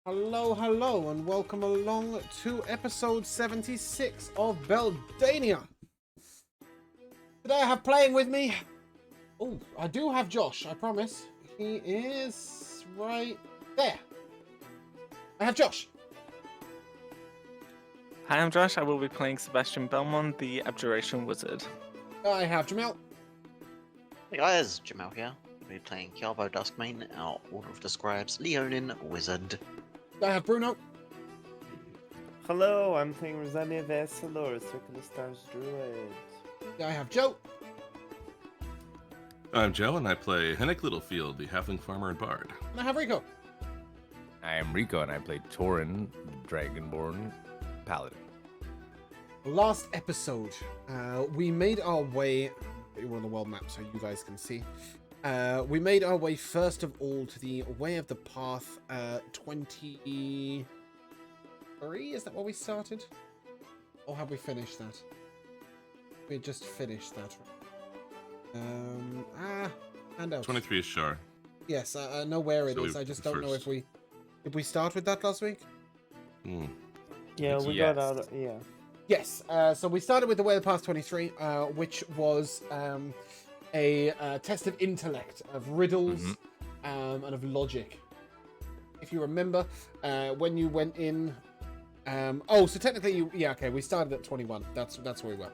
Hello, hello, and welcome along to episode 76 of Beldania. Today I have playing with me... Oh, I do have Josh, I promise. He is right there. I have Josh. Hi, I'm Josh. I will be playing Sebastian Belmont, the Abjuration Wizard. I have Jamel. Hey guys, Jamal here. We'll be playing Kiarvo Duskmane, our Order of the Scribes Leonin Wizard. I have Bruno. Hello, I'm playing Rosalia Vassalor, Circle of Stars Druid. I have Joe. I'm Joe, and I play Hennick Littlefield, the Halfling Farmer and Bard. And I have Rico. I am Rico, and I play Torin, Dragonborn Paladin. Last episode, we made our way... We're on the world map so you guys can see. We made our way first of all to the Way of the Path 23. Is that where we started? Or have we finished that? We just finished that. Handout. 23 is Shar. Yes, I know where it So is. I just don't know if first. did we start with that last week? Yeah, we got out. Yeah. Yes. So we started with the Way of the Path 23, which was a test of intellect, of riddles, and of logic. If you remember, when you went in... so technically we started at 21. That's where we were.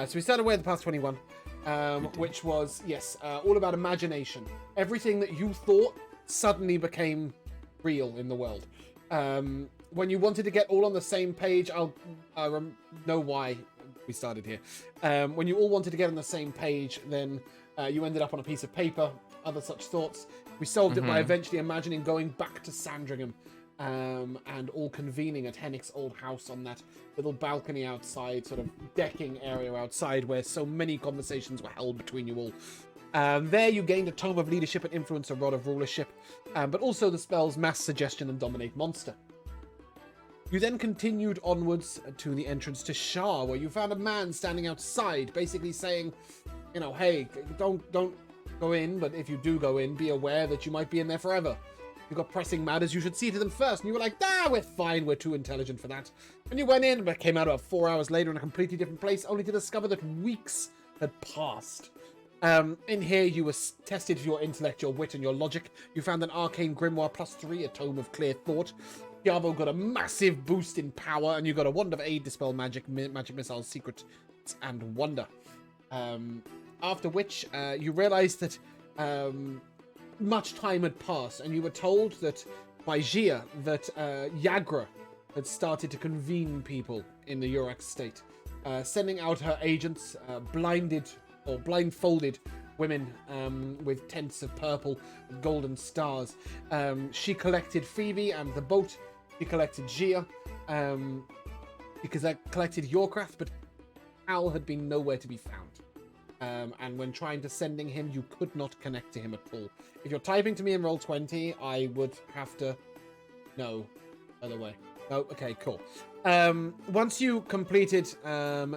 So we started Way of the Path 21, which was, all about imagination. Everything that you thought suddenly became real in the world. When you wanted to get all on the same page, I know why we started here. When you all wanted to get on the same page, then you ended up on a piece of paper, other such thoughts. We solved it by eventually imagining going back to Sandringham and all convening at Hennick's old house on that little balcony outside, sort of decking area outside where so many conversations were held between you all. There you gained a Tome of Leadership and Influence, a Rod of Rulership, but also the spells Mass Suggestion and Dominate Monster. You then continued onwards to the entrance to Shah, where you found a man standing outside, basically saying, hey, don't go in, but if you do go in, be aware that you might be in there forever. You've got pressing matters, you should see to them first. And you were like, we're fine, we're too intelligent for that. And you went in, but came out about 4 hours later in a completely different place, only to discover that weeks had passed. In here, you were tested for your intellect, your wit, and your logic. You found an Arcane Grimoire +3, a Tome of Clear Thought. Kiarvo got a massive boost in power, and you got a Wand of Aid, Dispel Magic, Magic Missiles, Secret, and Wonder. After which, you realized that much time had passed, and you were told that by Gia that Yagra had started to convene people in the Urax state, sending out her agents, blindfolded women with tents of purple, golden stars. She collected Phoebe and the boat. She collected Gia, because I collected Yorkrath, but Al had been nowhere to be found. And when trying to sending him, you could not connect to him at all. If you're typing to me in Roll20, I would have to... No, by the way. Oh, okay, cool. Once you completed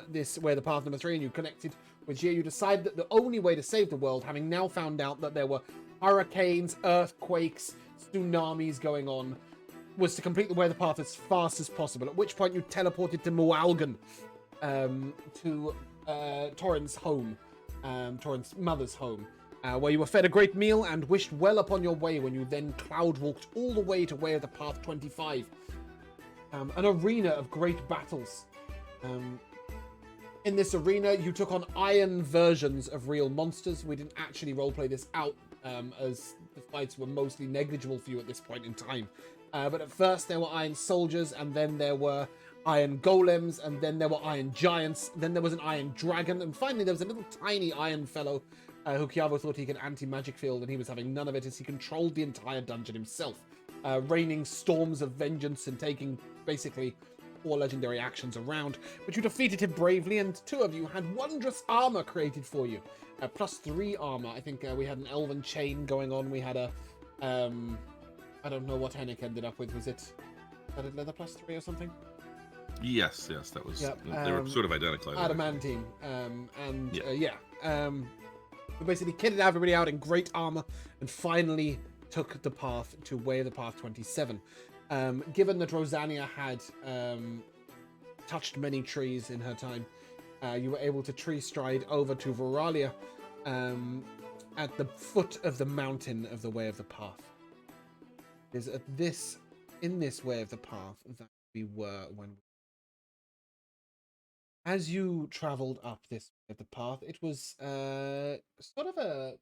this Way of the Path number 3 and you connected with Gia, you decided that the only way to save the world, having now found out that there were hurricanes, earthquakes, tsunamis going on, was to complete the Way of the Path as fast as possible, at which point you teleported to Moalgan, to Torin's home, Torin's mother's home, where you were fed a great meal and wished well upon your way when you then cloud-walked all the way to Way of the Path 25, an arena of great battles. In this arena, you took on iron versions of real monsters. We didn't actually roleplay this out, as the fights were mostly negligible for you at this point in time. But at first there were iron soldiers, and then there were iron golems, and then there were iron giants, then there was an iron dragon, and finally there was a little tiny iron fellow who Kiarvo thought he could anti-magic field, and he was having none of it as he controlled the entire dungeon himself, raining storms of vengeance and taking basically 4 legendary actions around. But you defeated him bravely, and 2 of you had wondrous armor created for you. +3 armor. I think we had an elven chain going on. We had a... I don't know what Hennick ended up with. Was it leather +3 or something? Yes, that was... Yep, they were sort of identical. Adamantine. We basically kitted everybody out in great armor and finally took the path to Way of the Path 27. Given that Rosania had touched many trees in her time, you were able to tree stride over to Veralia at the foot of the mountain of the Way of the Path. It is in this Way of the Path that we were when... As you travelled up this Way of the Path, it was sort of a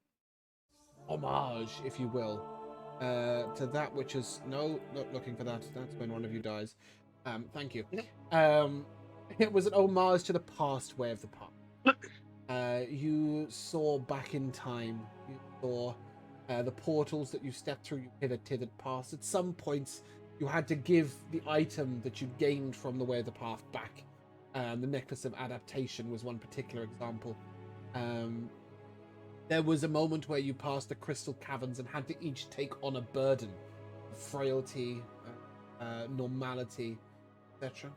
homage, if you will, to that which is... No, not looking for that. That's when one of you dies. Thank you. It was an homage to the past Way of the Path. You saw back in time. You saw the portals that you stepped through, you pivoted past. At some points, you had to give the item that you'd gained from the Way of the Path back. The Necklace of Adaptation was one particular example. There was a moment where you passed the crystal caverns and had to each take on a burden. Frailty, normality, etc.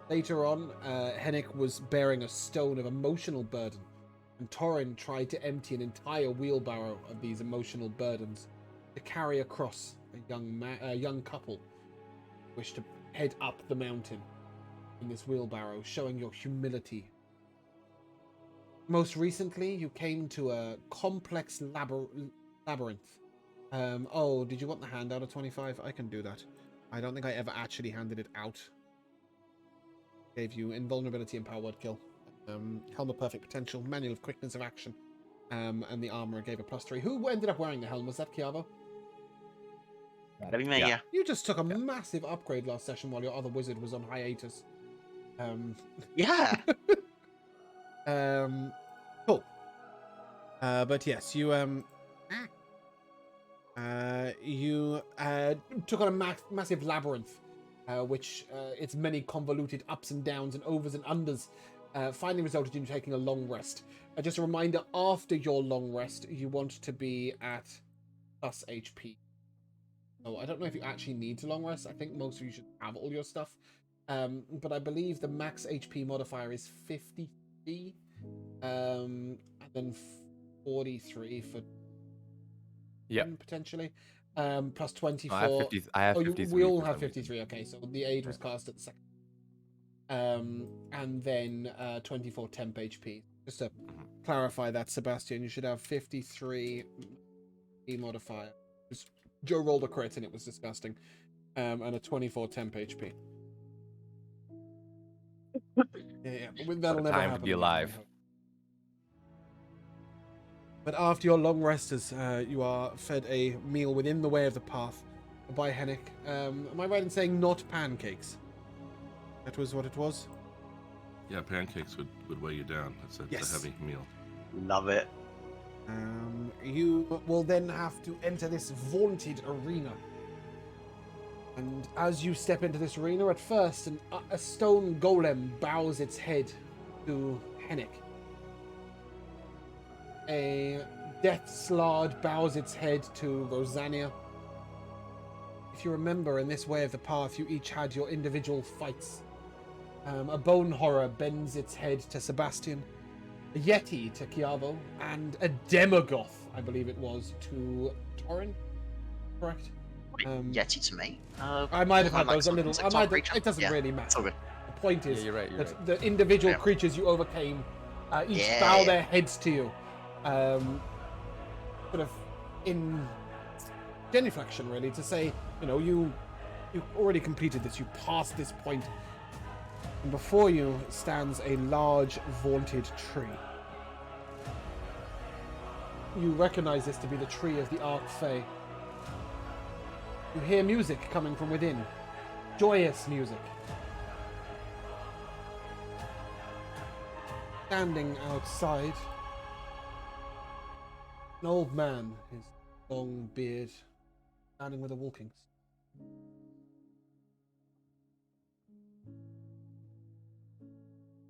Later on, Hennick was bearing a stone of emotional burden, and Torin tried to empty an entire wheelbarrow of these emotional burdens to carry across a young couple who wished to head up the mountain in this wheelbarrow, showing your humility. Most recently, you came to a complex labyrinth. Oh, did you want the handout of 25? I can do that. I don't think I ever actually handed it out. Gave you invulnerability and power word kill. Helm of perfect potential, manual of quickness of action, and the armor gave a +3. Who ended up wearing the helm? Was that Kiavo? That'd be me, yeah. You just took a massive upgrade last session while your other wizard was on hiatus. Yeah. Cool. But yes, you took on a massive labyrinth, which its many convoluted ups and downs and overs and unders finally resulted in you taking a long rest. Just a reminder, after your long rest, you want to be at plus HP. Oh, I don't know if you actually need to long rest. I think most of you should have all your stuff. But I believe the max HP modifier is 53. And then 43 for potentially. Plus 24. I have 53. We all have 53. Okay, so the aid was cast at the second. And then 24 temp HP. Just to clarify that, Sebastian, you should have 53 modifier. Joe rolled a crit and it was disgusting. And a 24 temp HP. Yeah, but that'll never happen. Time to be alive. But after your long resters, you are fed a meal within the Way of the Path by Hennick. Am I right in saying not pancakes? That was what it was? Yeah, pancakes would weigh you down. It's a heavy meal. Love it. You will then have to enter this vaunted arena. And as you step into this arena, at first, a stone golem bows its head to Hennick. A death slard bows its head to Rosania. If you remember, in this Way of the Path, you each had your individual fights. A bone horror bends its head to Sebastian, a yeti to Kiavo, and a demogoth, I believe it was, to Torin. Correct? Yeti to me. I might have had those a little. It doesn't really It's matter. all good. The point is you're right, that the individual creatures you overcame each bow their heads to you. Sort of in genuflection, really, to say, you already completed this, you passed this point, and before you stands a large vaunted tree. You recognize this to be the tree of the Archfey. You hear music coming from within, joyous music. Standing outside, an old man, his long beard, standing with the Walkings.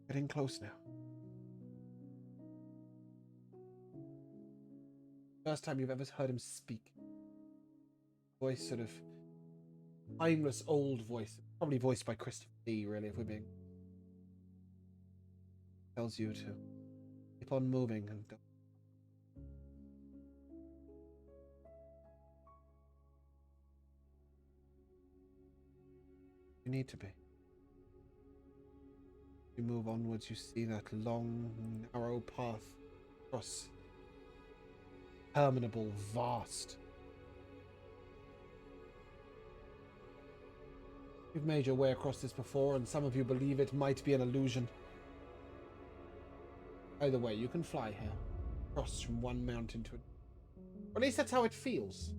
Getting close now. First time you've ever heard him speak. Voice, sort of timeless old voice, probably voiced by Christopher Lee, really, if we're being... Tells you to keep on moving and don't... You need to be. You move onwards, you see that long, narrow path across interminable, vast. You've made your way across this before, and some of you believe it might be an illusion. Either way, you can fly here. Cross from one mountain to another. Or at least that's how it feels.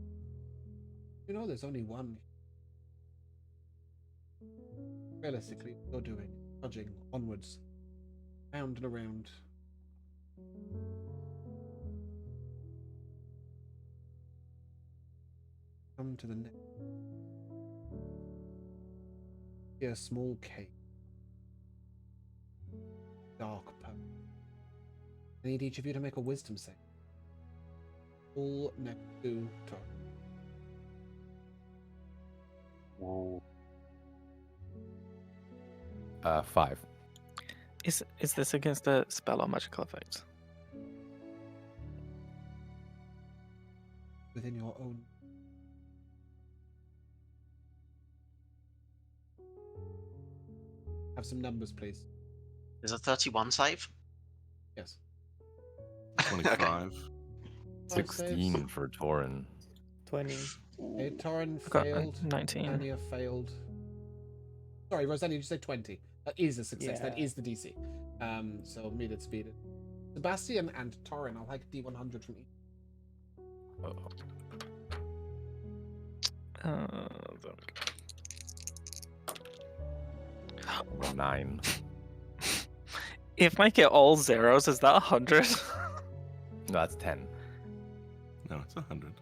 You know there's only one. Realistically, what you're doing, trudging onwards, round and around. Come to the next. Here, a small cave. Dark purple. I need each of you to make a wisdom save. All next to Tor. Whoa. 5. Is this against the spell or magical effects? Within your own. Have some numbers, please. Is a 31 save? Yes. 25. 16 for Torin. 20. Okay, Torrin Got failed. 19. Anya failed. Sorry, Rosanna, you said 20. That is a success. That Yeah. is the DC. So meet it, speed it. Sebastian and Torrin, I'll like D100 from each. There we go. 9. If I get all zeros, is that 100? No, that's 10. No, it's 100.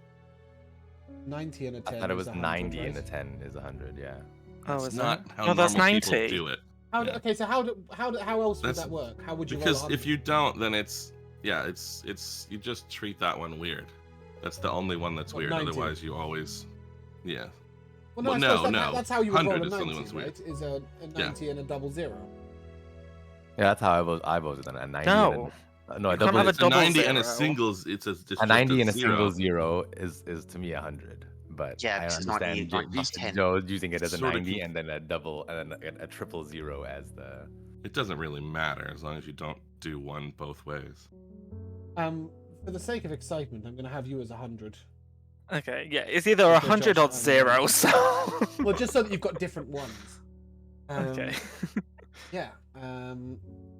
90 and a 10. I thought it is was 100, 90 right? and a 10 is 100, yeah. Oh, That's is not that? how No, that's normal people 90. do it. How, okay, so how else would That's- that work? How would you Because roll if you don't, then it's you just treat that one weird. That's the only one that's What, weird. 90? Otherwise, you always, yeah. Well, no, Well, I no, suppose no. that's how you would roll a 100 is the only 90, one's weird. right? Is a 90 and a double zero. Yeah, that's how I voted on it. A 90 No. and no, a You can't double, have a It's a double 90 and a zero. singles. It's just a 90 and a zero. single 0 is to me 100. But Yeah, I 'cause it's 90 understand like plus 10. Joe using it as a Sort of 90 and then a double and then a triple 0 as the. It doesn't really matter as long as you don't do one both ways. For the sake of excitement, I'm going to have you as 100. Okay, yeah, it's either Okay, 100 Josh, or 0, so. Well, just so that you've got different ones. Okay. Yeah.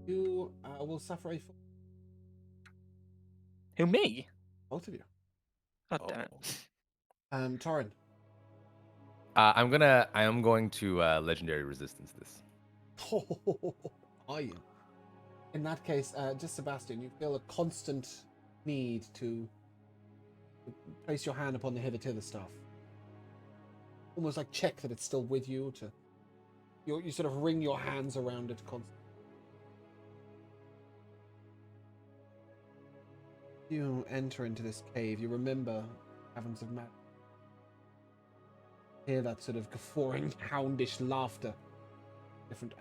You will suffer a Who, me? both of you. God damn it. Torrin. I am going to legendary resistance this. Are you? In that case, just Sebastian, you feel a constant need to place your hand upon the hither staff. Almost like check that it's still with you. You sort of wring your hands around it constantly. You enter into this cave. You remember Caverns of Madness. Hear that sort of guffawing, houndish laughter. Different.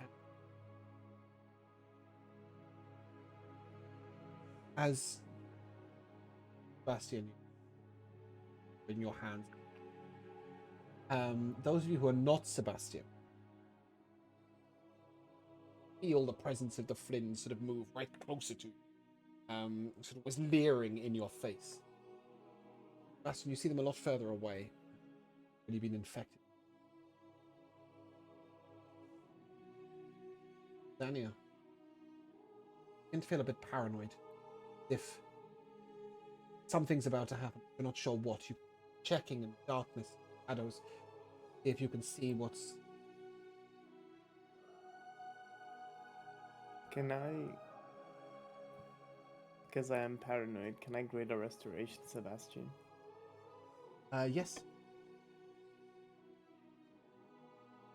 As Sebastian, in your hands. Those of you who are not Sebastian feel the presence of the Flynn sort of move right closer to you. Sort of was leering in your face. Sebastian, you see them a lot further away when you've been infected. Dania, you can feel a bit paranoid. If something's about to happen, you're not sure what. You're checking in darkness, shadows, see if you can see what's. Can I... Because I am paranoid, can I grade a restoration, Sebastian? Yes.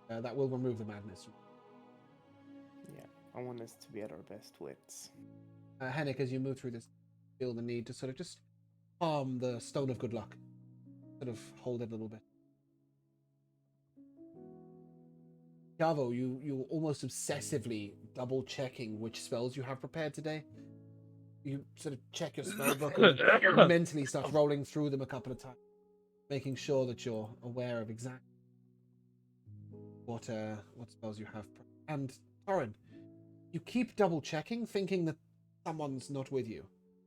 That will remove the madness. Yeah, I want us to be at our best wits. Henrik, as you move through this, feel the need to sort of just palm the stone of good luck. Sort of hold it a little bit. Yavo, you almost obsessively double checking which spells you have prepared today. You sort of check your spell book and mentally start rolling through them a couple of times, making sure that you're aware of exactly. what spells you have. And Torin, you keep double checking, thinking that someone's not with you.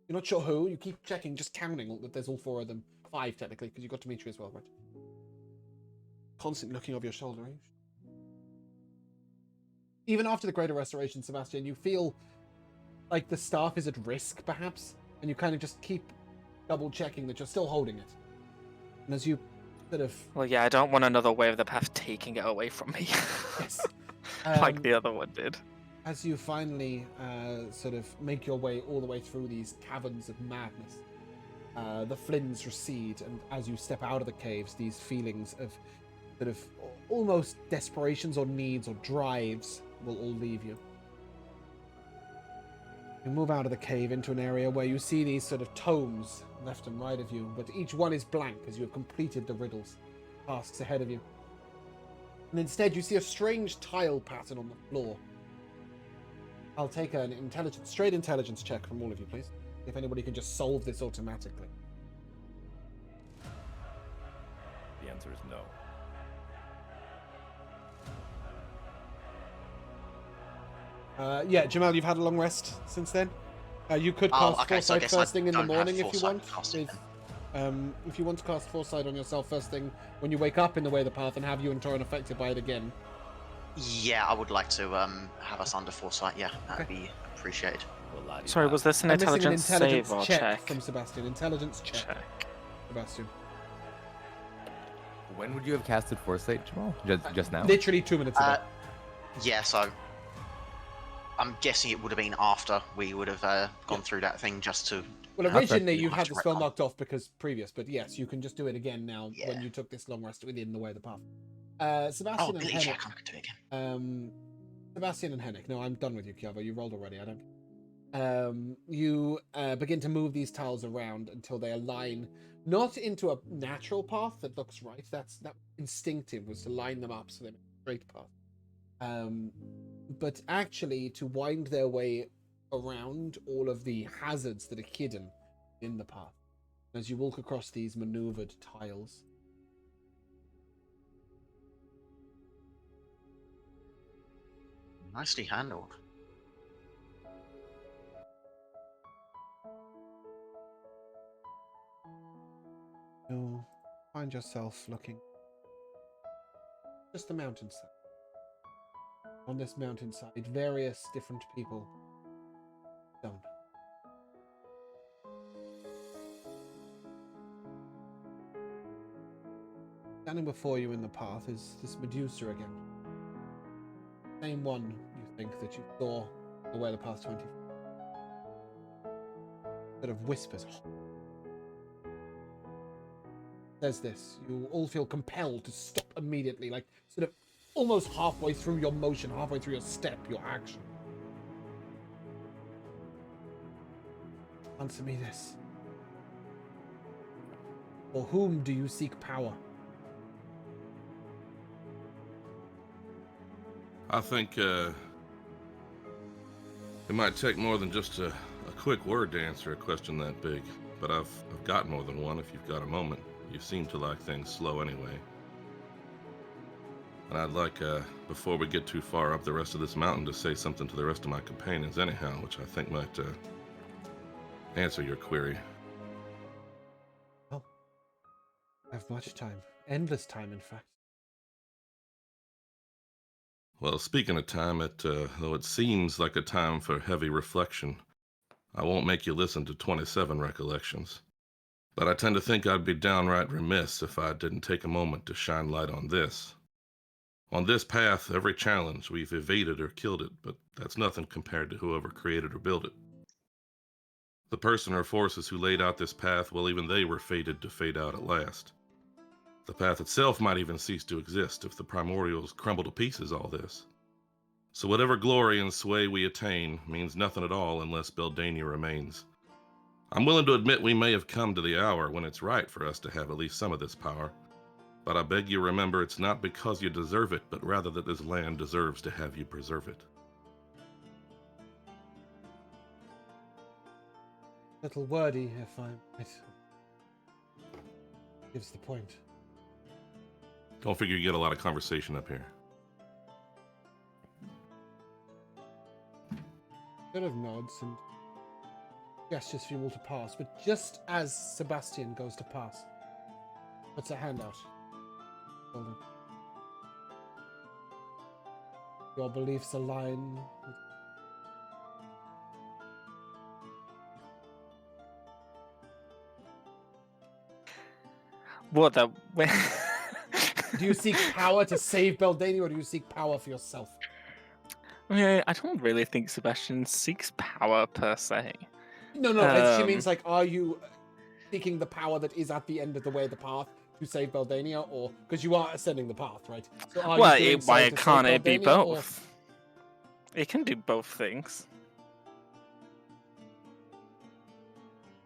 You're not sure who. You keep checking, just counting that there's all 4 of them. 5 technically, because you got Dimitri as well, right? Constantly looking over your shoulder. Even after the Greater Restoration, Sebastian, you feel like the staff is at risk, perhaps, and you kind of just keep double checking that you're still holding it. And as you sort of... Well, yeah, I don't want another Way of the Path taking it away from me. Yes. Like the other one did. As you finally sort of make your way all the way through these caverns of madness, the flins recede, and as you step out of the caves, these feelings of sort of almost desperations or needs or drives will all leave you. You move out of the cave into an area where you see these sort of tomes left and right of you, but each one is blank as you have completed the riddles, tasks ahead of you. And instead you see a strange tile pattern on the floor. I'll take an straight intelligence check from all of you, please. If anybody can just solve this automatically. The answer is no. Yeah, Jamal, you've had a long rest since then. You could cast Foresight first thing in the morning if you want. If you want to cast Foresight on yourself first thing when you wake up in the Way of the Path and have you and Torin affected by it again. Yeah, I would like to have us under Foresight. Yeah, that'd be appreciated. Sorry, was this an I'm missing intelligence save or check? from Sebastian. Intelligence check. Sebastian. When would you have casted Foresight, Jamal? Just now? Literally 2 minutes ago. Yeah, so I'm guessing it would have been after we would have gone through that thing just to... Well, originally you had the spell marked off because previous, but yes, you can just do it again now when you took this long rest within the Way of the Path. Sebastian and Henrik. I could do it again. Sebastian and Henrik. No, I'm done with you, Kiava. You rolled already. I don't. You begin to move these tiles around until they align not into a natural path that looks right. That instinctive was to line them up so they make a straight path. But actually to wind their way around all of the hazards that are hidden in the path. As you walk across these maneuvered tiles, Nicely handled. you'll find yourself looking just the mountainside. On this mountainside, various different people down. Standing before you in the path is this Medusa again. Same one you think that you saw the Way of the Path 20. Sort of whispers. There's this. You all feel compelled to stop immediately, like sort of almost halfway through your motion, halfway through your step, your action. Answer me this. For whom do you seek power? I think it might take more than just a quick word to answer a question that big, but I've got more than one if you've got a moment. You seem to like things slow anyway. And I'd like, before we get too far up the rest of this mountain, to say something to the rest of my companions anyhow, which I think might answer your query. Well, I have much time. Endless time, in fact. Well, speaking of time, though it seems like a time for heavy reflection, I won't make you listen to 27 recollections. But I tend to think I'd be downright remiss if I didn't take a moment to shine light on this. On this path, every challenge, we've evaded or killed it, but that's nothing compared to whoever created or built it. The person or forces who laid out this path, well, even they were fated to fade out at last. The path itself might even cease to exist if the primordials crumble to pieces all this. So whatever glory and sway we attain means nothing at all unless Beldania remains. I'm willing to admit we may have come to the hour when it's right for us to have at least some of this power. But I beg you remember it's not because you deserve it, but rather that this land deserves to have you preserve it. Little wordy, if I might. Gives the point. Don't figure you get a lot of conversation up here. sort of nods and gestures for you all to pass, but just as Sebastian goes to pass, puts a hand out. Hold it. Your beliefs align with... What the? Do you seek power to save Beldania, or do you seek power for yourself? Okay, I don't really think Sebastian seeks power per se. No, she means like, are you seeking the power that is at the end of the way, the path, to save Beldania, or because you are ascending the path, right? So are Well, you doing so why to can't save it be Beldania, or... both? It can do both things.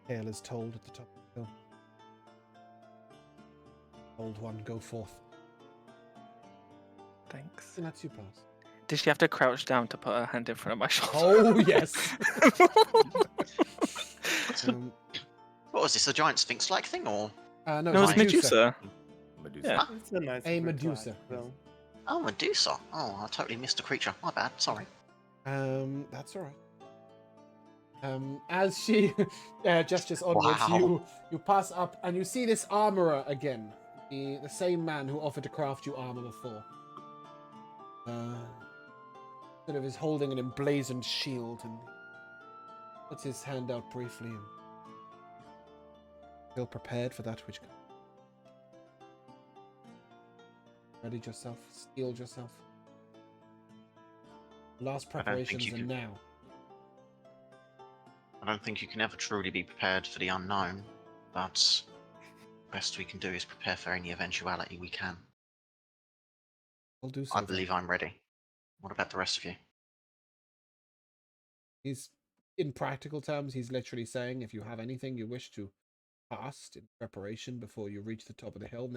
Tale is told at the top of the hill. Old one, go forth. Thanks. And that's you pass. Did she have to crouch down to put her hand in front of my shoulder? Oh, yes. What was this? A giant sphinx-like thing, or? No, No, it's Medusa. Medusa. Yeah. It's a nice A big Medusa. black bill. Oh, Medusa. Oh, I totally missed a creature. My bad. Sorry. That's all right. As she gestures onwards, Wow. you pass up and you see this armorer again, the same man who offered to craft you armor before. Sort of is holding an emblazoned shield and puts his hand out briefly and feel prepared for that which comes. Readied yourself, steeled yourself. Last preparations you are can- now. I don't think you can ever truly be prepared for the unknown, but best we can do is prepare for any eventuality we can. I'll do so. I then. believe I'm ready. What about the rest of you? He's, in practical terms, he's literally saying, if you have anything you wish to cast in preparation before you reach the top of the hill,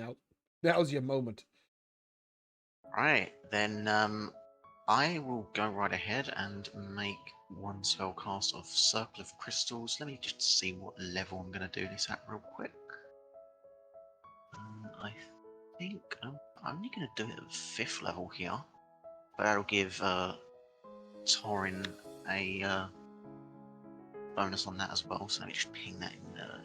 now's your moment. Right, then I will go right ahead and make one spell cast of Circle of Crystals. Let me just see what level I'm going to do this at real quick. I think I'm only going to do it at 5th level here, but that'll give Torin a bonus on that as well, so let me just ping that in there.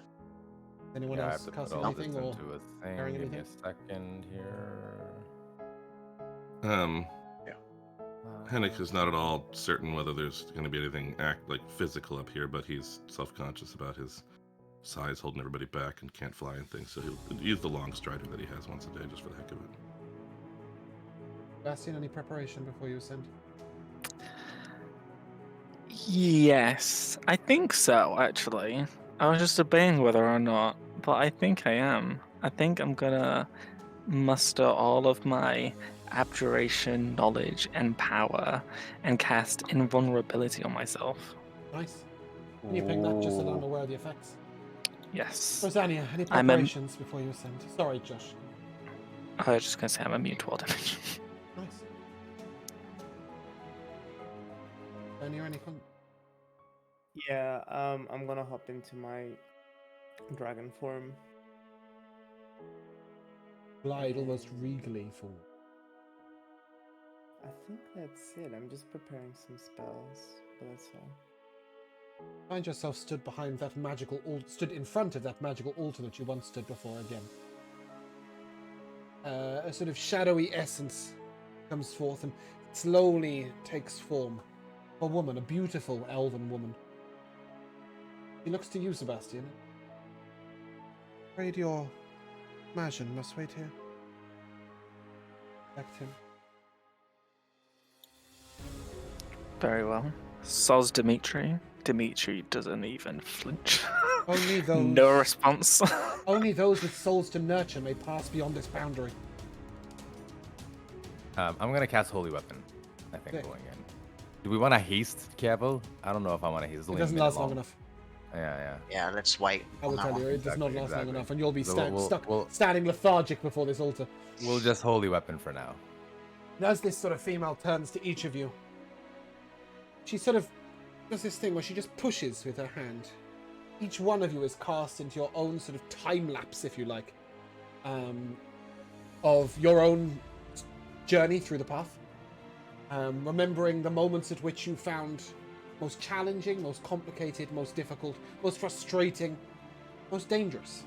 Anyone Yeah, I have else to put casting all this anything or into a carrying thing. Give me a anything? second here. Hennick is not at all certain whether there's going to be anything physical up here, but he's self-conscious about his size holding everybody back and can't fly and things, so he'll use the long strider that he has once a day just for the heck of it. Bastian, any preparation before you ascend? Yes, I think so, actually. I was just debating whether or not, but I think I am. I think I'm gonna muster all of my abjuration, knowledge, and power and cast invulnerability on myself. Nice. Can you ping that just so that I'm aware of the effects? Yes. Rosannia, any I'm preparations before you ascend? Sorry, Josh. I was just gonna say I'm immune to all damage. Nice. Rosannia, any con- Yeah, I'm gonna hop into my dragon form. glide almost regally forward? I think that's it. I'm just preparing some spells, but that's all. Find yourself stood in front of that magical altar that you once stood before again. A sort of shadowy essence comes forth and slowly takes form. A woman, a beautiful elven woman. He looks to you, Sebastian. Afraid your Majin must wait here. Protect him. Very well. Soz Dimitri. Dimitri doesn't even flinch. Only those. No response. Only those with souls to nurture may pass beyond this boundary. I'm gonna cast Holy Weapon. I think Okay. going in. Do we want to haste Cabo? I don't know if I want to haste. It's It only a doesn't minute last long enough. Yeah. Yeah, let's wait. I on will that tell one. you, it does not last long Exactly. enough, and you'll be So stuck standing lethargic before this altar. We'll just Holy Weapon for now. And as this sort of female turns to each of you, she sort of does this thing where she just pushes with her hand. Each one of you is cast into your own sort of time lapse, if you like, of your own journey through the path. Remembering the moments at which you found most challenging, most complicated, most difficult, most frustrating, most dangerous.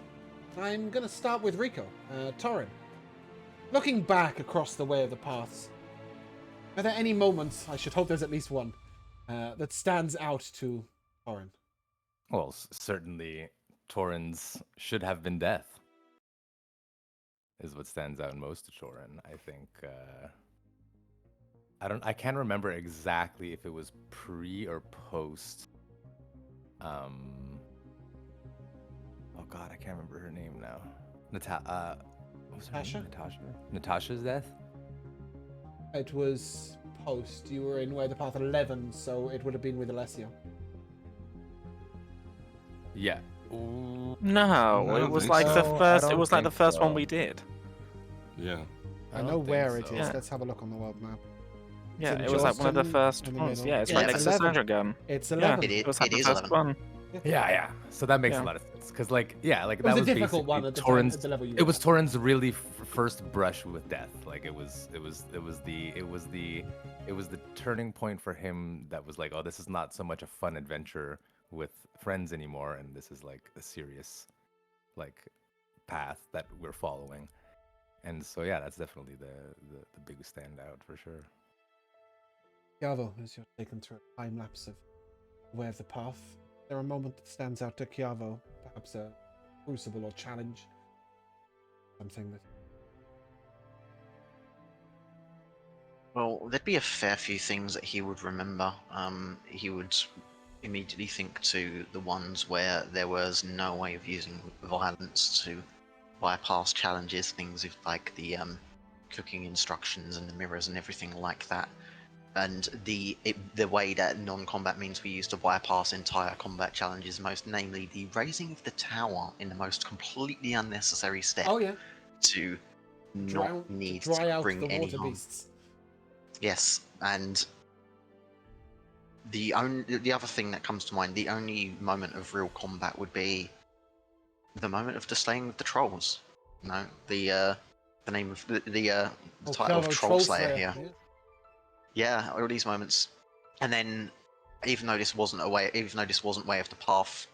I'm going to start with Rico. Torin, looking back across the Way of the Paths, are there any moments, I should hope there's at least one, that stands out to Torin? Well, certainly Torin's should have been death is what stands out most to Torin. I think I can't remember exactly if it was pre or post. Oh God, I can't remember her name now. What was her Natasha? name? Natasha. Natasha's death. It was post. You were in Way of the Path 11, so it would have been with Alessio. Yeah. Ooh, No, I it don't was think like so. the I first. It don't was like the think first one so. we did. Yeah. I know don't think where it so. is. Yeah. Let's have a look on the world map. Yeah, in it was like one of the Johnston, first in the ones. middle. Yeah, it's Yeah, right it's next to 11. Sandra Gun. It's Yeah, 11. It was like it the is first 11. one. Yeah. So that makes Yeah. a lot of sense because, like, yeah, like It was that a was difficult basically one at the time, Torin's. at the level you It were was at. Torin's really first brush with death. Like it was the turning point for him. That was like, oh, this is not so much a fun adventure with friends anymore, and this is like a serious, like, path that we're following. And so yeah, that's definitely the biggest standout for sure. Chiavo, as you're taken through a time lapse of Way of the Path, is there a moment that stands out to Chiavo? Perhaps a crucible or challenge? Something that... Well, there'd be a fair few things that he would remember. He would immediately think to the ones where there was no way of using violence to bypass challenges, things like the cooking instructions and the mirrors and everything like that. And the way that non-combat means we use to bypass entire combat challenges, most namely the raising of the tower in the most completely unnecessary step Oh, yeah. to not To need dry to out bring the any water harm. beasts. Yes, and the other thing that comes to mind, the only moment of real combat would be the moment of the slaying of the trolls. You know, the name of the title of Chiavo, Troll Slayer Slayer, here. yeah. Yeah, all these moments, and then even though this wasn't Way of the Path,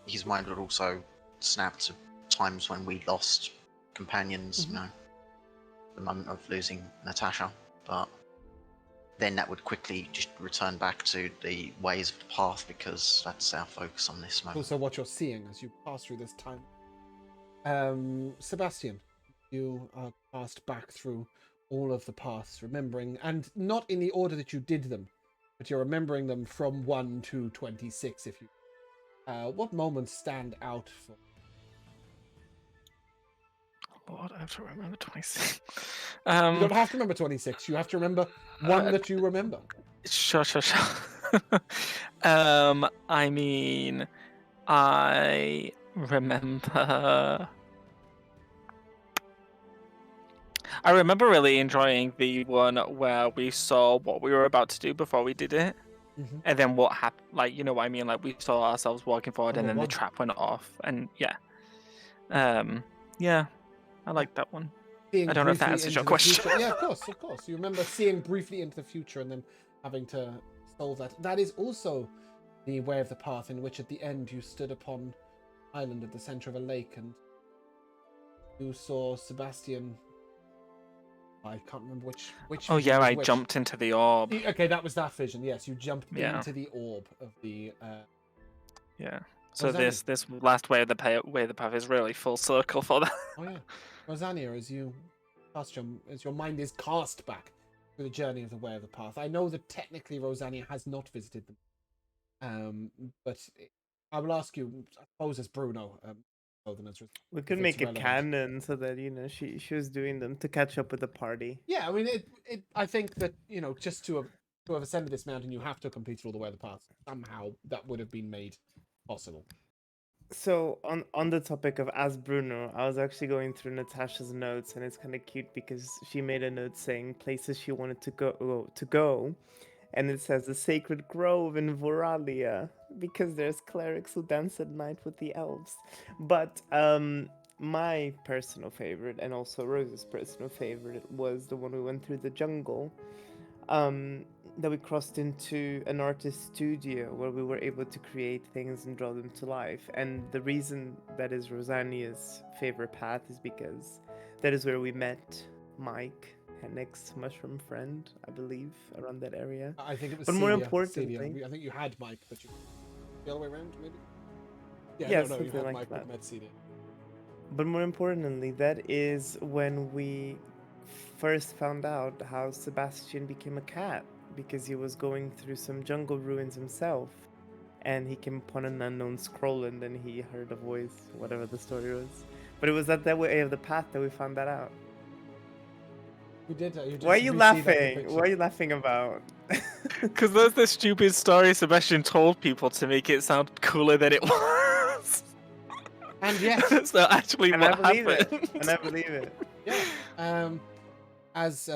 his mind would also snap to times when we lost companions. You know, the moment of losing Natasha, but then that would quickly just return back to the ways of the path because that's our focus on this moment. Also what you're seeing as you pass through this time. Sebastian, you are passed back through all of the paths, remembering, and not in the order that you did them, but you're remembering them from 1 to 26, if you... what moments stand out for... Lord, I have to remember 26. You don't have to remember 26, you have to remember one that you remember. Sure. I mean, I remember. I remember really enjoying the one where we saw what we were about to do before we did it, and then what happened. Like, you know what I mean? Like, we saw ourselves walking forward, and Number then one. the trap went off, and yeah, yeah, I like that one. Seeing I don't know if that briefly answers your into the question. future. Yeah, of course. You remember seeing briefly into the future and then having to solve that. That is also the Way of the Path, in which at the end you stood upon an island at the center of a lake and you saw Sebastian. I can't remember which Oh vision yeah, was I which. jumped into the orb. Okay, that was that vision. Yes, you jumped Yeah. into the orb of the. Yeah. So Rosanni. this last way of the path is really full circle for that. Oh yeah, Rosania, as your mind is cast back through the journey of the Way of the Path. I know that technically Rosania has not visited them, but I will ask you, I suppose, as Bruno. We could it's make it relevant. canon so that she was doing them to catch up with the party. Yeah, I mean, I think that just to have ascended this mountain, you have to have completed all the Way of the Path. Somehow that would have been made possible. So on the topic of as Bruno, I was actually going through Natasha's notes, and it's kind of cute because she made a note saying places she wanted to go, and it says the Sacred Grove in Voralia because there's clerics who dance at night with the elves. But my personal favorite, and also Rose's personal favorite, was the one we went through the jungle. that we crossed into an artist studio where we were able to create things and draw them to life. And the reason that is Rosania's favorite path is because that is where we met Mike, Hennick's mushroom friend, I believe, around that area. I think it was But more Celia. importantly, I think you had Mike, but you the other way around, maybe. Yeah, yeah, no, you something had like Mike, but that. met Celia. But more importantly, that is when we first found out how Sebastian became a cat, because he was going through some jungle ruins himself, and he came upon an unknown scroll, and then he heard a voice, whatever the story was. But it was at that way of the path that we found that out. You did. You just Why are you re-see that laughing? depiction. What are you laughing about? Because that's the stupid story Sebastian told people to make it sound cooler than it was. And yet, That's not actually And what I believe happened. it. And I believe it. yeah. As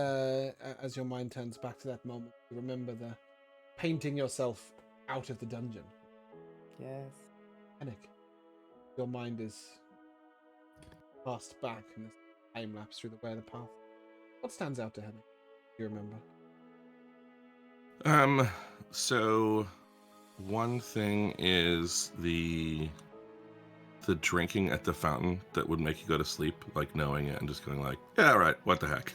your mind turns back to that moment, you remember the painting yourself out of the dungeon. Yes. Panic. Your mind is passed back in this time lapse through the way of the path. What stands out to Hennick? Do you remember? So one thing is the drinking at the fountain that would make you go to sleep, like knowing it and just going like, yeah, right, what the heck.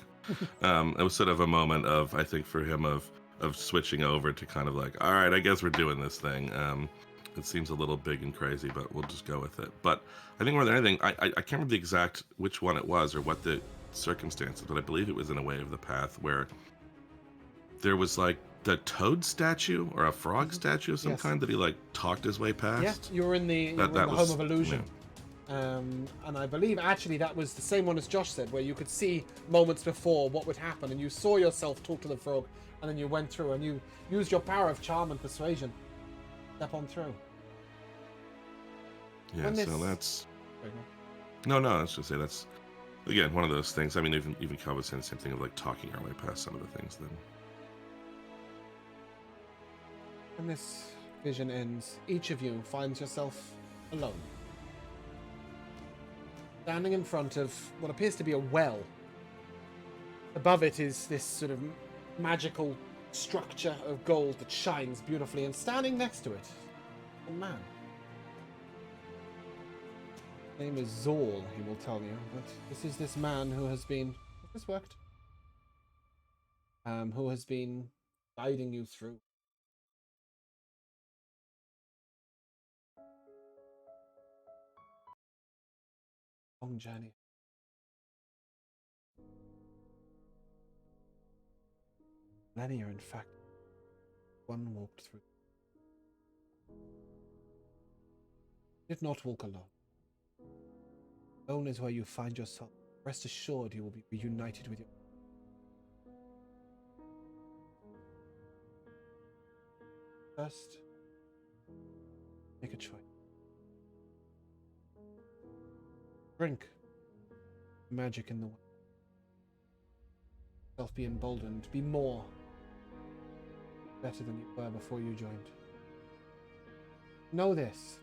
It was sort of a moment of, I think for him, of switching over to kind of like, all right, I guess we're doing this thing. It seems a little big and crazy, but we'll just go with it. But I think more than anything, I can't remember the exact which one it was or what the circumstances, but I believe it was in a way of the path where there was like the toad statue or a frog statue of some Yes. kind that he like talked his way past. Yeah, you were in the That home was- of illusion. And I believe actually that was the same one as Josh said, where you could see moments before what would happen, and you saw yourself talk to the frog, and then you went through and you used your power of charm and persuasion. Step on through. Yeah, When so this- that's Sorry, go on. no. I was just say that's again one of those things. I mean, even Cal was saying the same thing of like talking our way past some of the things. Then When this vision ends, each of you finds yourself alone. Standing in front of what appears to be a well. Above it is this sort of magical structure of gold that shines beautifully, and standing next to it, a man. His name is Zorl, he will tell you, but this is this man who has been... Has this worked? Who has been guiding you through. Long journey. Beldania, in fact, one walked through. Did not walk alone. Alone is where you find yourself. Rest assured you will be reunited with your... First, make a choice. Drink magic in the way. Self be emboldened, be more better than you were before you joined. Know this.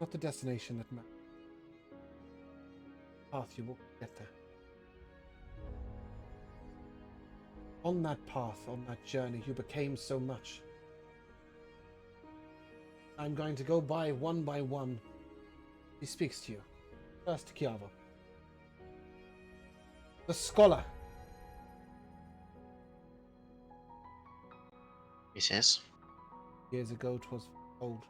Not the destination that matters. Path you will get there. On that path, on that journey, you became so much. I'm going to go by one. He speaks to you. First, Kiava. The scholar. He says, Years ago, 'twas old.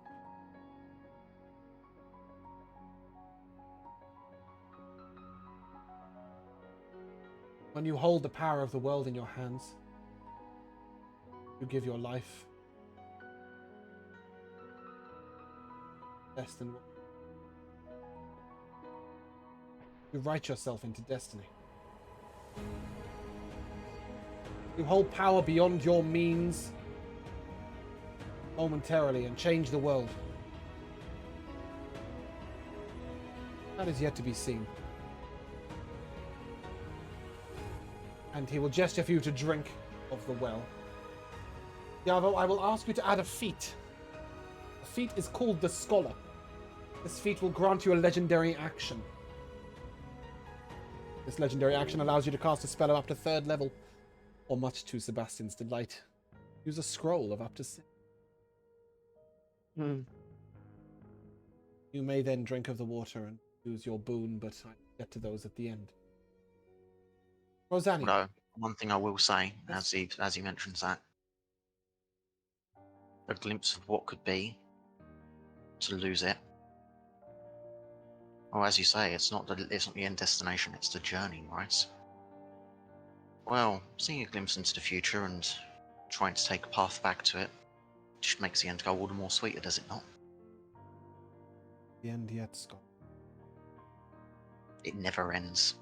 When you hold the power of the world in your hands, you give your life. Less than what you write yourself into destiny. You hold power beyond your means momentarily and change the world. That is yet to be seen. And he will gesture for you to drink of the well. Yavo, I will ask you to add a feat. The feat is called the Scholar. This feat will grant you a legendary action. This legendary action allows you to cast a spell of up to 3rd level or much to Sebastian's delight, use a scroll of up to 6. Hmm. You may then drink of the water and use your boon, but I get to those at the end. Rosanna. No, one thing I will say, as he mentions that, a glimpse of what could be, to lose it. Well, as you say, it's not the end destination; it's the journey, right? Well, seeing a glimpse into the future and trying to take a path back to it just makes the end go all the more sweeter, does it not? The end yet, Scott. It never ends.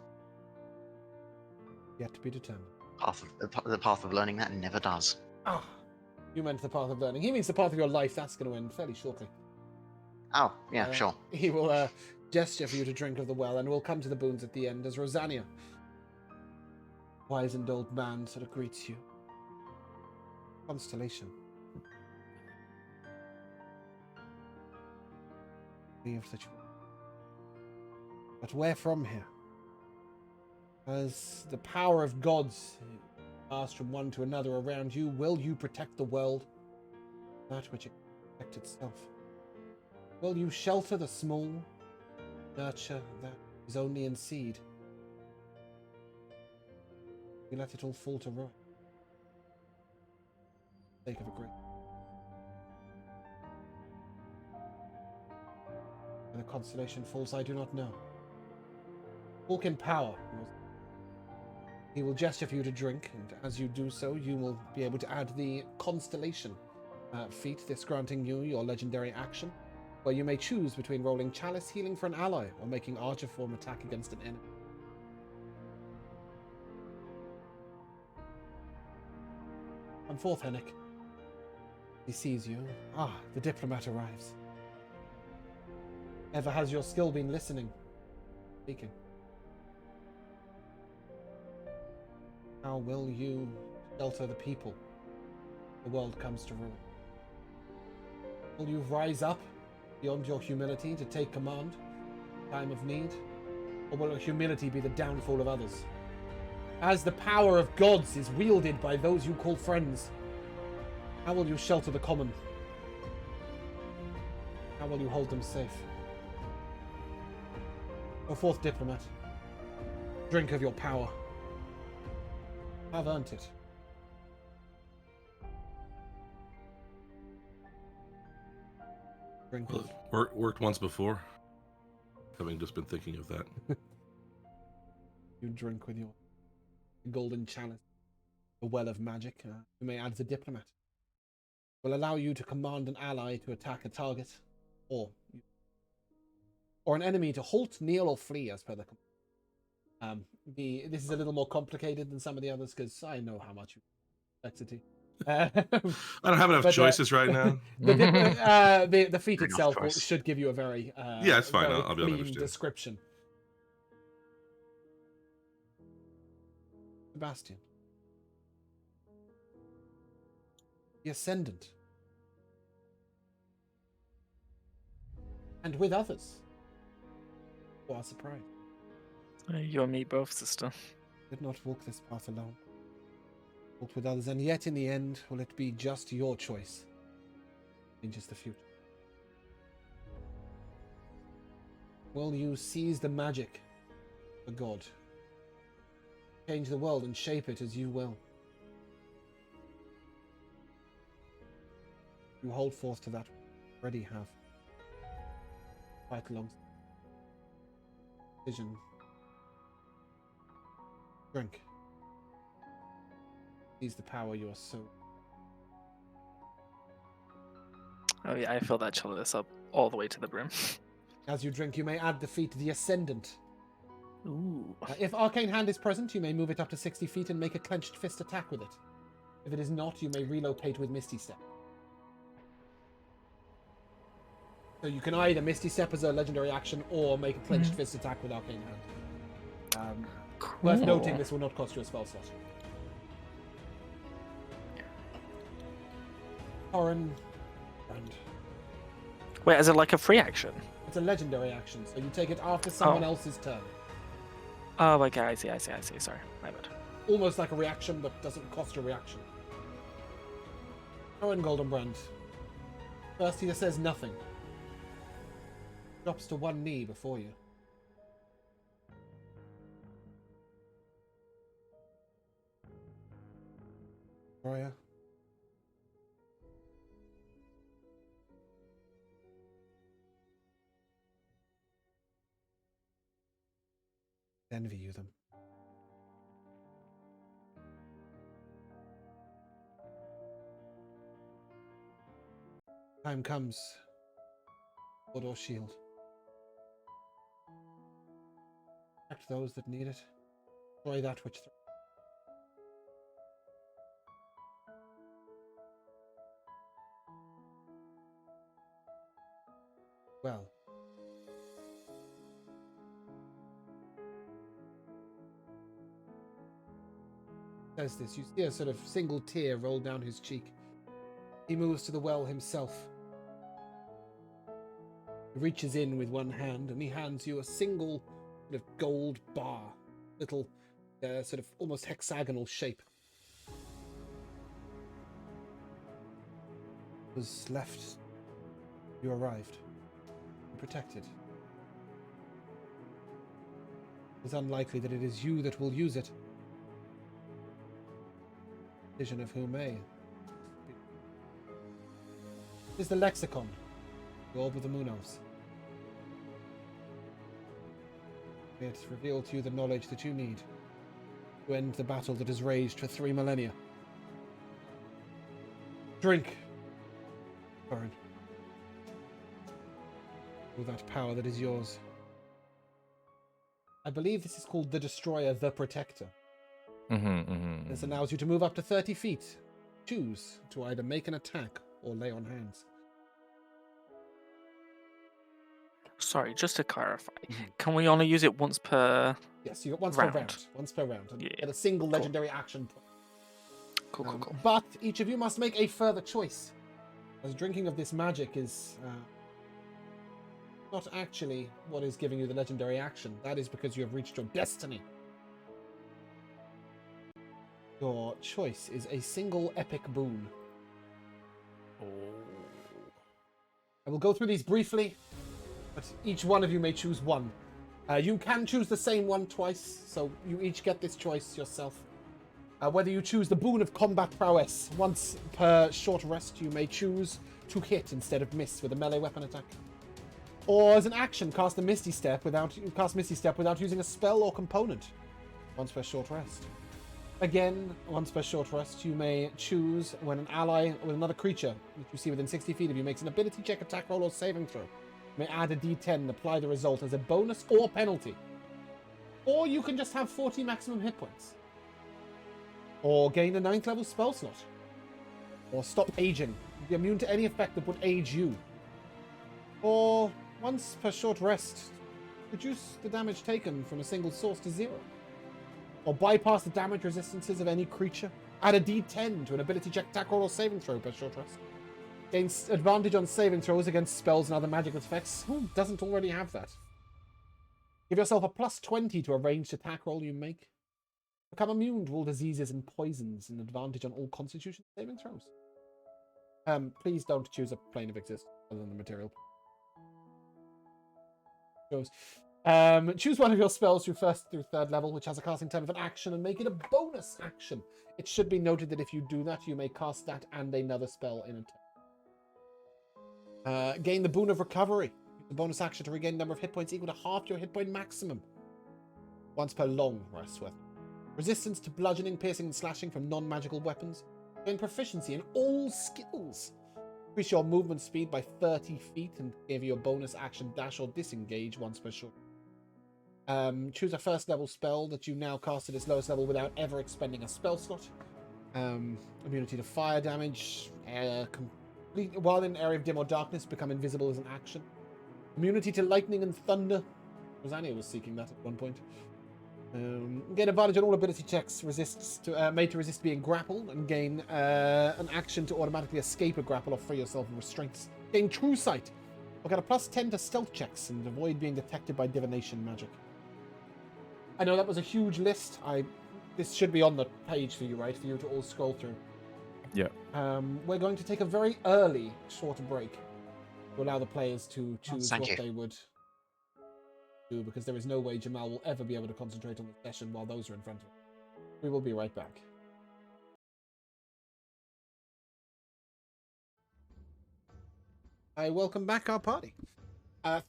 Yet to be determined. The path of learning that never does. Ah, you meant the path of learning. He means the path of your life. That's going to end fairly shortly. Oh, yeah, sure. He will gesture for you to drink of the well, and we'll come to the boons at the end as Rosanna, wizened old man, sort of greets you. Constellation. Leave that you. But where from here? As the power of gods passed from one to another around you, will you protect the world? That which it protect itself? Will you shelter the small, nurture that is only in seed? You let it all fall to ruin. For the sake of a great. Where the constellation falls, I do not know. Walk in power. He will gesture for you to drink, and as you do so, you will be able to add the constellation feat, this granting you your legendary action, where you may choose between rolling chalice healing for an ally or making archer form attack against an enemy. Come forth, Hennick. He sees you. Ah, the diplomat arrives. Ever has your skill been listening? Speaking. How will you shelter the people? The world comes to ruin. Will you rise up beyond your humility to take command in time of need? Or will your humility be the downfall of others? As the power of gods is wielded by those you call friends, how will you shelter the common? How will you hold them safe? O fourth diplomat, drink of your power. I've earned it. Drink Well, it worked once before. Having just been thinking of that. You drink with your golden chalice, a well of magic. You may add the diplomat. Will allow you to command an ally to attack a target, or an enemy to halt, kneel, or flee, as per the. This is a little more complicated than some of the others because I know how much complexity. I don't have enough choices right now. The feat Good enough itself choice. should give you a very Yeah, it's fine. very I'll be able to clean understand. description. Sebastian, the Ascendant, and with others. To our surprise, You and me both, sister. did not walk this path alone. Walked with others, and yet in the end, will it be just your choice? In just the future. Will you seize the magic of God? Change the world and shape it as you will. You hold forth to that. Already have. Quite long. Vision. Drink. Seize the power you are so. Oh yeah, I fill that chalice up all the way to the brim. As you drink, you may add the feat the Ascendant. Ooh. If Arcane Hand is present, you may move it up to 60 feet and make a clenched fist attack with it. If it is not, you may relocate with Misty Step. So you can either Misty Step as a legendary action or make a clenched fist attack with Arcane Hand. Worth noting, this will not cost you a spell slot. Torin, and Wait, is it like a free action? it's a legendary action, so you take it after someone Oh. else's turn. Oh, okay, I see. Sorry, my bad. almost like a reaction, but doesn't cost a reaction. Owen Goldenbrand. First, he just says nothing. Drops to one knee before you. Roya. Envy you them. Time comes. Sword or shield. Protect those that need it. Destroy that which. Well. Says this. You see a sort of single tear roll down his cheek. He moves to the well himself. He reaches in with one hand and he hands you a single sort of gold bar, little sort of almost hexagonal shape. It was left. You arrived. Protected. It is unlikely that it is you that will use it. Vision of who may. It is the lexicon. The orb of the Munos. May it reveal to you the knowledge that you need to end the battle that has raged for 3 millennia. Drink, Thorin. All that power that is yours. I believe this is called the Destroyer, the Protector. This allows you to move up to 30 feet. Choose to either make an attack or lay on hands. Sorry, just to clarify, can we only use it once per? Yes, you got once round? per round. Once per round. And Yeah. get a single legendary action point. Cool. But each of you must make a further choice. As drinking of this magic is not actually what is giving you the legendary action. That is because you have reached your destiny. Your choice is a single epic boon. I will go through these briefly, but each one of you may choose one. You can choose the same one twice, so you each get this choice yourself. Whether you choose the boon of combat prowess, once per short rest you may choose to hit instead of miss with a melee weapon attack. Or as an action, cast Misty Step without using a spell or component, once per short rest. Again, once per short rest, you may choose when an ally with another creature that you see within 60 feet of you makes an ability check, attack roll, or saving throw. You may add a d10 and apply the result as a bonus or penalty. Or you can just have 40 maximum hit points. Or gain a 9th level spell slot. Or stop aging. Be immune to any effect that would age you. Or once per short rest, reduce the damage taken from a single source to 0. Or bypass the damage resistances of any creature. Add a d10 to an ability check, attack roll, or saving throw per short rest. Gain advantage on saving throws against spells and other magical effects. Who doesn't already have that? Give yourself a plus 20 to a ranged attack roll you make. Become immune to all diseases and poisons and advantage on all constitution saving throws. Please don't choose a plane of existence other than the material. Choose one of your spells through 1st through 3rd level, which has a casting time of an action, and make it a bonus action. It should be noted that if you do that, you may cast that and another spell in a turn. Gain the boon of recovery. Use the bonus action to regain a number of hit points equal to half your hit point maximum. Once per long rest worth. Resistance to bludgeoning, piercing, and slashing from non-magical weapons. Gain proficiency in all skills. Increase your movement speed by 30 feet and give you a bonus action dash or disengage once per short. Choose a 1st level spell that you now cast at its lowest level without ever expending a spell slot. Immunity to fire damage. While in an area of dim or darkness, become invisible as an action. Immunity to lightning and thunder. Rosanna was seeking that at one point. Gain advantage on all ability checks made to resist being grappled, and gain an action to automatically escape a grapple or free yourself of restraints. Gain True Sight. Or get a plus 10 to stealth checks and avoid being detected by divination magic. I know that was a huge list. I this should be on the page for you, right? For you to all scroll through. Yeah. We're going to take a very early short break to allow the players to choose thank what you. they would do, because there is no way Jamal will ever be able to concentrate on the session while those are in front of him. We will be right back. I welcome back our party.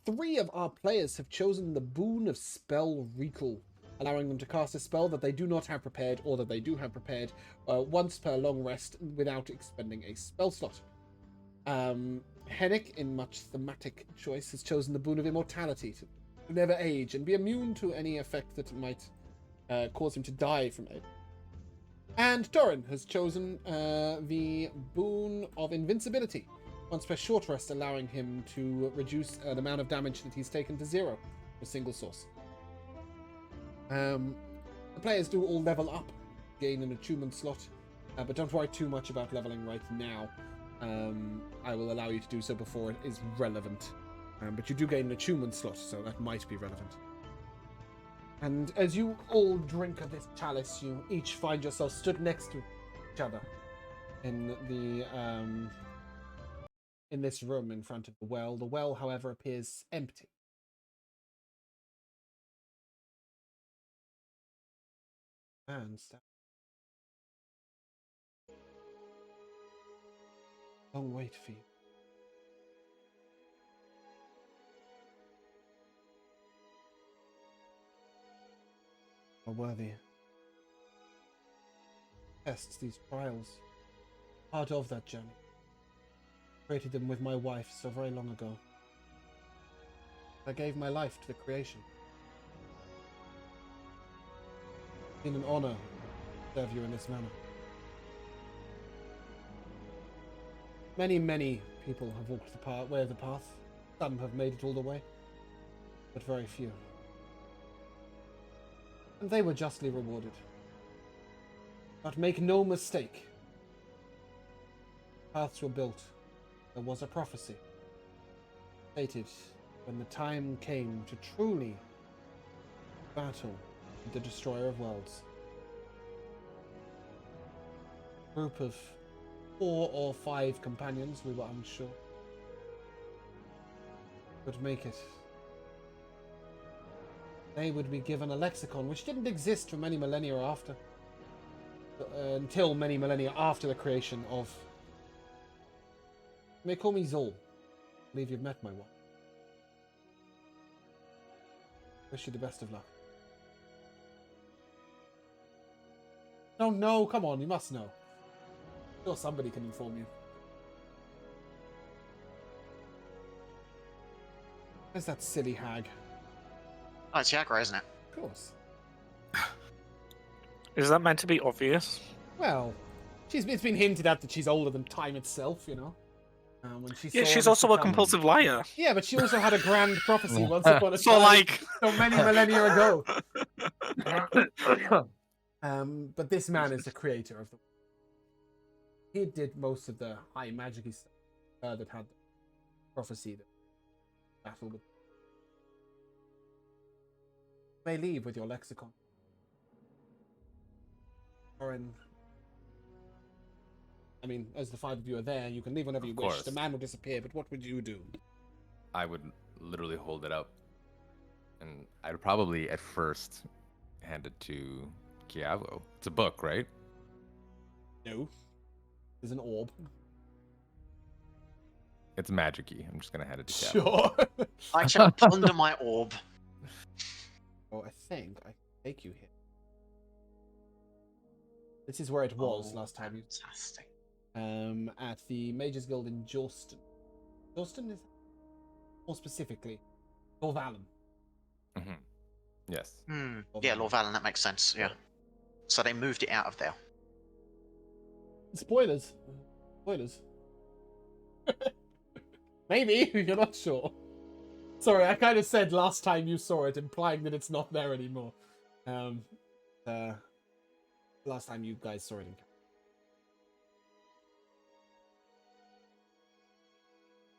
3 of our players have chosen the boon of spell recall, allowing them to cast a spell that they do not have prepared or that they do have prepared once per long rest without expending a spell slot. Hennick, in much thematic choice, has chosen the boon of immortality to never age and be immune to any effect that might cause him to die from it. And Doran has chosen the boon of invincibility, once per short rest, allowing him to reduce the amount of damage that he's taken to 0 for a single source. The players do all level up, gain an attunement slot, but don't worry too much about leveling right now. I will allow you to do so before it is relevant. But you do gain an attunement slot, so that might be relevant. And as you all drink of this chalice, you each find yourself stood next to each other in the in this room in front of the well. The well, however, appears empty. And long wait for you. Are worthy. Tests, these trials, part of that journey. Created them with my wife so very long ago. I gave my life to the creation. It's been an honor to serve you in this manner. Many, many people have walked the path. Some have made it all the way, but very few. And they were justly rewarded. But make no mistake. Paths were built. There was a prophecy. Stated when the time came to truly battle with the Destroyer of Worlds. A group of 4 or 5 companions, we were unsure, would make it. They would be given a lexicon which didn't exist for many millennia after. Until many millennia after the creation of... You may call me Zol. I believe you've met my wife. Wish you the best of luck. Don't know, come on, you must know. Sure, somebody can inform you. Where's that silly hag? Oh, it's Yagra, isn't it? Of course. Is that meant to be obvious? Well, it's been hinted at that she's older than time itself, you know. When she Yeah, saw she's this also a become- compulsive liar. Yeah, but she also had a grand prophecy once upon a So, time, like... so many millennia ago. But this man is the creator of the. He did most of the high magic stuff that had the prophecy that battle with. You may leave with your lexicon. Or in. I mean, as the 5 of you are there, you can leave whenever you Of wish. course. The man will disappear, but what would you do? I would literally hold it up, and I'd probably at first hand it to Kiavo. It's a book, right? No. There's an orb. It's magic-y. I'm just gonna hand it to Kiavo. Sure. I shall ponder my orb. Oh, I think I can take you here. This is where it was last time you. Fantastic. At the Mages Guild in Jorston. Jorston is more specifically Lorvallen. Mm-hmm. Yes. Yeah, Lorvallen, that makes sense, yeah. So they moved it out of there. Spoilers. Spoilers. Maybe you're not sure. Sorry, I kind of said last time you saw it, implying that it's not there anymore. Last time you guys saw it in.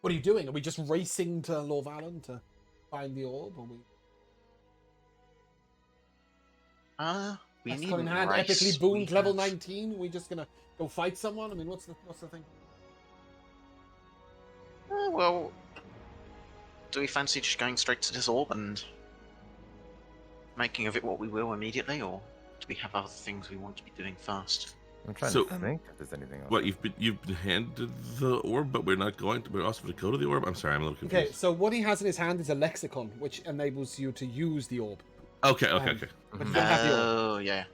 What are you doing? Are we just racing to Lorvallen to find the orb? Or we... We Lexicon in needn't hand, race, epically we booned level have- 19. We just gonna go fight someone? I mean, what's the thing? Well, do we fancy just going straight to this orb and making of it what we will immediately, or do we have other things we want to be doing first? I'm trying So- to think if there's anything else. What, you've been handed the orb, but we're not going to. We're also to go to the orb. I'm sorry, I'm a little confused. Okay, so what he has in his hand is a lexicon, which enables you to use the orb. Okay. But Mhm. you don't have the orb. Oh, yeah.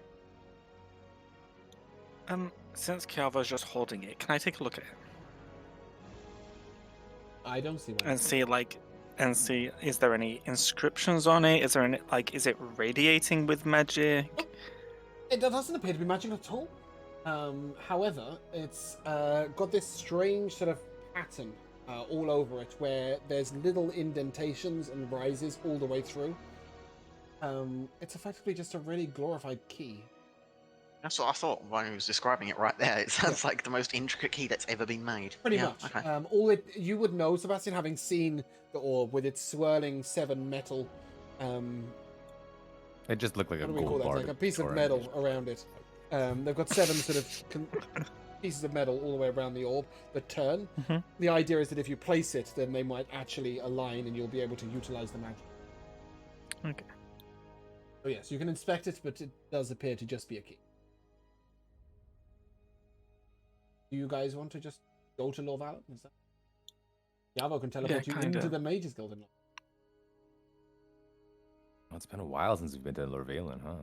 Since Kiava's just holding it, can I take a look at it I don't see why. and see is there any inscriptions on it? Is there any is it radiating with magic? It doesn't appear to be magic at all. However, it's got this strange sort of pattern all over it, where there's little indentations and rises all the way through. It's effectively just a really glorified key. That's what I thought when he was describing it right there. It sounds like the most intricate key that's ever been made. Pretty Yeah, much. Okay. You would know, Sebastian, having seen the orb with its swirling 7 metal. It just looked like a What do we call gold that? bar. Like a piece of or metal anything. around it. They've got 7 sort of pieces of metal all the way around the orb that turn. Mhm. The idea is that if you place it, then they might actually align and you'll be able to utilize the magic. Okay. So yes, you can inspect it, but it does appear to just be a key. Do you guys want to just go to Lorvallen? Is that... Yavo can teleport you kinda. into the Mages Guild. Well, it's been a while since we've been to Lorvalen, huh?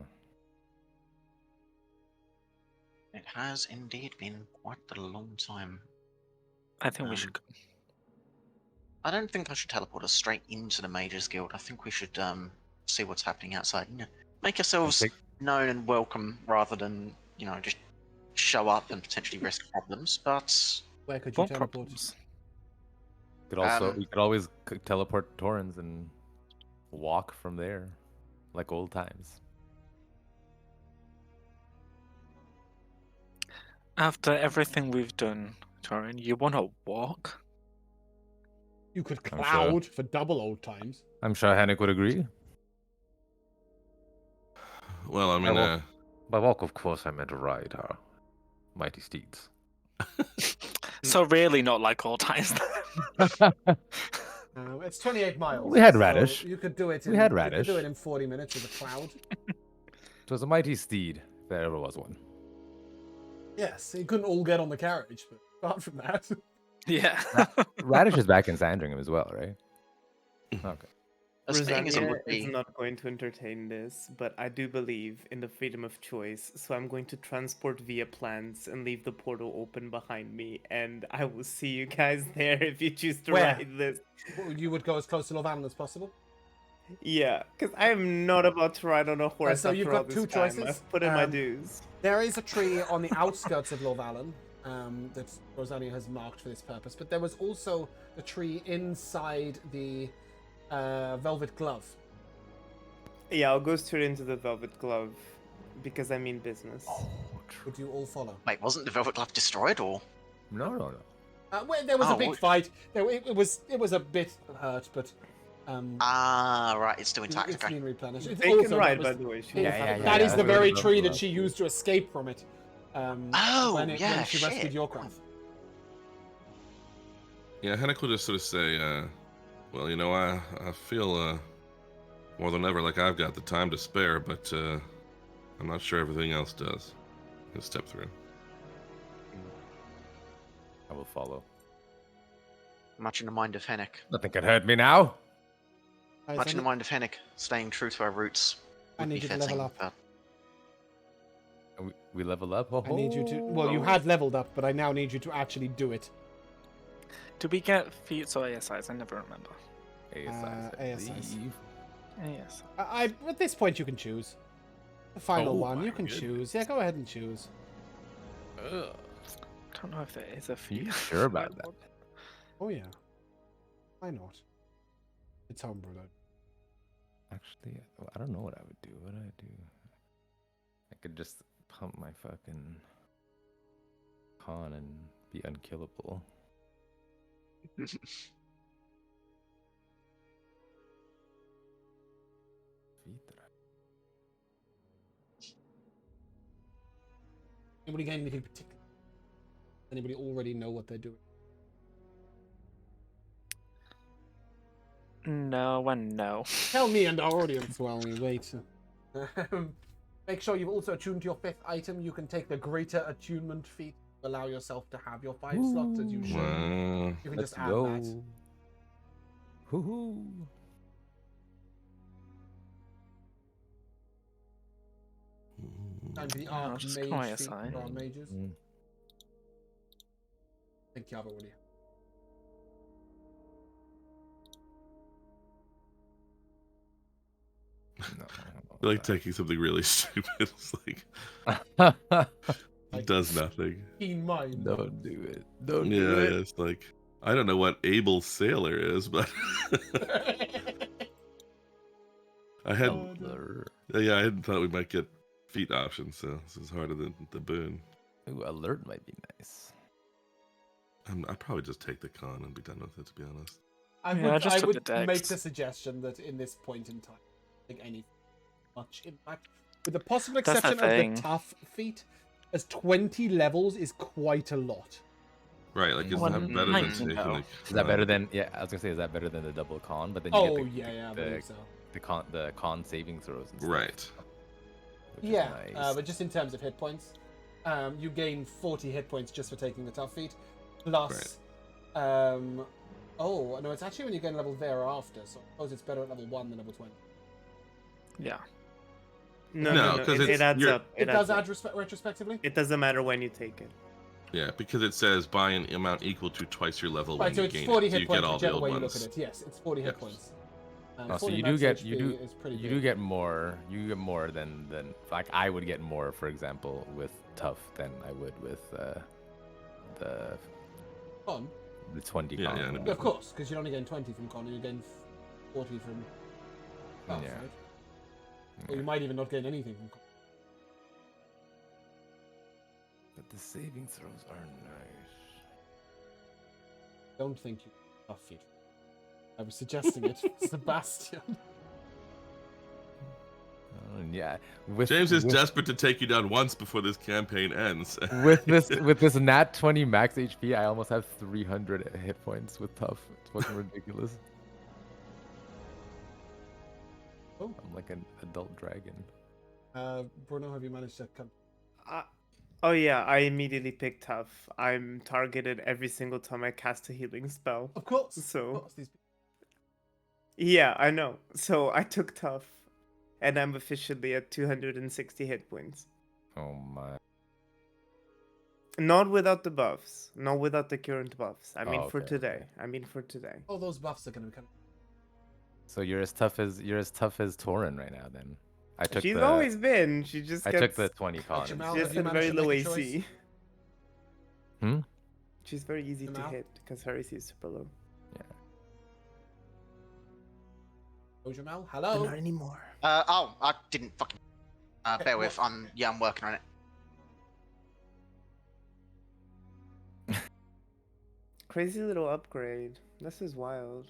It has indeed been quite a long time. I think we should go. I don't think I should teleport us straight into the Mages Guild. I think we should see what's happening outside. Make ourselves think- known and welcome rather than just show up and potentially risk problems. But Where could you What teleport? problems? We could always teleport to Torrens and walk from there, like old times. After everything we've done, Torin, you want to walk? You could I'm sure. cloud for double old times. I'm sure Henrik would agree. Well, I mean, will- By walk, of course, I meant ride our mighty steeds. So really not like all times. It's 28 miles. We had so Radish. You could do it. We had You could do Radish. it in 40 minutes with a cloud. It was a mighty steed, if there ever was one. Yes, you couldn't all get on the carriage, but apart from that, Yeah. Radish is back in Sandringham as well, right? Okay. as thing as it Rosania would is be, not going to entertain this, but I do believe in the freedom of choice, so I'm going to transport via plants and leave the portal open behind me, and I will see you guys there if you choose to Where? ride this. you would go as close to Lorvallen as possible. Yeah, because I am not about to ride on a horse. so you've after all got this two time. choices. I've put in my Um, dues. There is a tree on the outskirts of Lorvallen that Rosania has marked for this purpose, but there was also a tree inside the Velvet Glove. Yeah, I'll go straight into the velvet glove because I mean business. Would you all follow? wait, wasn't the Velvet Glove destroyed or? No. Well, there was a Oh, big what- fight. It was a bit hurt, but Right, it's still intact. it's Okay. been replenished. It's They can also- ride, that by was- the way. Yeah, yeah, that is yeah, the that's very what tree I'm that about. she used to escape from it. Oh, when yeah, she rescued shit. Yorkrath. yeah, Henrik would just sort of say, well, I feel more than ever like I've got the time to spare, but I'm not sure everything else does. He'll step through. I will follow. Much in the mind of Henrik. Nothing can hurt me now. Guys, Much in the mind of Henrik, staying true to our roots. I would need be you to level fitting, up. but- And we level up. Oh, I need you to. Well, you had leveled up, but I now need you to actually do it. Do we get feats or ASIs? I never remember. ASIs, I ASIs. believe. Yes. At this point, you can choose. The final Oh one, my you can goodness. choose. Yeah, go ahead and choose. Ugh. Don't know if there is a You feat. sure about that? Oh yeah. Why not? It's homebrew though. Actually, I don't know what I would do. What would I do? I could just pump my fucking con and be unkillable. Feet that Anybody gain anything particular? Anybody already know what they're doing? No and no. Tell me and our audience while we wait. Make sure you've also attuned to your 5th item. You can take the greater attunement feat to allow yourself to have your 5 slots as you should. Wow. You can Let's just add go. that. Hoo-hoo. Time for the Yeah, I'll arc just mage call my feat SI. for our mages. Mm. I think you have it already. No, I like taking something really stupid. It's like it does nothing. Keen mind. Don't do it. Don't Yeah, do it. it's like I don't know what able sailor is, but I had Alert. yeah, I hadn't thought we might get feat options, so this is harder than the boon. Ooh, alert might be nice. I'd probably just take the con and be done with it, to be honest. I Yeah, would, just I took would the make dex. the suggestion that in this point in time, I think any much impact, with the possible That's the exception of thing. the tough feat, as 20 levels is quite a lot. Right, like is Well, that better than 19 taking though. the Is that better con? than? Yeah, I was gonna say, is that better than the double con? But then you Oh get yeah, I the, believe so. the con saving throws. And stuff, Right. which is Yeah, nice. but just in terms of hit points, you gain 40 hit points just for taking the tough feat, plus, oh no, it's actually when you gain level thereafter. So I suppose it's better at level 1 than level 20. Yeah. No, 'cause it it's- adds you're- up. It does adds add up. retrospectively. It doesn't matter when you take it. Yeah, because it says by an amount equal to twice your level when Right, so you it's gain 40 it. So hit you points get all the whichever old way you ones. look at it. Yes, it's 40 hit Yes. points. Oh, so 40 you do max get HP is pretty you big. do get more. You get more than like I would get more, for example, with tough than I would with the Con. the 20 Yeah, con. yeah, Yeah, of course, because you only gain 20 from con, and you gain 40 from tough, Yeah. right? Or you might even not gain anything from con. But the saving throws are nice. Don't think you tough feat. I was suggesting it, Sebastian. Oh, yeah, with James is with, desperate to take you down once before this campaign ends. with this nat 20 max HP. I almost have 300 hit points with tough. It's fucking ridiculous. Oh. I'm like an adult dragon. Bruno, have you managed to come? Oh yeah, I immediately picked tough. I'm targeted every single time I cast a healing spell. Of course. So- Of course, these... Yeah, I know. So I took tough, and I'm officially at 260 hit points. Oh my. Not without the buffs. Not without the current buffs. I mean Oh, for okay, today. okay. I mean for today. All those buffs are going to become... So you're as tough as Tauren right now. Then I took She's the always been. She just I gets. took the 20 con. Jamal, She have just you had managed very to low make a choice? AC. Hmm? She's very easy to Jamal? hit because her AC is super low. Oh, Jamal, But hello? not anymore. I didn't fucking. Okay, Bear with. what- I'm working on it. Crazy little upgrade. This is wild.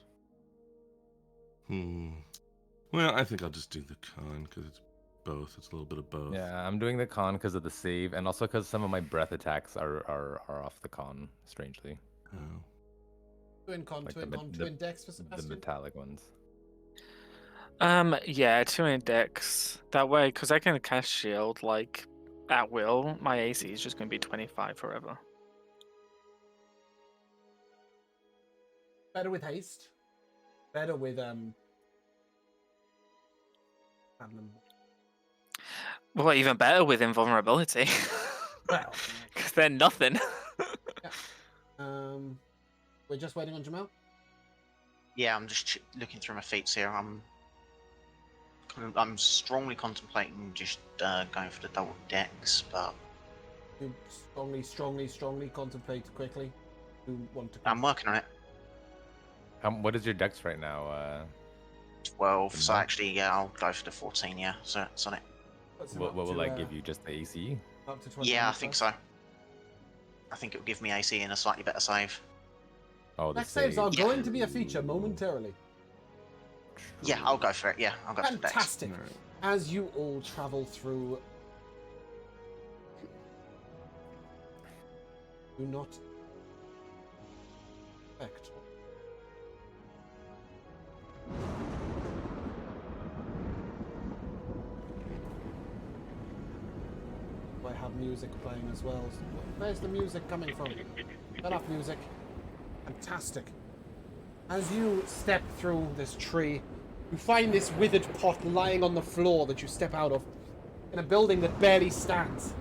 Well, I think I'll just do the con because it's both. It's a little bit of both. Yeah, I'm doing the con because of the save, and also because some of my breath attacks are off the con. Strangely, Oh. Twin con, Like twin the con, me- twin dex for the Sebastian? metallic ones. Yeah, 2 index. That way, because I can cast shield like at will. My AC is just going to be 25 forever. Better with haste. Better with, Adlin. Well, even better with invulnerability. Well, Because they're nothing. we're just waiting on Jamal. Yeah, I'm just looking through my feats here. I'm strongly contemplating just going for the double dex, but You strongly contemplate quickly. You want to... I'm working on it. What is your dex right now? 12, so Mhm. actually, yeah, I'll go for the 14. Yeah, so it's on it. puts him What up will to, that give you? Just the AC? Up to 20 Yeah, I think so. I think it will give me AC and a slightly better save. Oh, the Next saves are Yeah. going to be a feature momentarily. Yeah, I'll go for it. Yeah, I'll go for the dex. Fantastic. As you all travel through do not expect. I have music playing as well. Where's the music coming from? Turn off music. Fantastic. As you step through this tree, you find this withered pot lying on the floor that you step out of, in a building that barely stands.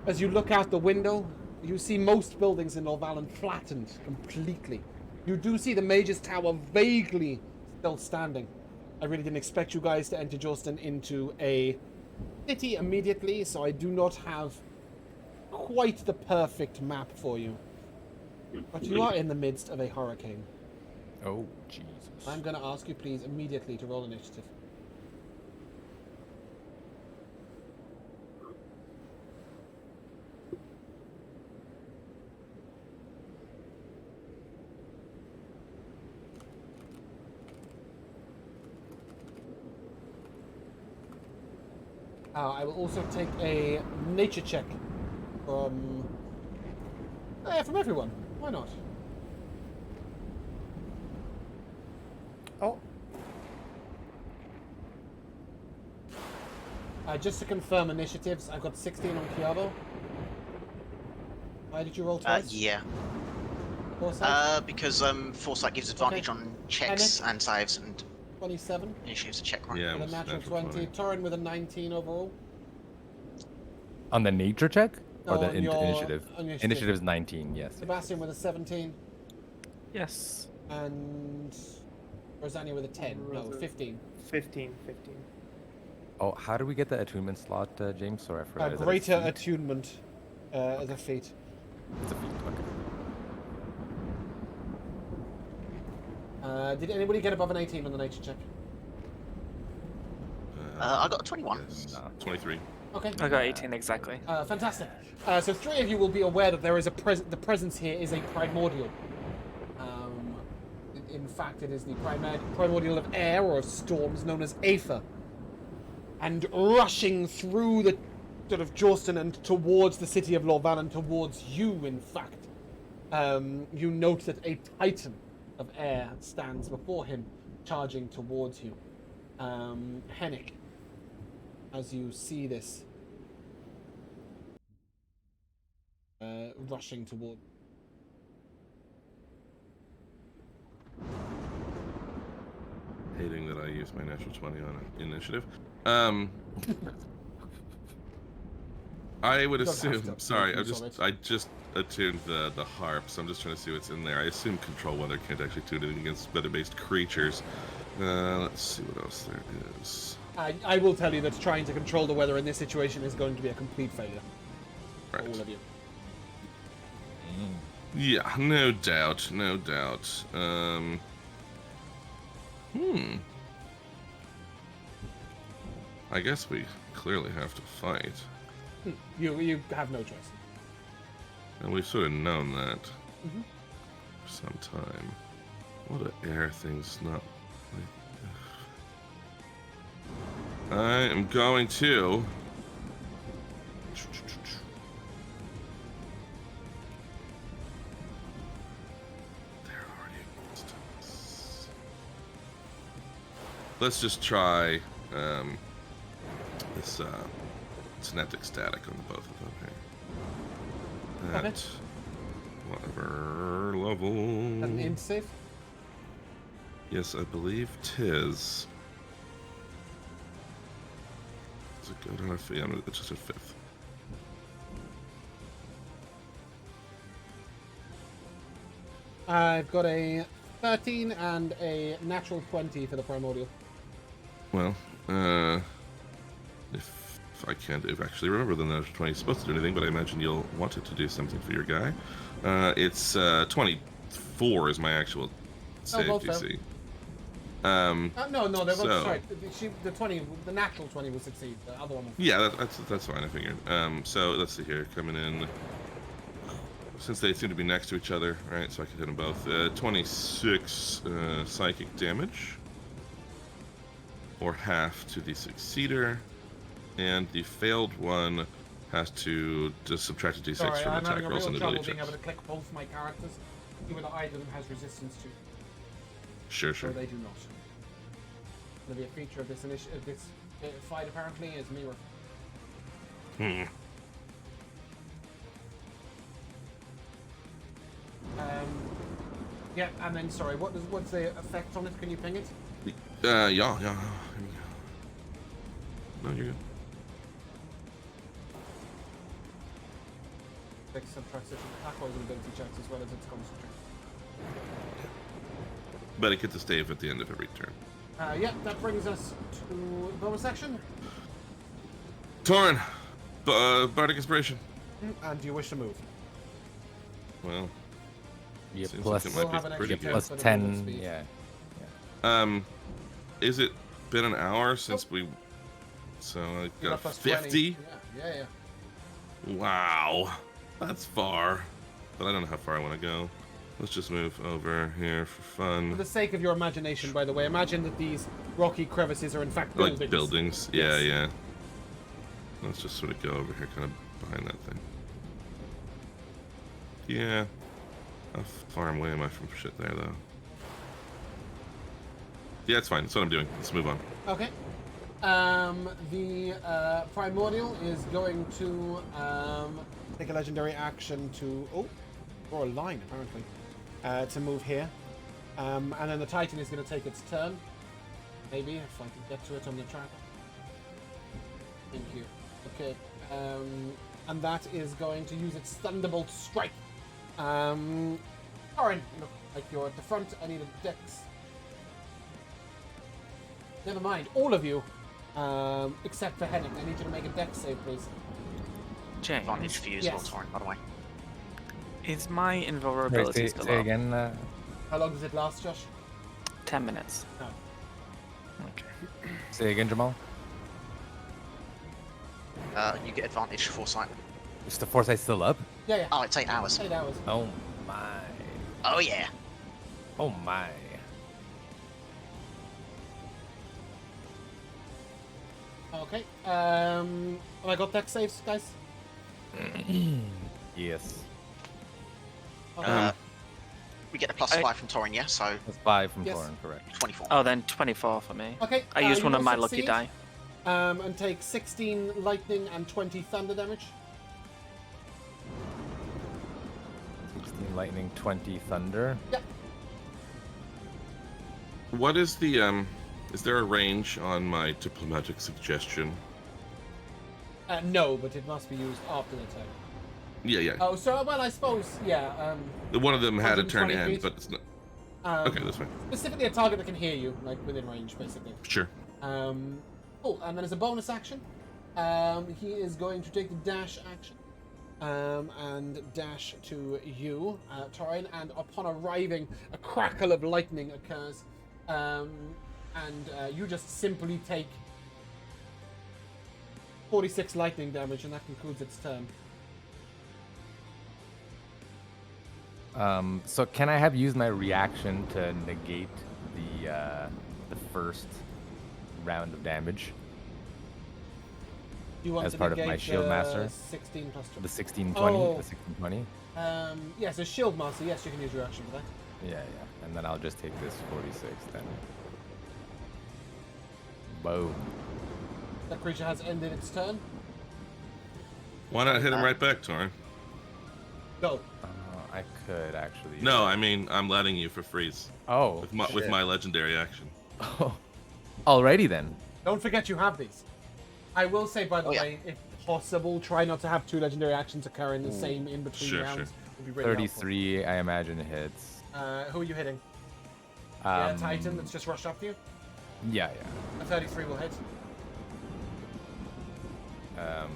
As you look out the window, you see most buildings in Norvalen flattened completely. You do see the Mage's Tower vaguely still standing. I really didn't expect you guys to enter Jostin into a city immediately, so I do not have quite the perfect map for you. But you are in the midst of a hurricane. Oh, Jesus. I'm going to ask you, please, immediately to roll initiative. I will also take a nature check from everyone. Why not? Oh, Just to confirm initiatives, I've got 16 on Kiavo. Why did you roll twice? Yeah. Foresight? Because foresight gives advantage on checks and saves, and 27. initiative's a check, right? Yeah, it With a was natural natural 20. Torin with a 19 overall. On the nature check? No, Or the on your initiative? initiative. Initiative is 19, yes. Sebastian with a 17. Yes. And Rosania with a 10. No, 15. 15. Oh, how do we get the attunement slot, James? Sorry, I forgot. Is that a Greater feat? attunement as a feat. It's a feat, okay. Did anybody get above an 18 on the nature check? I got a 21. Yes. Nah. 23. Okay. I got 18 exactly. Fantastic. So three of you will be aware that there is the presence here is a primordial. In fact, it is the primordial of air or of storms known as Aether. And rushing through the sort of Jostin and towards the city of Lorvalan, towards you, in fact. You note that a titan of air stands before him, charging towards you. Hennick, as you see this, rushing toward. Hating that I used my natural 20 on an initiative. I would You don't have assume. to. Sorry, Focus on it. I just attuned the harp, so I'm just trying to see what's in there. I assume control weather can't actually tune it against weather-based creatures. Let's see what else there is. I will tell you that trying to control the weather in this situation is going to be a complete failure for Right. all of you. Yeah, no doubt, no doubt. I guess we clearly have to fight. You have no choice. And we've sort of known that for some time. What an air thing's not like... I am going to... They're already against us. Let's just try this kinetic static on the both of them here. Okay. At whatever level. An int save? Yes, I believe 'tis. Does it go down a fifth? Yeah, it's just a fifth. I've got a 13 and a natural 20 for the primordial. Well, if I can't actually remember the natural 20 is supposed to do anything, but I imagine you'll want it to do something for your guy. It's 24 is my actual save both fail. DC. No, they're both So- sorry. The natural 20 will succeed. The other one will. Yeah, that's fine. I figured. So let's see here, coming in. Since they seem to be next to each other, right? So I can hit them both. 26 psychic damage, or half to the succeeder, and the failed one has to just subtract a d6 Sorry, from I'm attack having a rolls real and trouble ability being able checks. to click both my characters. See whether either of them has resistance to. Sure, Or sure. they do not. Gonna be a feature of this fight apparently is mirror. Yeah, and then sorry, what's the effect on it? Can you ping it? Yeah. Here we go. No, you're good. Subtracts it from attack rolls and ability checks as well as its concentration. But it gets a stave at the end of every turn. Yeah, that brings us to bonus action. Torin, Bardic Inspiration. And do you wish to move? Well, Yeah, seems plus, like it We'll might have be an pretty extra good. plus for the 10. movement speed. Yeah. Is it been an hour since we? So I You got plus 50. 20. Yeah. Wow, that's far. But I don't know how far I want to go. Let's just move over here for For fun. the sake of your imagination, by the way, imagine that these rocky crevices are in fact buildings. Like buildings. Yes. Yeah. Let's just sort of go over here, kind of behind that thing. Yeah. How far away am I from shit there, though? Yeah, it's fine. That's what I'm doing. Let's move on. Okay. The Primordial is going to take a legendary action to draw a line apparently to move here, and then the Titan is going to take its turn. Maybe if I can get to it on the tracker. Thank you. Okay. And that is going to use its Thunderbolt Strike. Orin, you look like you're at the front. I need a dex. Never mind, all of you, except for Henning. I need you to make a dex save, please. Advantage James, for you as Yes. well, Torin, by the way. is my Sorry, invulnerability say, still say up? again. How long does it last, Josh? 10 minutes. No. Okay. Say again, Jamal. You get advantage foresight. Is the foresight still up? Yeah. Oh, it's 8 hours. 8 hours. Oh my. Oh yeah. Oh my. Okay. Have I got dex saves, guys? Yes. Okay. We get a plus 5 from Torin, yeah? So That's 5 from Yes. Thorin, correct. 24. Oh, then 24 for me. Okay. I used you one of will my lucky succeed, die. And take 16 lightning and 20 thunder damage. 16 lightning, 20 thunder. Yep. What is the Is there a range on my diplomatic suggestion? No, but it must be used after the turn. Yeah. Oh, so well, I suppose yeah. One of them had a turn 120 end, feet. but it's not. Um, Okay, that's fine. Specifically, a target that can hear you, like within range, basically. Sure. Cool. And then as a bonus action, he is going to take the dash action, and dash to you, Torin. And upon arriving, a crackle of lightning occurs, and you just simply take 46 lightning damage, and that concludes its turn. So can I have used my reaction to negate the first round of damage? Do you want As to part of my negate Shield the Master? 16 plus 2? The 1620? Oh. The 1620? Yeah, so Shield Master, yes, you can use your action for that. Yeah. And then I'll just take this 46 then. Boom. That creature has ended its turn. Why not hit him right back, Torin? Go. I could actually. No, I mean I'm letting you for freeze Oh. with my legendary action. Oh. Alrighty then. Don't forget you have these. I will say, by the yeah. way, if possible, try not to have 2 legendary actions occur in the same in between Sure, rounds. sure. Would be really 33, I imagine hits. helpful. Who are you hitting? Yeah, Titan that's just rushed up to you. Yeah. A 33 will hit. Um.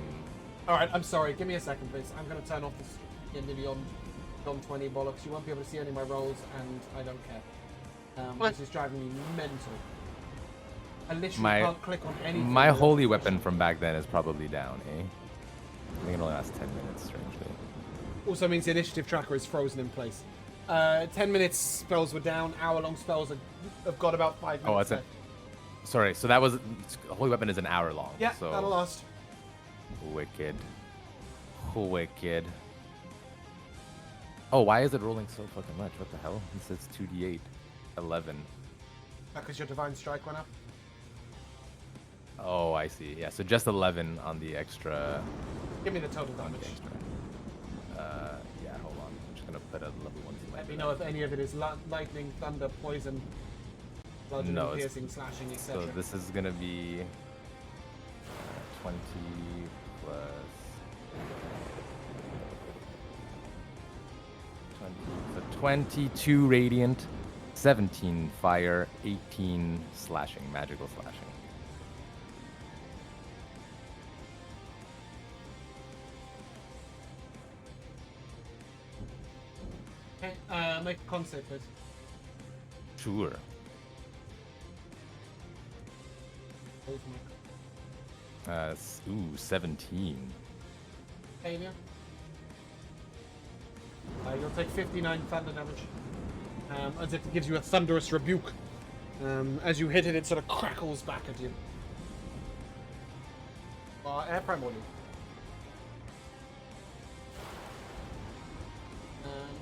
All right, I'm sorry. Give me a second, please. I'm going to turn off this beyond 20 bollocks. You won't be able to see any of my rolls, and I don't care. This is driving me mental. I literally can't click on anything. My without- holy weapon from back then is probably down, eh? I think it only lasts 10 minutes, strangely. Also means the initiative tracker is frozen in place. 10 minutes spells were down. Hour-long spells have got about 5 minutes Oh, that's it. left. Sorry, so that was holy weapon is an hour long. Yeah, so that'll last. wicked. Wicked. Oh, why is it rolling so fucking much? What the hell? It says 2d8. 11. Because your divine strike went up. Oh, I see. Yeah, so just 11 on the extra. Give me the total On damage. the extra. Yeah, hold on. I'm just gonna put a level 1 to my Let me know if any of it is lightning, thunder, poison, bludgeoning, No, it's- piercing, slashing, etc. So this is gonna be 20 plus 20, so 22 radiant, 17 fire, 18 slashing, magical slashing. Okay, make a con save, please. Sure. Please make. 17. Failure. You'll take 59 thunder damage. As it gives you a thunderous rebuke. As you hit it, it sort of crackles back at you. Air Primordial.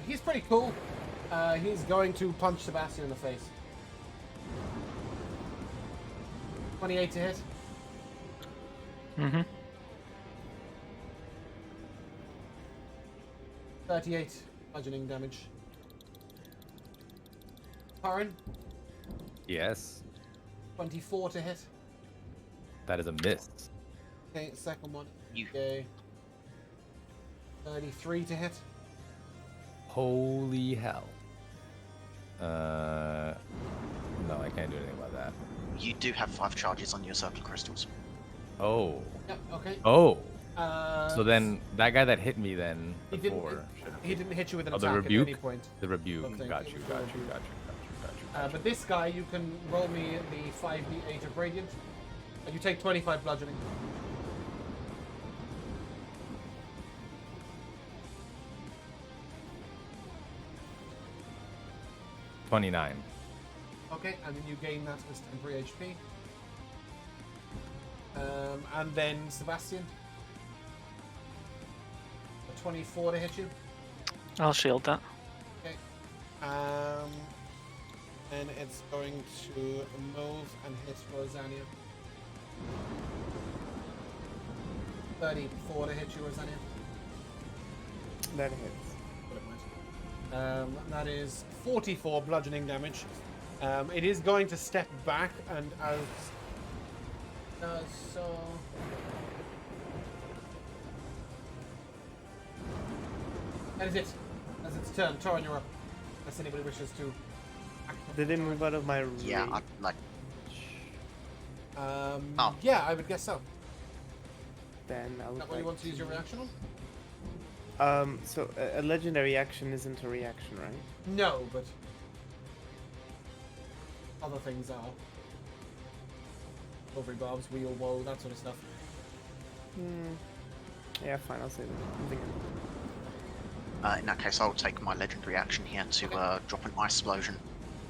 He's pretty cool. He's going to punch Sebastian in the face. 28 to hit. Mm-hmm. 38 bludgeoning damage. Karin, Yes, 24 to hit. that is a miss. Okay, second one. You. Okay. 33 to hit. Holy hell. No, I can't do anything about that. You do have 5 charges on your circle crystals. Oh. Yep, okay. Oh. Uh, So then that guy that hit me then he didn't, before. should've- he didn't hit you with an Oh, the attack at any rebuke? point. The rebuke. Okay, Got it you, was got the you, rebuke. got you. But this guy, you can roll me the 5d8 of radiant. And you take 25 bludgeoning. $29. Okay, and then you gain that as temporary HP. And then Sebastian. A 24 to hit you. I'll shield that. Okay. And it's going to move and hit Rosania. 34 to hit you, Rosania. That hits. That is 44 bludgeoning damage. It is going to step back and as does so. That is it. As its turn, Torin, you're up. Unless anybody wishes to. Did it move out of my range? Yeah, I, like Oh. Yeah, I would guess so. Then I Is would that what you like want to use your reaction on? So a legendary action isn't a reaction, right? No, but other things are. Overy barbs, wheel, woe, that sort of stuff. Yeah, fine. I'll say that. I'm thinking. in that case, I'll take my legendary action here to drop an ice explosion.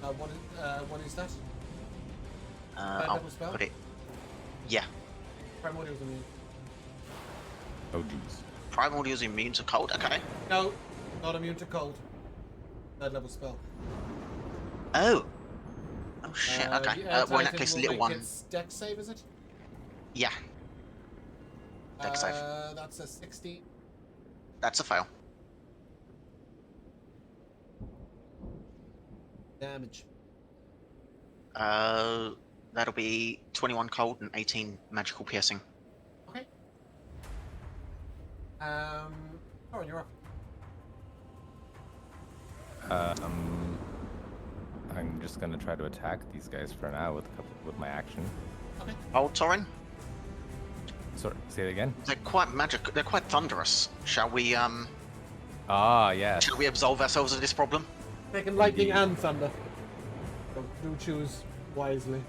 What is that? I'll level spell? put it. Yeah, Primordial's immune. Oh, jeez. Primordial's immune to cold. Okay. No, not immune to cold. Third level spell. Oh. Oh shit. Okay. The Air Well, in that Titan case, will little make one. its dex save, is it? Yeah, Dex save. That's a 60. That's a fail. Damage. That'll be 21 cold and 18 magical piercing. Okay. Torin, you're up. I'm just gonna try to attack these guys for now with my action. Okay. Oh, Torin, Sorry, say it again. they're quite magic. They're quite thunderous. Shall we Ah, yes. Shall we absolve ourselves of this problem? Taking lightning Indeed. and thunder. So do choose wisely.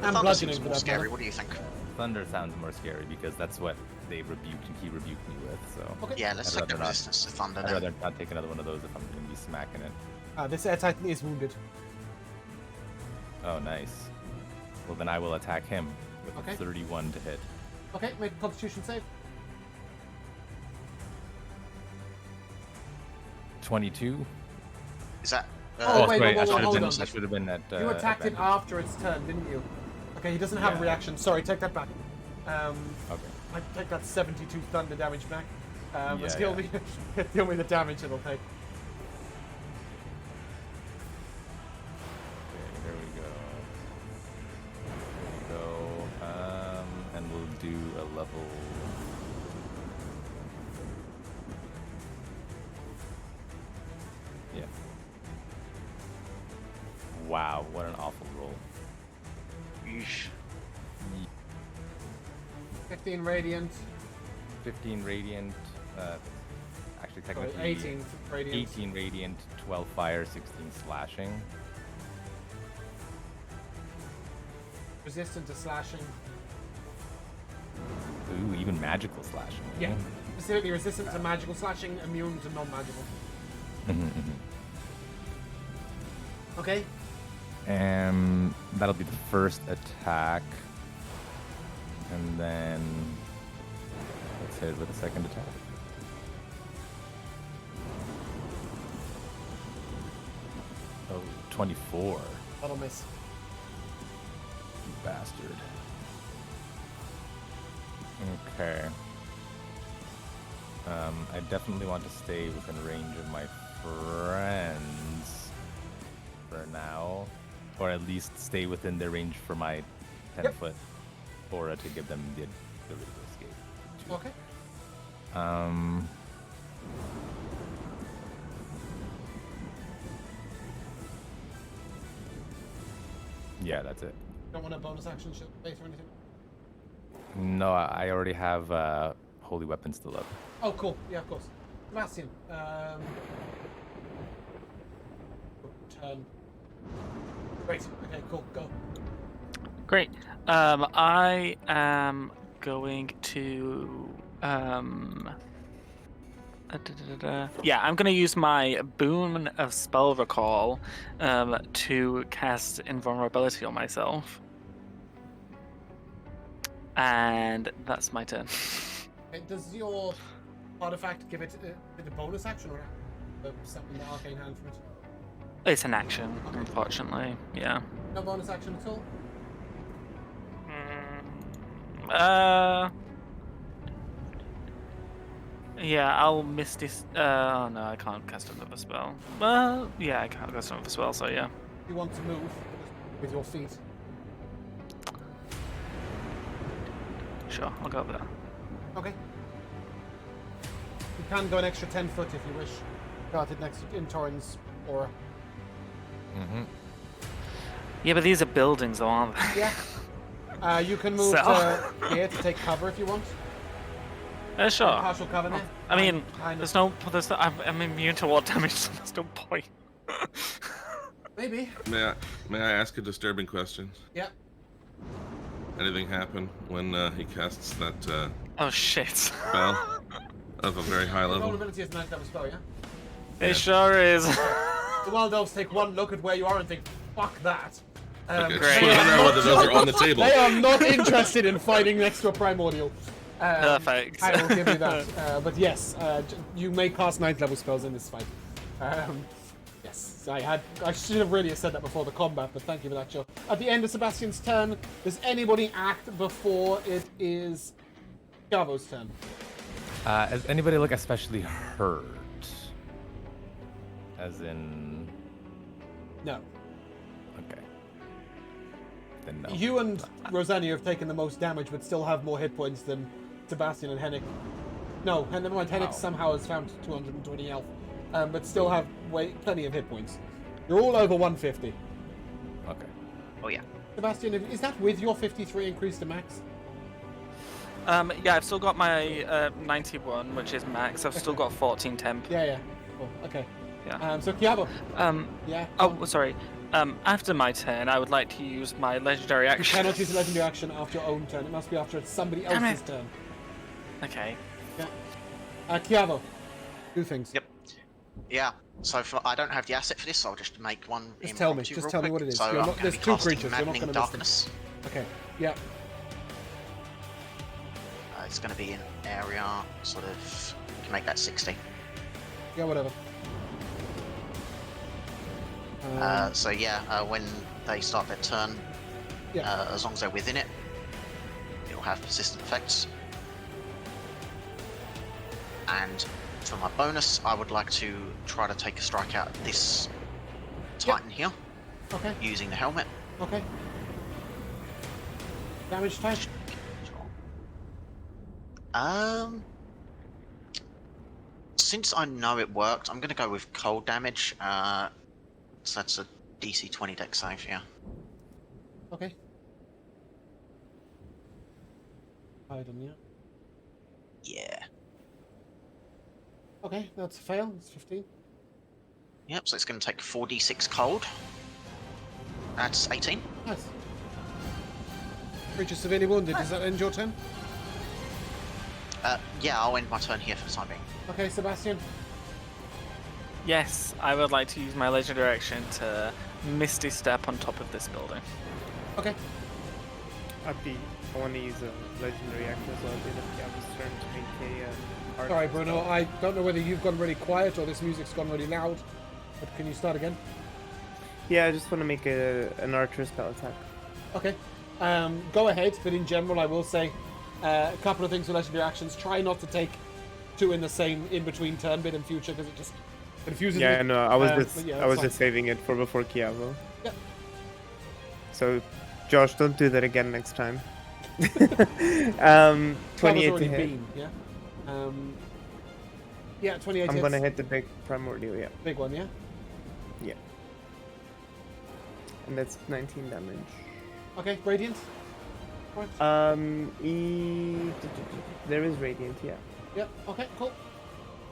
And Thunder bludgeoning seems for more that scary. matter. What do you think? Thunder sounds more scary because that's what they rebuked and he rebuked me with. So Okay. Yeah, let's I'd take the rather not. resistance to thunder I'd then. rather not take another one of those if I'm gonna be smacking it. This Air Titan is wounded. Oh, nice. Well, then I will attack him with Okay. a 31 to hit. Okay, make a Constitution save. 22. Is that? Oh, wait, sorry, whoa, I whoa, should have hold been. on. I should have been at. You attacked it advantage. after its turn, didn't you? Okay, he doesn't have a Yeah. reaction. Sorry, take that back. Okay. I take that 72 thunder damage back. It's Yeah, deal me the damage it'll take. Okay, here we go. There we go. And we'll do a level. Yeah. Wow, what an awful roll. Yeesh. 15 radiant. 15 radiant. Actually, Sorry, technically. 18 radiant. 18 radiant, 12 fire, 16 slashing. Resistant to slashing. Ooh, even magical slashing. Yeah. Specifically resistant to magical slashing, immune to non-magical. Okay. That'll be the first attack. And then let's hit it with a second attack. Oh, 24. That'll miss. You bastard. Okay. I definitely want to stay within range of my friends for now. Or at least stay within their range for my 10-foot aura to give them the ability to escape. Okay. Yeah, that's it. Don't want a bonus action shield base or anything? No, I already have holy weapon still up. Oh, cool. Yeah, of course. Sebastian. Turn. Great. Okay, cool. Go. Great. I am going to yeah, I'm going to use my Boon of Spell Recall to cast Invulnerability on myself. And that's my turn. Okay, does your artifact give it a bonus action or something the arcane hand from it? It's an action, unfortunately. Yeah. No bonus action at all? Yeah, I'll miss this. Oh no, I can't cast another spell. Well, yeah, I can't cast another spell, so yeah. You want to move with your feet. Sure, I'll go over there. Okay. You can go an extra 10 foot if you wish. Got it next in Torin's aura. Yeah, but these are buildings, though, aren't they? Yeah. You can move So- to here to take cover if you want. Sure. Partial cover there. I mean, Kind of. there's no, I'm immune to ward damage, so there's no point. Maybe. May I ask a disturbing question? Yeah. Anything happen when he casts that Oh shit. spell of a very high level? Vulnerability is a 9th level spell, yeah? It sure is. The wild elves take one look at where you are and think, fuck that. Okay, Great. just want to know whether those are on the table. They are not interested in fighting next to a primordial. Perfect. I will give you that. But yes, you may cast 9th level spells in this fight. Yes, I should have really said that before the combat, but thank you for that, Joe. At the end of Sebastian's turn, does anybody act before it is Gavo's turn? Does anybody look especially hurt? As in... No. Okay. Then no. You and Rosanna have taken the most damage, but still have more hit points than Sebastian and Henrik. No, never mind. Henrik Wow. somehow has found 220 health, but still have plenty of hit points. You're all over 150. Okay. Oh yeah. Sebastian, is that with your 53 increase to max? Yeah, I've still got my 91, which is max. I've still got 14 temp. Yeah. Cool. Okay. Yeah. So Kiabo. Um. Yeah. Oh, sorry. After my turn, I would like to use my legendary You action. cannot use a legendary action after your own turn. It must be after somebody Damn else's it. turn. Okay. Yeah. Kiavo. Do things. Yep. Yeah. So I don't have the asset for this, so I'll just make one. Just tell me. impromptu Just real tell me quick. what it is. So You're I'm not- gonna there's be two casting creatures, you're not Maddening gonna miss them. Darkness. Okay. Yeah. It's going to be an area sort of. You can make that 60. Yeah. Whatever. So yeah, when they start their turn, Yeah. as long as they're within it, it'll have persistent effects. And for my bonus, I would like to try to take a strike out at this Titan here, Okay. using the helmet. Okay. Damage type. Since I know it worked, I'm going to go with cold damage. So that's a DC 20 dex save, yeah. Okay. Beldania. Yeah. Okay, that's a fail. It's 15. Yep, so it's going to take 4d6 cold. That's 18. Nice. Creature severely wounded. Does that end your turn? Yeah, I'll end my turn here for the time being. Okay, Sebastian. Yes, I would like to use my legendary action to Misty Step on top of this building. Okay. I want to use a legendary action as well. I did at Gab's turn to make a. Sorry, Bruno. I don't know whether you've gone really quiet or this music's gone really loud. But can you start again? Yeah, I just want to make an archer spell attack. Okay. Go ahead, but in general, I will say a couple of things with legendary actions. Try not to take two in the same in-between turn bit in future because it just confuses me. Yeah, no, I was but yeah, just saving it for before Kiavo. Yep. So, Josh, don't do that again next time. 28 already to hit. been, yeah. Yeah, 28 I'm hits. gonna hit the big primordial, yeah. Big one, yeah? Yeah. And that's 19 damage. Okay, radiant. Right. There is radiant, yeah. Yep, okay, cool.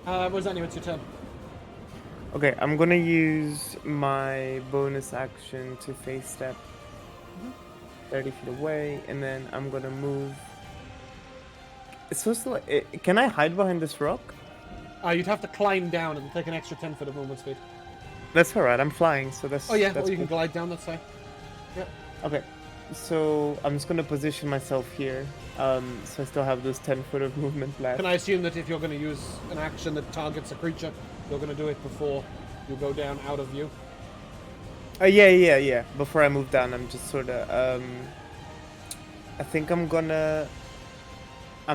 Rosanna, it's your turn. Okay, I'm gonna use my bonus action to face step 30 feet away, and then I'm gonna move. It's supposed to like, can I hide behind this rock? You'd have to climb down and take an extra 10 foot of movement speed. That's alright, I'm flying, so that's. Oh yeah, that's or you can cool. glide down, that's fine. Yep. Okay, so I'm just gonna position myself here, so I still have those 10 foot of movement left. Can I assume that if you're going to use an action that targets a creature, you're going to do it before you go down out of view? Yeah. Before I move down, I'm just sort of. I think I'm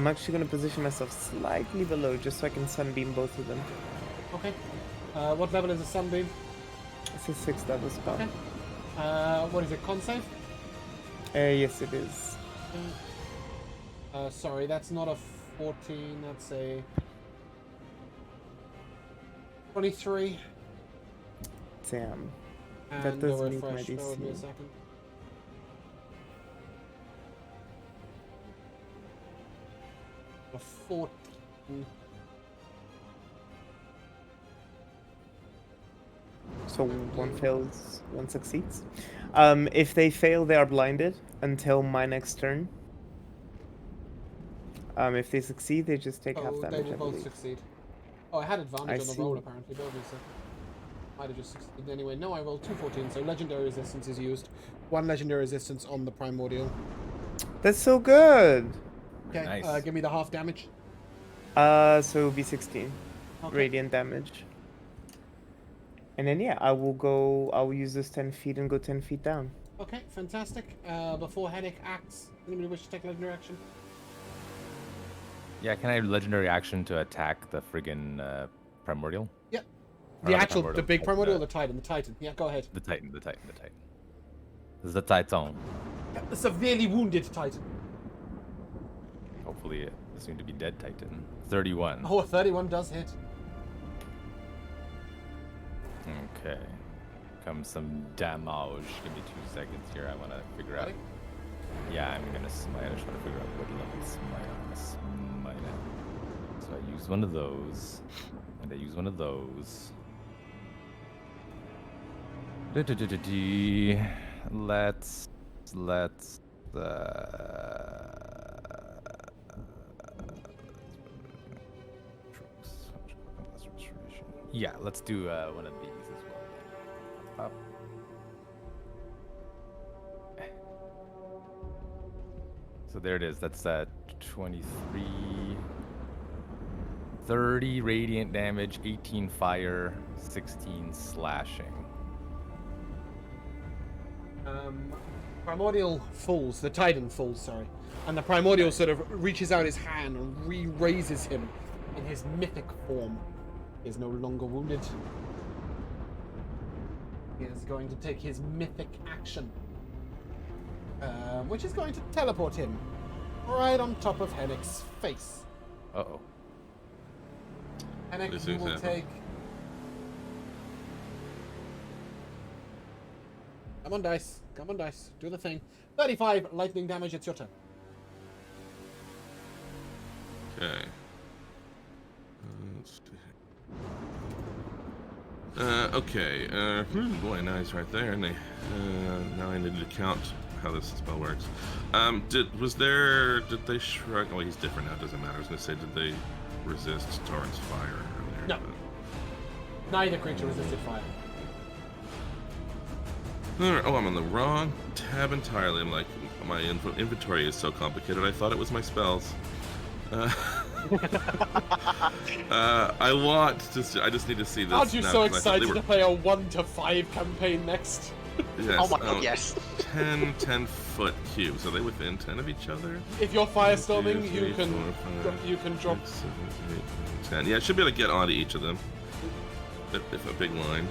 actually gonna position myself slightly below, just so I can sunbeam both of them. Okay. What level is a sunbeam? It's a 6th level spell. Okay. What is it? Con save? Yes, it is. Sorry, that's not a 14. That's a 23. Damn. And That no doesn't meet my refresh. Bear with me a DC. second. A 14. So one fails, one succeeds. If they fail, they are blinded until my next turn. If they succeed, they just take half Oh, they damage, will I both believe. succeed. Oh, I had advantage I on the roll see. apparently. Bear with me a second. Might have just succeeded anyway. No, I rolled 214, so legendary resistance is used. One legendary resistance on the primordial. That's so good! Okay, Nice. give me the half damage. So it'll be 16 Okay. radiant damage. And then yeah, I will use this 10 feet and go 10 feet down. Okay, fantastic. Before Headache acts, anybody wish to take legendary action? Yeah, can I legendary action to attack the friggin' primordial? Yeah. Or The not actual, the primordial, big but, primordial or the Titan? The Titan. Yeah, go ahead. The Titan. This is the Titan. The severely wounded Titan. Hopefully, the soon to be dead Titan. 31. Oh, a 31 does hit. Okay. Comes some damage. Give me 2 seconds here. I want to figure out. Ready? Yeah, I'm gonna smite. I just want to figure out what level smite I'm gonna smite at. So I use one of those, and I use one of those. Let's. Yeah, let's do one of these as well. Up. So there it is. That's 23, 30 radiant damage, 18 fire, 16 slashing. Primordial falls, the Titan falls, sorry. And the Primordial sort of reaches out his hand and re-raises him in his mythic form. He is no longer wounded. He is going to take his mythic action, which is going to teleport him right on top of Hennick's face. Uh-oh. Hennick, This you is will happening. take... Come on, dice. Come on, dice. Do the thing. 35 lightning damage. It's your turn. Okay. Let's see. Okay. Boy, now he's right there, isn't he? Now I need to count how this spell works. Did they shrug? Oh, he's different now. Doesn't matter. I was gonna say, did they resist Torrent's fire earlier? No. Neither creature resisted fire. Oh, I'm on the wrong tab entirely. I'm like, my inventory is so complicated. I thought it was my spells. I want to. I just need to see this. Aren't you now, so 'cause I thought they excited to play a 1 to 5 campaign next? Yes, Oh my god, yes. 10-foot cubes. Are they within 10 of each other? If you're firestorming, 2, you 3, can 4, 5, you can drop. 6, 7, 8, 9, 10. Yeah, I should be able to get onto each of them. If a big line.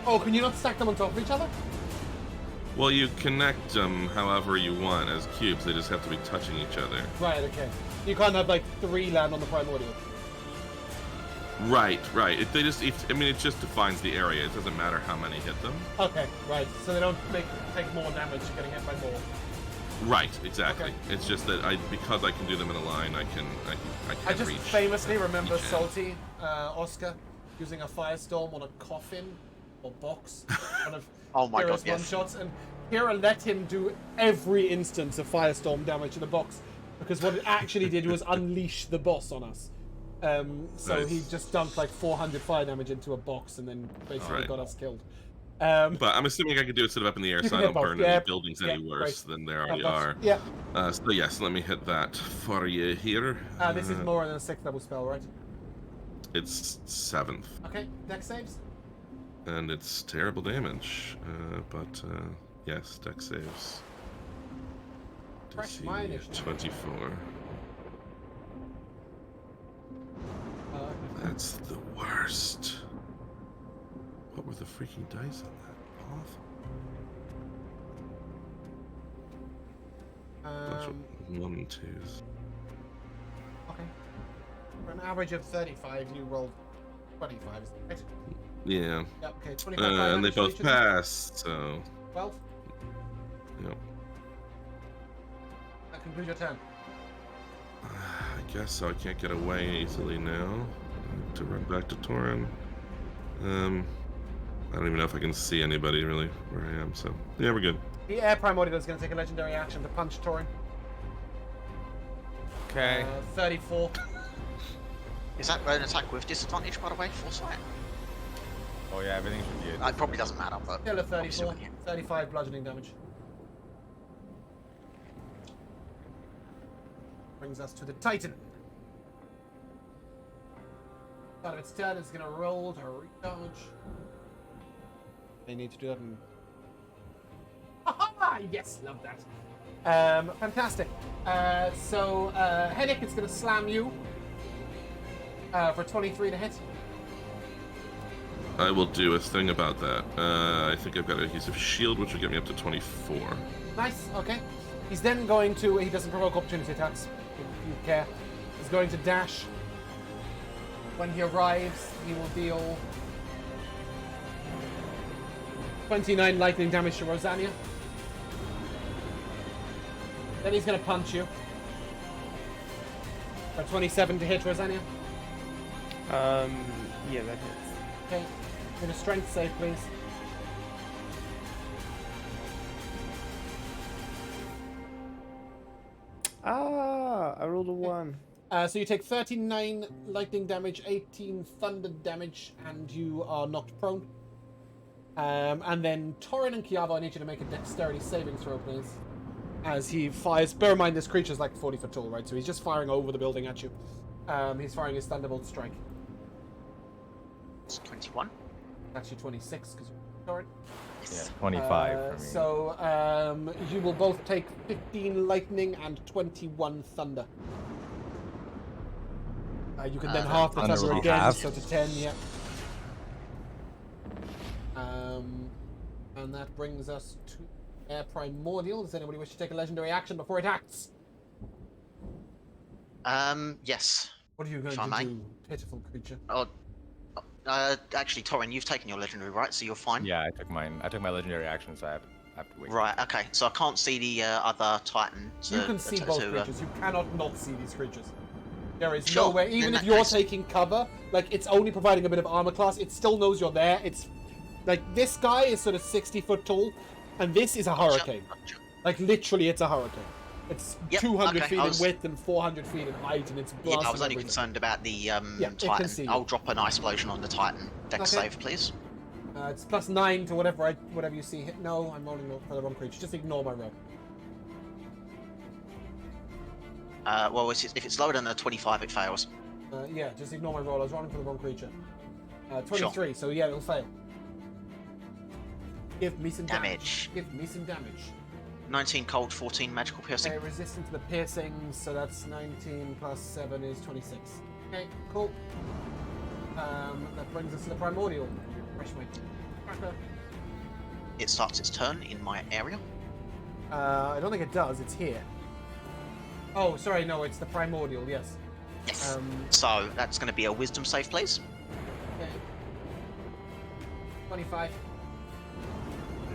Oh, can you not stack them on top of each other? Well, you connect them however you want as cubes. They just have to be touching each other. Right. Okay. You can't have like 3 land on the primordial. Right. It just defines the area. It doesn't matter how many hit them. Okay. Right. So they don't take more damage getting hit by more. Right. Exactly. Okay. It's just that because I can do them in a line, I can I just reach. famously remember each end. Salty Oscar using a firestorm on a coffin or box. One of Oh my Kira's god, yes. one-shots, and Kira let him do every instance of firestorm damage to the box, because what it actually did was unleash the boss on us. So Nice. he just dumped like 400 fire damage into a box and then basically Right. got us killed. But I'm assuming I can do it sort of up in the air, You so can I hit don't both. burn Yeah, any buildings any yeah, worse great. than they already That's- are. Yeah. So yes, let me hit that for you here. This is more than a 6th level spell, right? It's 7th, Okay, dex saves. and it's terrible damage. But yes, dex saves. Fresh DC my initiative. 24. That's the worst. What were the freaking dice on that? Awful. Bunch of 1 and 2s. Okay. For an average of 35, you rolled 25, is that right? Yeah. Yep, okay, 25 And they damage to both each of them. passed, so 12. yep. That concludes your turn. I guess so. I can't get away easily now. I have to run back to Torin. I don't even know if I can see anybody really where I am, so yeah, we're good. The Air Primordial is going to take a legendary action to punch Torin. Okay. 34. Is that an attack with disadvantage, by the way, foresight? Oh yeah, everything should be. It probably doesn't matter, but Still a obviously 34. when you- 35 bludgeoning damage. Brings us to the Titan. Out of its turn, it's going to roll to recharge. They need to do that in... Aha! Yes, love that. Fantastic. So, Hennick is going to slam you for 23 to hit. I will do a thing about that. I think I've got a adhesive shield, which will get me up to 24. Nice, okay. He's then going to... He doesn't provoke opportunity attacks, if you care. He's going to dash. When he arrives, he will deal 29 lightning damage to Rosania. Then he's going to punch you. For 27 to hit Rosania. Yeah, that hits. Okay. With a strength save, please. I rolled a 1. So you take 39 lightning damage, 18 thunder damage, and you are knocked prone. And then Torin and Kiava, I need you to make a dexterity saving throw, please. As he fires... Bear in mind, this creature's like 40 foot tall, right? So he's just firing over the building at you. He's firing his Thunderbolt strike. It's 21. Actually 26, because you're Torin. Yeah, 25 for me. So you will both take 15 lightning and 21 thunder. You can then half the Thunder thunder will be again, halved. so to 10, yeah. And that brings us to Air Primordial. Does anybody wish to take a legendary action before it acts? Yes. What are you going If I to may. do, pitiful creature? Oh, actually, Torin, you've taken your legendary, right? So you're fine. Yeah, I took mine. I took my legendary action, so I have to wait. Right. Okay. So I can't see the other Titan. You can see both to, creatures. You cannot not see these creatures. There is Sure, no way, in even if that you're case- taking cover, like, it's only providing a bit of armor class, it still knows you're there. It's, like, this guy is sort of 60 foot tall, and this is a hurricane. Gotcha. Like, literally, it's a hurricane. It's Yep, 200 okay, feet I in was- width and 400 feet in height, and it's Yeah, blasting I was only everything. concerned about the it can Titan. see you. I'll drop an ice explosion on the Titan. Dex Okay. save, please. It's +9 to whatever you see. No, I'm rolling for the wrong creature. Just ignore my roll. Well, if it's lower than a 25, it fails. Yeah, just ignore my roll. I was rolling for the wrong creature. 23, so yeah, it'll fail. Give me some damage. Give me some damage. 19 cold, 14 magical piercing. Okay, resistant to the piercings, so that's 19 plus 7 is 26. Okay, cool. That brings us to the Primordial. Refresh my tracker. It starts its turn in my area. I don't think it does, it's here. Oh, sorry, no, it's the Primordial, yes. Yes. So that's going to be a Wisdom save, please. Okay. 25.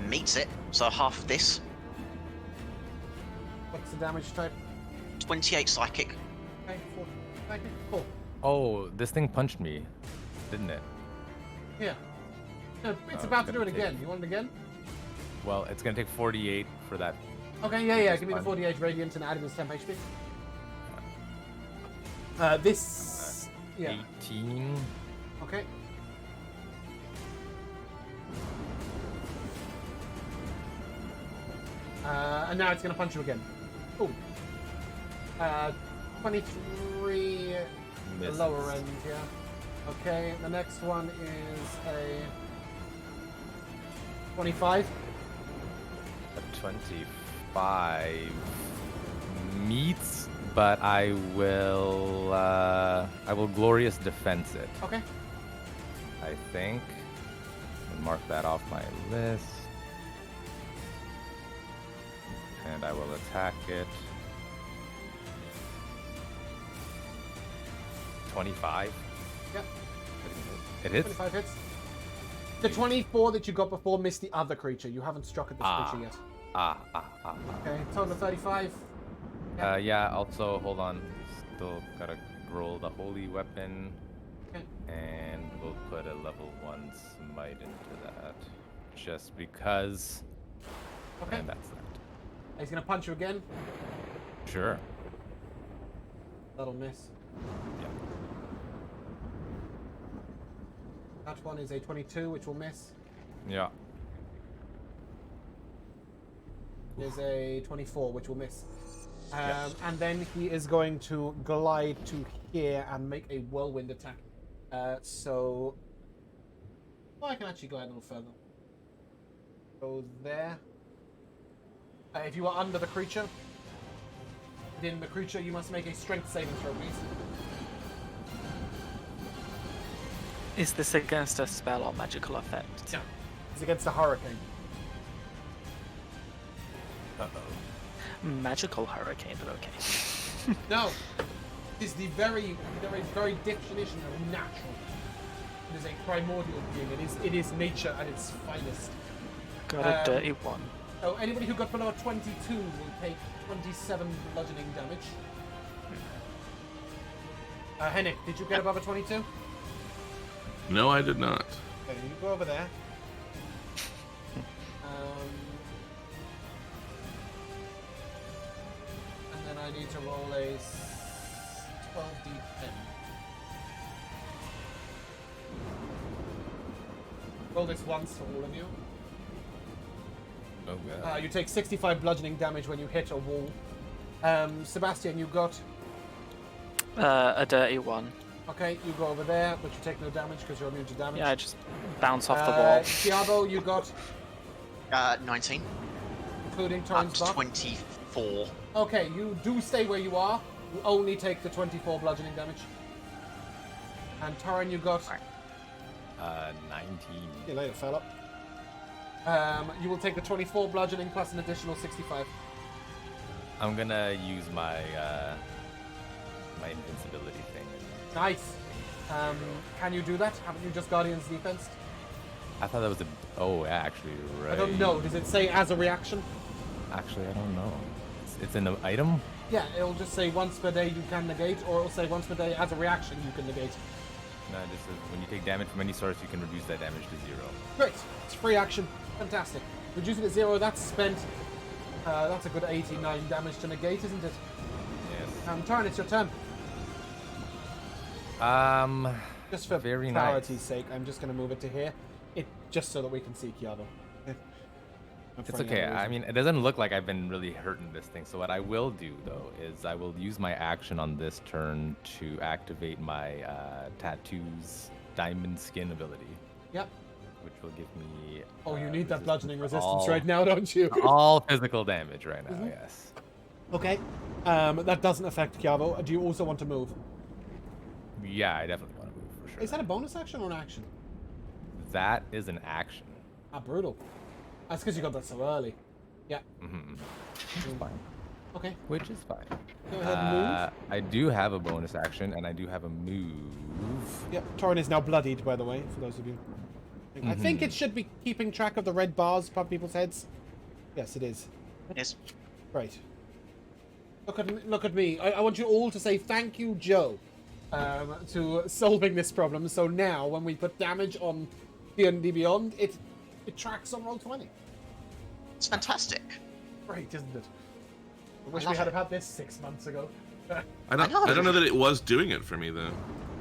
Meets it. So half of this. What's the damage type? 28 psychic. Okay, 4. Okay, cool. Oh, this thing punched me, didn't it? Yeah. No, it's Oh, about to it's do it gonna again. take- You want it again? Well, it's gonna take 48 for that. Okay, yeah. That's Give me the fine. 48 radiant and add it as 10 HP. This. Yeah. 18. Okay. And now it's going to punch you again. Ooh. 23. The Misses. lower end, yeah. Okay, the next one is a 25. A 25 meets, but I will glorious defense it. Okay. I think. And mark that off my list. And I will attack it. 25. Yep. It hits? 25 hits. The 24 that you got before missed the other creature. You haven't struck at this creature yet. Okay, total of 35. Yeah, also, hold on. Still gotta roll the holy weapon. Okay. And we'll put a level 1 smite into that. Just because. Okay. And that's that. He's going to punch you again. Sure. That'll miss. Yeah. That one is a 22, which will miss. Yeah. Is a 24, which will miss. Yeah. And then he is going to glide to here and make a whirlwind attack. So... Well, I can actually glide a little further. Go there. If you are under the creature, within the creature, you must make a strength saving throw, please. Is this against a spell or magical effect? Yeah. It's against a hurricane. Magical hurricane, but okay. No! It is the very definition of natural. It is a primordial being. It is nature at its finest. Got a dirty one. So anybody who got below a 22 will take 27 bludgeoning damage. Henrik, did you get above a 22? No, I did not. Okay, you go over there. And then I need to roll a 12d10. Roll this once for all of you. Oh, God. You take 65 bludgeoning damage when you hit a wall. Sebastian, you got... A dirty one. Okay, you go over there, but you take no damage because you're immune to damage. Yeah, I just bounce off the wall. Tiago, you got 19. Including Up Torrin's to buff. 24. Okay, you do stay where you are. You only take the 24 bludgeoning damage. And Torrin, you got... 19. See you later, fella. You will take the 24 bludgeoning plus an additional 65. I'm gonna use my my invincibility thing. Nice. Can you do that? Haven't you just Guardian's Defense? I thought that was a. Oh, yeah, actually, right. I don't know. Does it say as a reaction? Actually, I don't know. It's an item. Yeah, it'll just say once per day you can negate, or it'll say once per day as a reaction you can negate. No, it just says when you take damage from any source, you can reduce that damage to 0. Great. It's free action. Fantastic. Reducing it to 0, that's spent. That's a good 89 damage to negate, isn't it? Yes. Torrin, it's your turn. Just for Very clarity's nice. sake, I'm just going to move it to here. Just so that we can see Kiavo. It's okay. I mean, it doesn't look like I've been really hurting this thing. So what I will do, though, is I will use my action on this turn to activate my Tattoo's Diamond Skin ability. Yep. Which will give me... Oh, you need that resistance bludgeoning to resistance all- right now, don't you? all physical damage right now, yes. Okay. That doesn't affect Kiavo. Do you also want to move? Yeah, I definitely want to move for sure. Is that a bonus action or an action? That is an action. Ah, brutal. That's because you got that so early. Yeah. Which is fine. Okay. Which is fine. Go ahead and move. I do have a bonus action, and I do have a move. Yep. Torrin is now bloodied, by the way, for those of you. I think it should be keeping track of the red bars above people's heads. Yes, it is. Yes. Right. Look at me. I want you all to say thank you, Joe, to solving this problem. So now, when we put damage on D&D Beyond, it tracks on Roll20. It's fantastic. Great, isn't it? I wish love we had it. had this 6 months ago. I don't know that it was doing it for me though.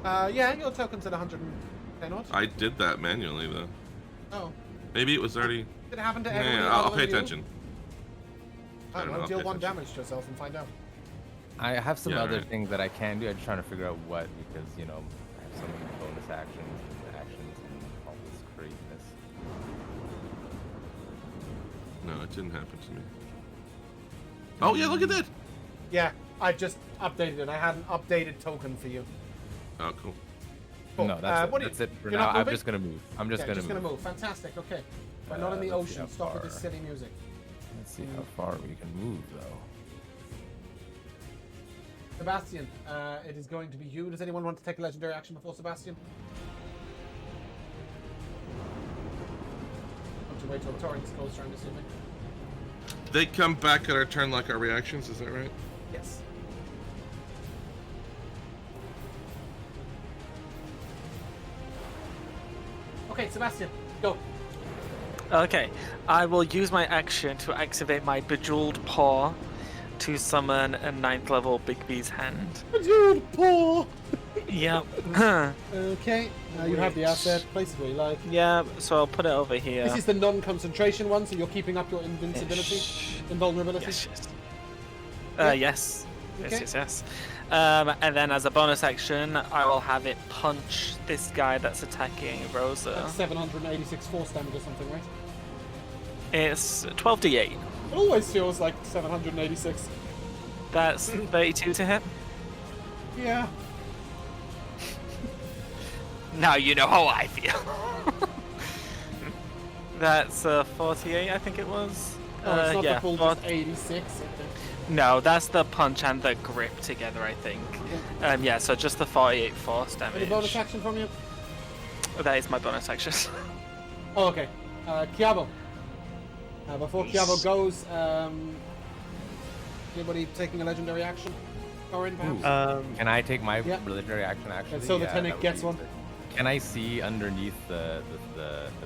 Yeah, your token's at 110 odd. I did that manually though. Oh. Maybe it was already. Did it happen to everyone? Yeah, I'll pay attention. I don't know. I'll Deal pay 1 attention. damage to yourself and find out. I have some Yeah, other right. things that I can do. I'm just trying to figure out what, because, you know, I have so many bonus actions and all this craziness. No, it didn't happen to me. Oh yeah, look at that. Yeah, I just updated it. I had an updated token for you. Oh cool. Cool. No, that's, what do that's you- it for you're now. not I'm moving? just going to move. I'm just Yeah, going to just move. gonna move. Fantastic. Okay. But not in the let's see ocean. how Stop with this far. silly music. Let's see how far we can move, though. Sebastian, it is going to be you. Does anyone want to take a legendary action before Sebastian? Want to wait till Torrent's closer, I'm assuming. They come back at our turn like our reactions. Is that right? Yes. Okay, Sebastian, go. Okay, I will use my action to activate my Bejeweled Paw to summon a 9th level Big B's hand. Dude, poor. Yep. Okay, you have the asset. Place it where you like. Yeah, so I'll put it over here. This is the non-concentration one, so you're keeping up your invincibility, invulnerability. Yes, yes. Yeah. Yes. Okay. Yes, yes, yes. And then as a bonus action, I will have it punch this guy that's attacking Rosa. That's 786 force damage or something, right? It's 12d8. It always feels like 786. That's 32 to hit. Yeah. Now you know how I feel. That's 48, I think it was. Oh, it's not yeah, the full just 86. Okay. No, that's the punch and the grip together, I think. Yeah, so just the 48 force damage. Any bonus action from you? That is my bonus action. Oh, okay. Kiavo. Before Yes. Kiavo goes, anybody taking a legendary action? Corin, perhaps? Can I take my Yeah. legendary action, actually? so the Yeah, Tenic that would gets be one. good. Can I see underneath the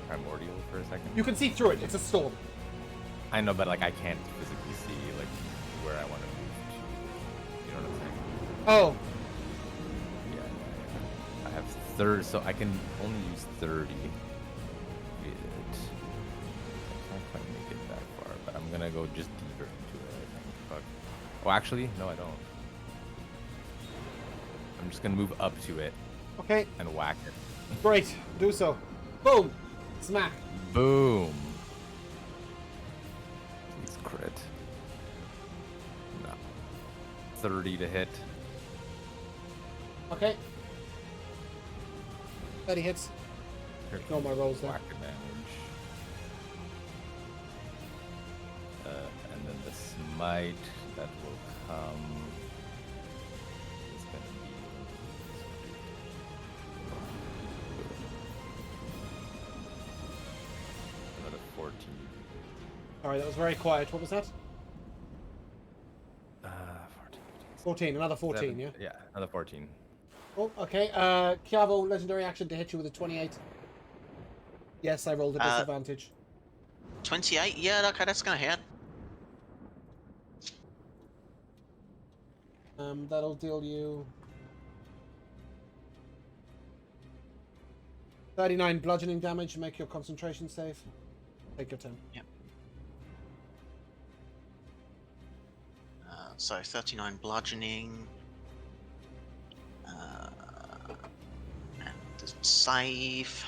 primordial for a second? You can see through it. It's a storm. I know, but like I can't physically see like where I want to move to. You know what I'm saying? Oh, Yeah. I have 30, so I can only use 30. It. I can't quite make it that far, but I'm gonna go just deeper into it. I think. Fuck. Oh, actually, no, I don't. I'm just gonna move up to it okay. and whack it. Great. Do so. Boom. Smack. Boom. 30 to hit. Okay. 30 hits. Ignore my rolls there. Whack damage. And then the smite that will come is going to be another 14. Alright, that was very quiet. What was that? 14. 14. Another 14, Seven. yeah? Yeah, another 14. Oh, okay. Chiavo, legendary action to hit you with a 28. Yes, I rolled a disadvantage. 28? Yeah, okay, that's gonna hit. That'll deal you 39 bludgeoning damage. Make your concentration save. Take your turn. Yep. So 39 bludgeoning. And does it save?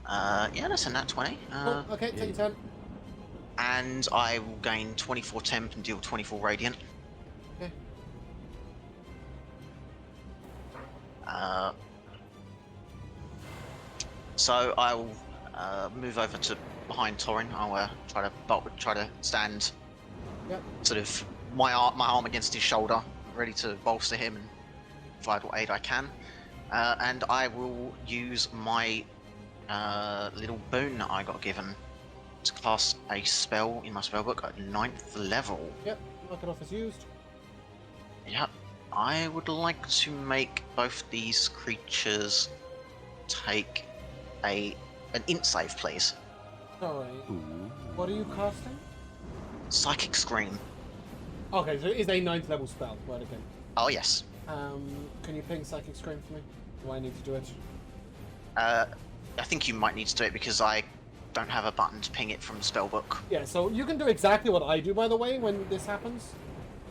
Yeah, that's a nat 20. Oh, okay, take your turn. And I will gain 24 temp and deal 24 radiant. Okay. So I'll move over to behind Torin. I'll try to stand, Yep. sort of my arm against his shoulder, ready to bolster him and provide what aid I can. And I will use my little boon that I got given to cast a spell in my spellbook at 9th level. Yep. Mark it off as used. Yep. I would like to make both these creatures take an int save, please. Sorry. What are you casting? Psychic Scream. Okay, so it is a 9th level spell. Right, okay. Oh yes. Can you ping Psychic Scream for me? Do I need to do it? I think you might need to do it because I don't have a button to ping it from the spellbook. Yeah, so you can do exactly what I do, by the way, when this happens.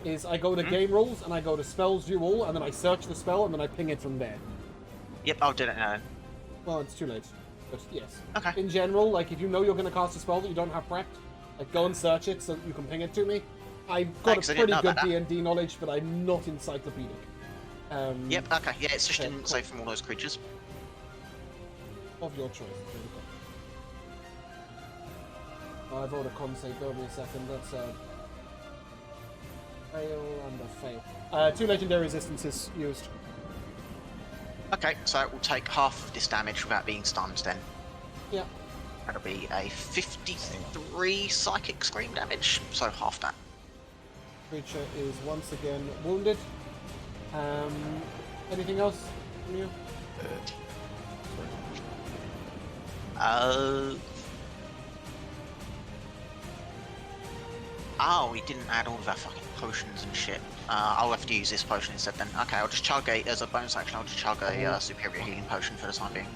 Is I go to game rules, and I go to spells view all, and then I search the spell, and then I ping it from there. Yep, I'll do it now. Well, it's too late. But yes. Okay. In general, like, if you know you're going to cast a spell that you don't have prepped, like, go and search it so that you can ping it to me. I've got Thanks, I a didn't pretty know good about D&D knowledge, but I'm not encyclopedic. Yep, okay, yeah, it's just okay, int cool. save from all those creatures. Of your choice. I've rolled a con save. Bear with me a second. That's a fail and a fail. 2 legendary resistances used. Okay, so it will take half of this damage without being stunned then. Yeah. That'll be a 53 psychic scream damage, so half that. Creature is once again wounded. Anything else from you? Oh, we didn't add all of our fucking potions and shit. I'll have to use this potion instead then. Okay, I'll just chug as a bonus action, I'll just chug a superior healing potion for the time being.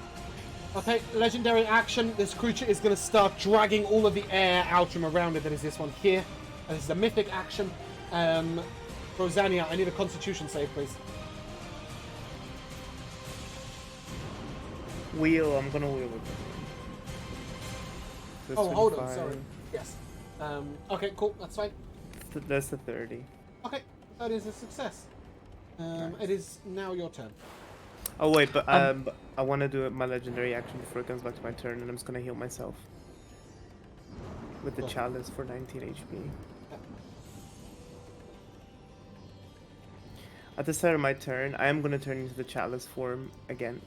Okay, legendary action. This creature is going to start dragging all of the air out from around it. That is this one here. This is a mythic action. Rosania, I need a constitution save, please. I'm gonna wheel it. So Oh, hold on, 25. sorry. Yes. Okay, cool, that's fine. That's a 30. Okay, that is a success. It is now your turn. Oh wait, but I want to do my legendary action before it comes back to my turn, and I'm just gonna heal myself with the chalice for 19 HP. At the start of my turn, I am gonna turn into the chalice form again,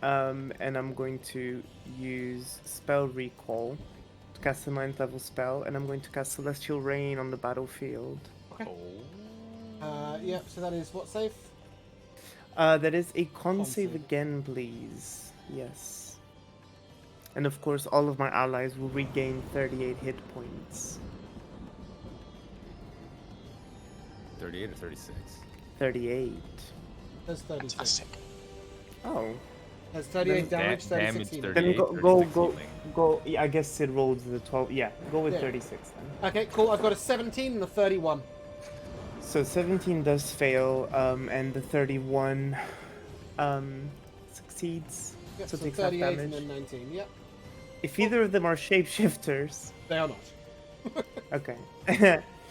and I'm going to use spell recall to cast a 9th level spell, and I'm going to cast Celestial Rain on the battlefield. Okay. Yep, so that is what save? That is a con Con save save. again, please. Yes. And of course, all of my allies will regain 38 hit points. 38 or 36? 38. There's 36. Fantastic. Oh. There's 38 damage, 36 damage healing. 30. Then 38, 36 healing. go. Yeah, I guess Sid rolled the 12. Yeah, go with Yeah. 36 then. Okay, cool. I've got a 17 and a 31. So 17 does fail, and the 31 succeeds. Yep, So so takes half 38 and damage. then 19. Yep, If either of them are shapeshifters, they are not. okay.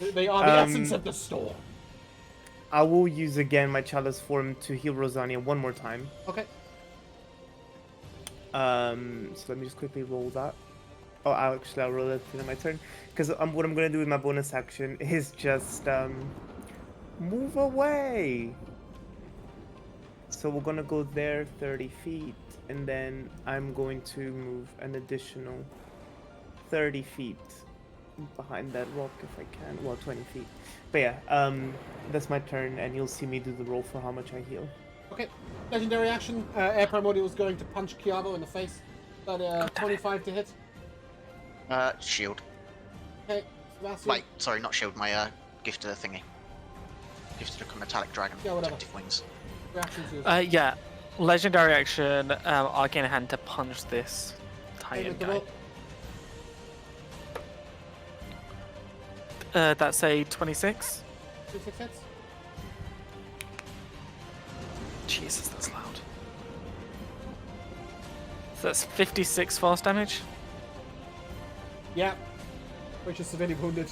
They are the essence of the storm. I will use again my chalice form to heal Rosania one more time. Okay. So let me just quickly roll that. Oh, I'll roll it in my turn. Because what I'm gonna do with my bonus action is just move away. So we're gonna go there 30 feet, and then I'm going to move an additional 30 feet behind that rock if I can. Well, 20 feet. But yeah, that's my turn, and you'll see me do the roll for how much I heal. Okay. Legendary action. Air Primordial is going to punch Kiabo in the face. About 25 to hit. Shield. Okay. Sebastian. Wait, sorry, not shield. My gifted thingy. Gifted a metallic dragon. Yeah, whatever. Protective wings. Reaction to Yeah. Legendary action, Arcane Hand to punch this Titan guy. That's a 26. 26 hits. Jesus, that's loud. So that's 56 force damage. Yeah. Which is severely wounded.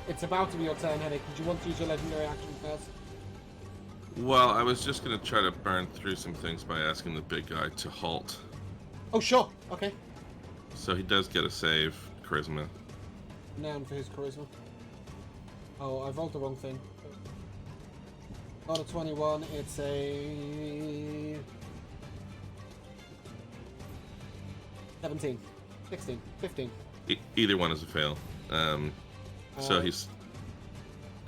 It's about to be your turn, Henrik. Did you want to use your legendary action first? Well, I was just gonna try to burn through some things by asking the big guy to halt. Oh, sure. Okay. So he does get a save, charisma. Noun for his charisma. Oh, I rolled the wrong thing. Not a 21, it's a 17, 16, 15. Either one is a fail. So he's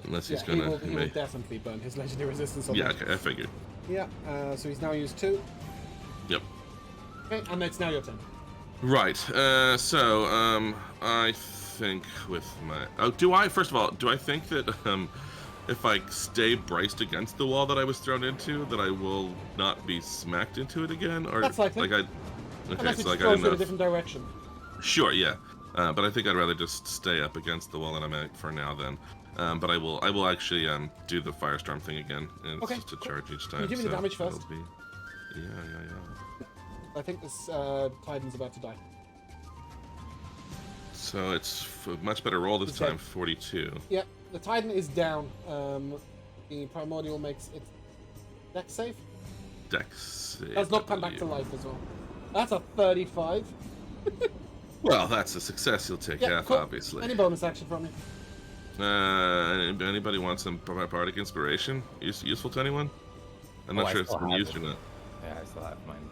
unless he's gonna. He will definitely burn his legendary resistance on Yeah, that. okay, I figured. Yeah. So he's now used 2. Yep. Okay, and it's now your turn. Right. I think with my first of all, do I think that if I stay braced against the wall that I was thrown into, that I will not be smacked into it again, or That's likely. Okay, Unless it so like I throws didn't in know. a different direction. Sure, yeah. But I think I'd rather just stay up against the wall that I'm at for now then. But I will actually do the firestorm thing again. And it's Okay, just a cool. charge each time. Can you give me the so damage first? it'll be- Yeah. I think this Titan's about to die. So it's a much better roll this He's dead. time, 42. Yeah, the Titan is down. The Primordial makes its dex save. Dex save, Does not I come back to believe. life as well. That's a 35. Well, that's a success. You'll take half, cool. obviously. Any bonus action from me? Anybody want some bardic inspiration? Useful to anyone? I'm not I sure if it's still been have used it. or not. Yeah, I still have mine.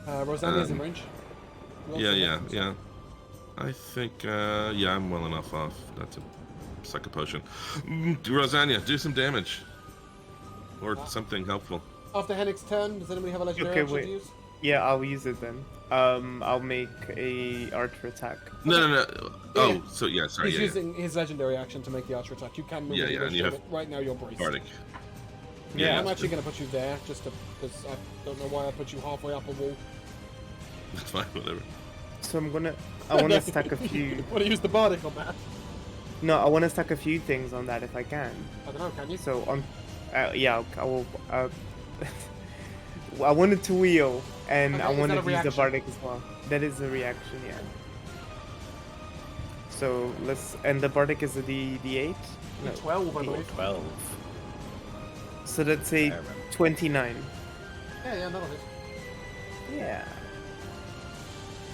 Rosania's in range. You also Yeah. have some stuff. I think, I'm well enough off not to suck a potion. Rosania, do some damage. Or something helpful. After Henrik's turn, does anybody have a legendary Okay, action wait. to use? Yeah, I'll use it then. I'll make a archer attack. No. Oh, Yeah. so yeah, sorry, He's yeah. using his legendary action to make the archer attack. You can move Yeah, and and you negotiate have it. Right now you're braced. Bardic. Yeah, I'm that's actually good. going to put you there, just because I don't know why I put you halfway up a wall. That's fine, whatever. So I want to stack a few. Want to use the bardic on that? No, I want to stack a few things on that if I can. I don't know, can you? So on, yeah, I will. I wanted to wheel, and Okay, I is wanted that a to use the reaction? bardic as well. That is a reaction, yeah. So and the bardic is a D8. No, 12, I believe. 12. so that's a I remember. 29. Yeah, that'll hit. Yeah.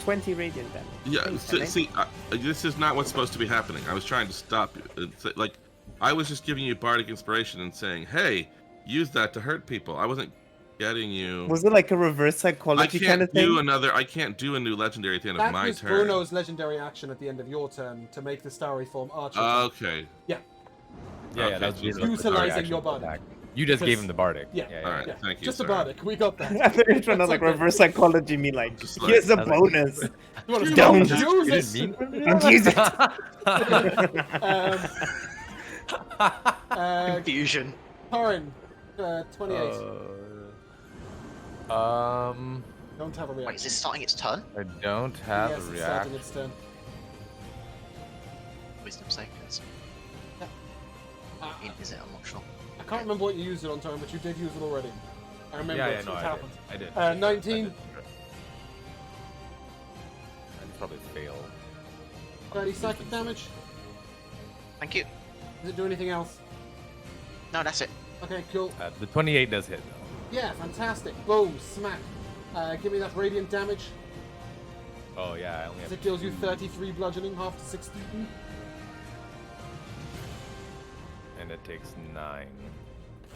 20 radiant damage. Yeah, Thanks, see, Henrik. this is not what's supposed to be happening. I was trying to stop you. Like, I was just giving you bardic inspiration and saying, hey, use that to hurt people. I wasn't getting you. Was it like a reverse I psychology can't kind of thing? I can't do a new legendary at the end That of my was turn. Bruno's legendary action at the end of your turn to make the starry form archer. Okay. Yeah, Yeah, Okay, that was Jesus. the Utilizing reaction your to bardic. attack. You just gave him the bardic. Yeah. All right. yeah. Thank you. Just a sorry. bardic. We got that. I thought you were trying to That's like okay. reverse psychology me like, Just here's a like- bonus. You want to Don't use You it? didn't mean Don't use it. Confusion. Torin, 28. Don't have a reaction. Wait, is this starting its turn? I don't have yes, a it's starting reaction. its turn. Wisdom save. Is it? I'm not sure. I can't remember what you used it on, Torin, but you did use it already. I remember Yeah, it no, it I happened. did. 19. probably fail. 30 psychic damage. Thank you. Does it do anything else? No, that's it. Okay, cool. The 28 does hit though. Yeah, fantastic. Boom, smack. Give me that radiant damage. Oh yeah, I only have It deals you 2, 33 bludgeoning, half to 16. and it takes 9.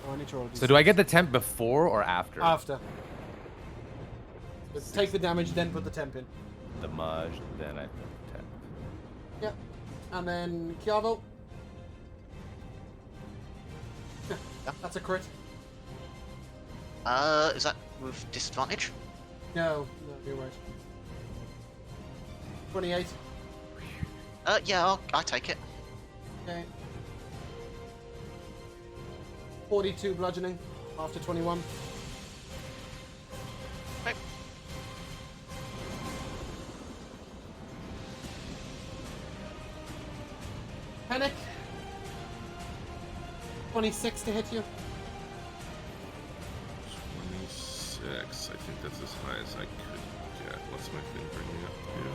Oh, I need to roll So do I get the temp before or after? After. But take the damage, then put the temp in. The Maj, then I put the temp. Yep. And then Chiavo. Yeah, that's a crit. Is that with disadvantage? No, you're right. 28. Yeah, I'll take it. Okay. 42 bludgeoning after 21. Okay. Panic. 26 to hit you. 26. I think that's as high as I could get. What's my thing bringing up here?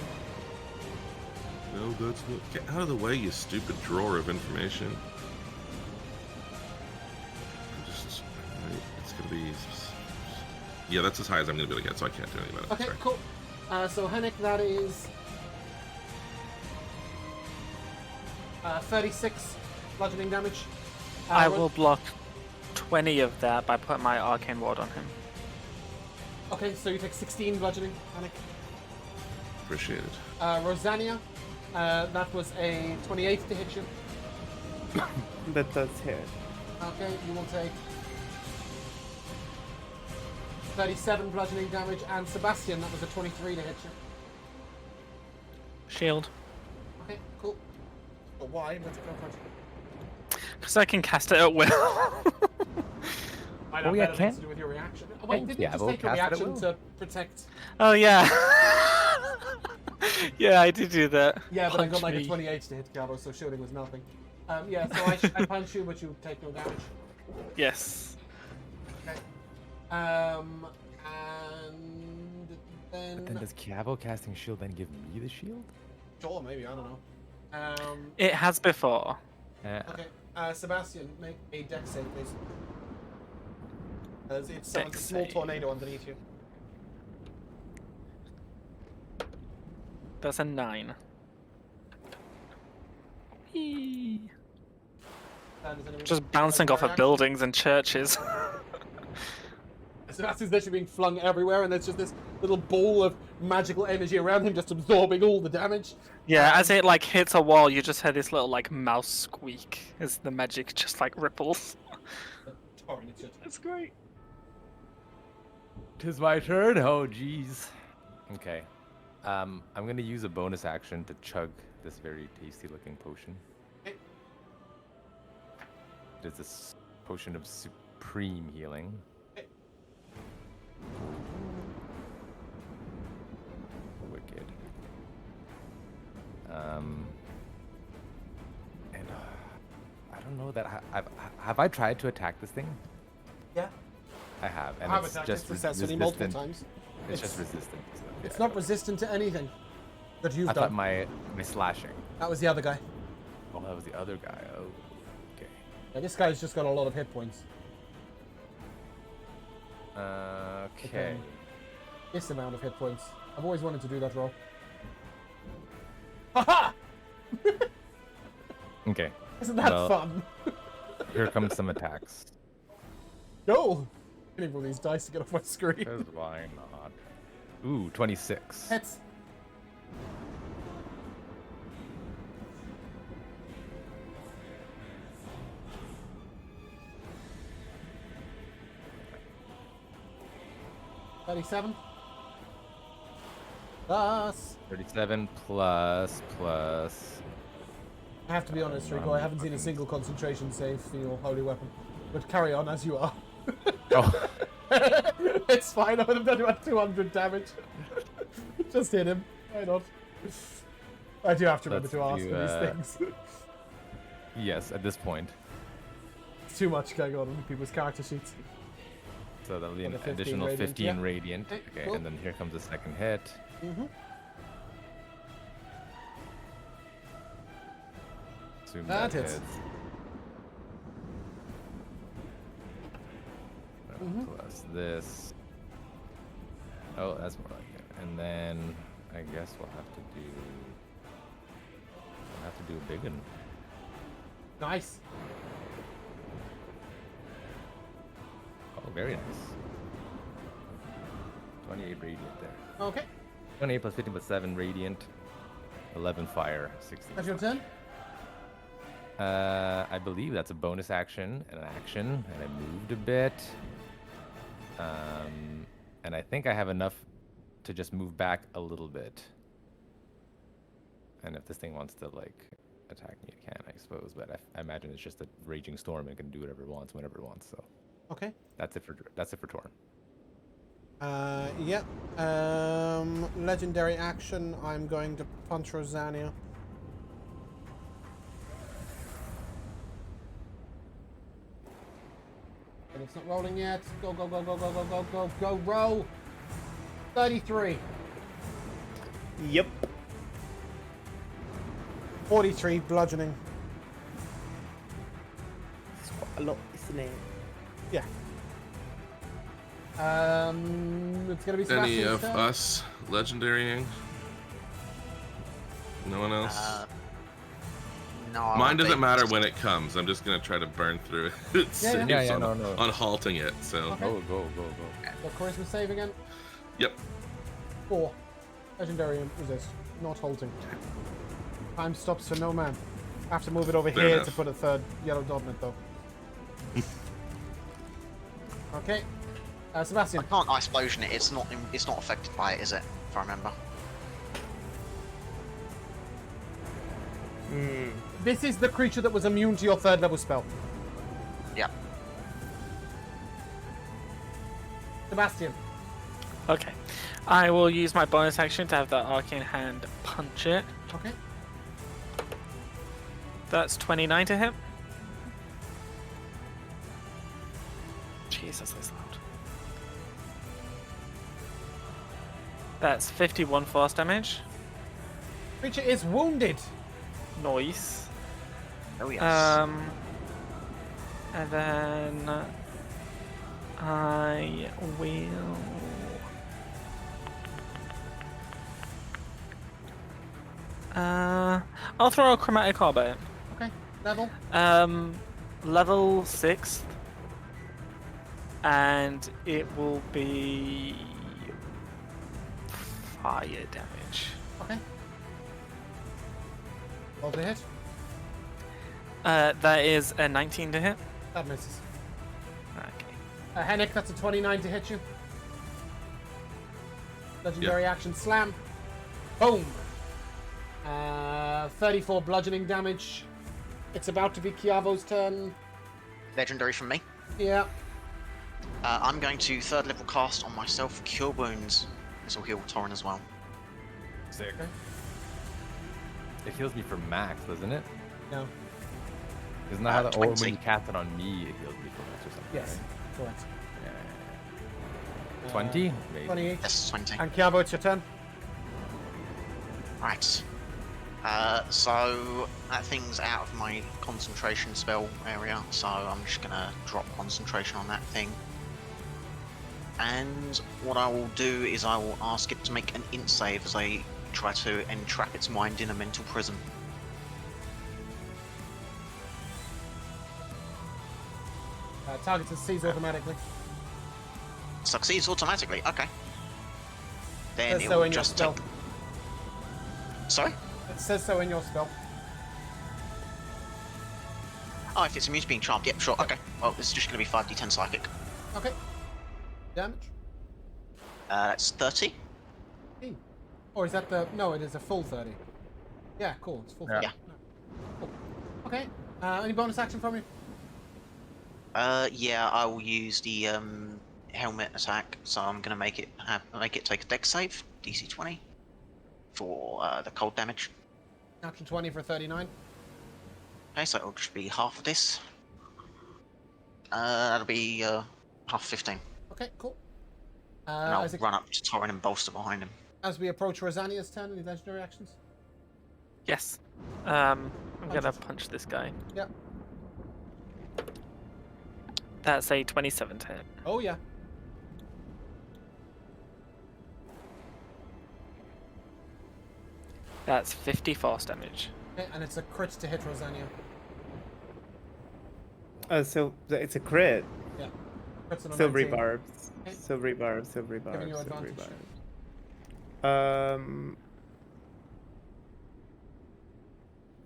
No, that's not. Get out of the way, you stupid drawer of information. It's gonna be. Yeah, that's as high as I'm gonna be able to get, so I can't do anything about it. Okay, Sorry. cool. So Henrik, that is 36 bludgeoning damage. I will block 20 of that by putting my arcane ward on him. Okay, so you take 16 bludgeoning, Henrik. Appreciate it. Rosania, that was a 28 to hit you. That does hit. Okay, you will take 37 bludgeoning damage, and Sebastian, that was a 23 to hit you. Shield. Okay, cool. But why? Let's go for it. Because I can cast it at will. Might Oh, have yeah, better things can- to do with your reaction. Oh, wait, didn't you yeah, just we'll take your cast it at reaction will. to protect? Oh yeah. Yeah, I did do that. Yeah, but I got Punch like a me. 28 to hit Cabo, so shielding was nothing. Yeah, so I punch you, but you take no damage. Yes. Okay. And But then then... does Chiavo casting shield then give me the shield? Sure, maybe, I don't know. It has before. Okay, Sebastian, make a dex save, please. As it's a Dex small save. tornado underneath you. That's a 9. Eee. Does anyone- Just bouncing off of reaction? buildings and churches. Sebastian's literally being flung everywhere, and there's just this little ball of magical energy around him, just absorbing all the damage. Yeah, as it like hits a wall, you just hear this little like mouse squeak as the magic just like ripples. Torrin, it's your turn. That's great. 'Tis my turn. Oh, jeez. Okay. I'm gonna use a bonus action to chug this very tasty-looking potion. Okay. It is this potion of supreme healing. Okay. Wicked. And I don't know that have I tried to attack this thing? Yeah. I have, and I have it's attacked just it successfully multiple times. It's just resistant. So, It's yeah. not resistant to anything that you've I done. thought my slashing. That was the other guy. Oh, that was the other guy. Oh, okay. Yeah, this guy's just got a lot of hit points. Okay. This amount of hit points. I've always wanted to do that roll. Haha! Okay. Isn't that Well- fun? Here comes some attacks. Go! I need one of these dice to get off my screen. Because why not? Ooh, 26. Hits. $37. Plus. 37 plus. I have to be honest, Rico, I haven't seen a single concentration save for your holy weapon. But carry on as you are. Oh, It's fine, I would have done about 200 damage. Just hit him. Why not? I do have to remember Let's to ask do, for these things. yes, at this point. It's too much going on people's character sheets. So that'll be an And a 15 additional radiant, 15 yeah. radiant. Okay, Okay, cool. and then here comes the second hit. Mm-hmm. Assume That that hits. hits. Plus this. Oh, that's more like it. And then I guess we'll have to do a big one. Nice. Oh, very nice. 28 radiant there. Okay. 28 plus 15 plus 7 radiant. 11 fire. 16. That's your turn. I believe that's a bonus action and an action, and I moved a bit. And I think I have enough to just move back a little bit. And if this thing wants to like attack me, it can, I suppose. But I imagine it's just a raging storm and it can do whatever it wants whenever it wants. So Okay. that's it for Torn. Yep. Legendary action. I'm going to punch Rosania. And it's not rolling yet. Go, go, go, go, go, go, go, go, go, roll. 33. Yep. 43 bludgeoning. It's quite a lot, isn't it? Yeah. It's gonna be Any Sebastian's of turn. us legendarying? No one else? No, I Mine won't doesn't be. matter when it comes. I'm just gonna try to burn through it. It saves yeah, on, no. on halting it. So Okay. Go. The charisma save again. yep. 4. Legendary resist. Not halting. Time stops for no man. I have to move it over Fair here enough. to put a third yellow dot in it though. Okay. Sebastian. I can't ice explosion it. It's not affected by it, is it? If I remember. This is the creature that was immune to your third level spell. Yeah. Sebastian. Okay. I will use my bonus action to have the arcane hand punch it. Okay. That's 29 to hit. Jesus, that's loud. That's 51 force damage. Creature is wounded. Nice. Oh yes. And then I will. I'll throw a chromatic orb at it. Okay. Level. Level 6th, and it will be fire damage. Okay. Roll to hit. That is a 19 to hit. That misses. Okay. Hennick, that's a 29 to hit you. Legendary action slam. Boom. 34 bludgeoning damage. It's about to be Chiavo's turn. Legendary from me. Yeah. I'm going to third level cast on myself Cure Wounds. This will heal Torrin as well. Sick. It heals me for max, doesn't it? No. Isn't that how the or when 20. you cast it on me, it heals me for max or something? Yes. right? Correct. Yeah. 20? Maybe. 28. Yes, 20. And Chiavo, it's your turn. Right. So that thing's out of my concentration spell area, so I'm just gonna drop concentration on that thing. And what I will do is I will ask it to make an int save as I try to entrap its mind in a mental prison. Target succeeds automatically. Succeeds automatically. Okay. Then Says it so will in your just spell. take. Sorry. It says so in your spell. Oh, if it's immune to being charmed, yep, sure. Okay. Well, this is just going to be 5d10 psychic. Okay. Damage. That's 30. Or is that the... No, it is a full 30. Yeah, cool. It's full 30. Yeah. Cool. Okay. Any bonus action from you? Yeah, I will use the helmet attack, so I'm gonna make it take a dex save, DC 20, for the cold damage. Action 20 for 39. Okay, so it'll just be half of this. That'll be half 15. Okay, cool. And I'll As, run up to Torrin and bolster behind him. as we approach Rosania's turn, any legendary actions? Yes. I'm Punch gonna it. punch this guy. Yep. That's a 27 to hit. Oh yeah. That's 50 force damage. Okay, and it's a crit to hit Rosania. So it's a crit. Yeah. Crits on a Silvery 19. barbs. Okay. Silvery barbs. Silvery barbs. Giving you Silvery advantage. barbs.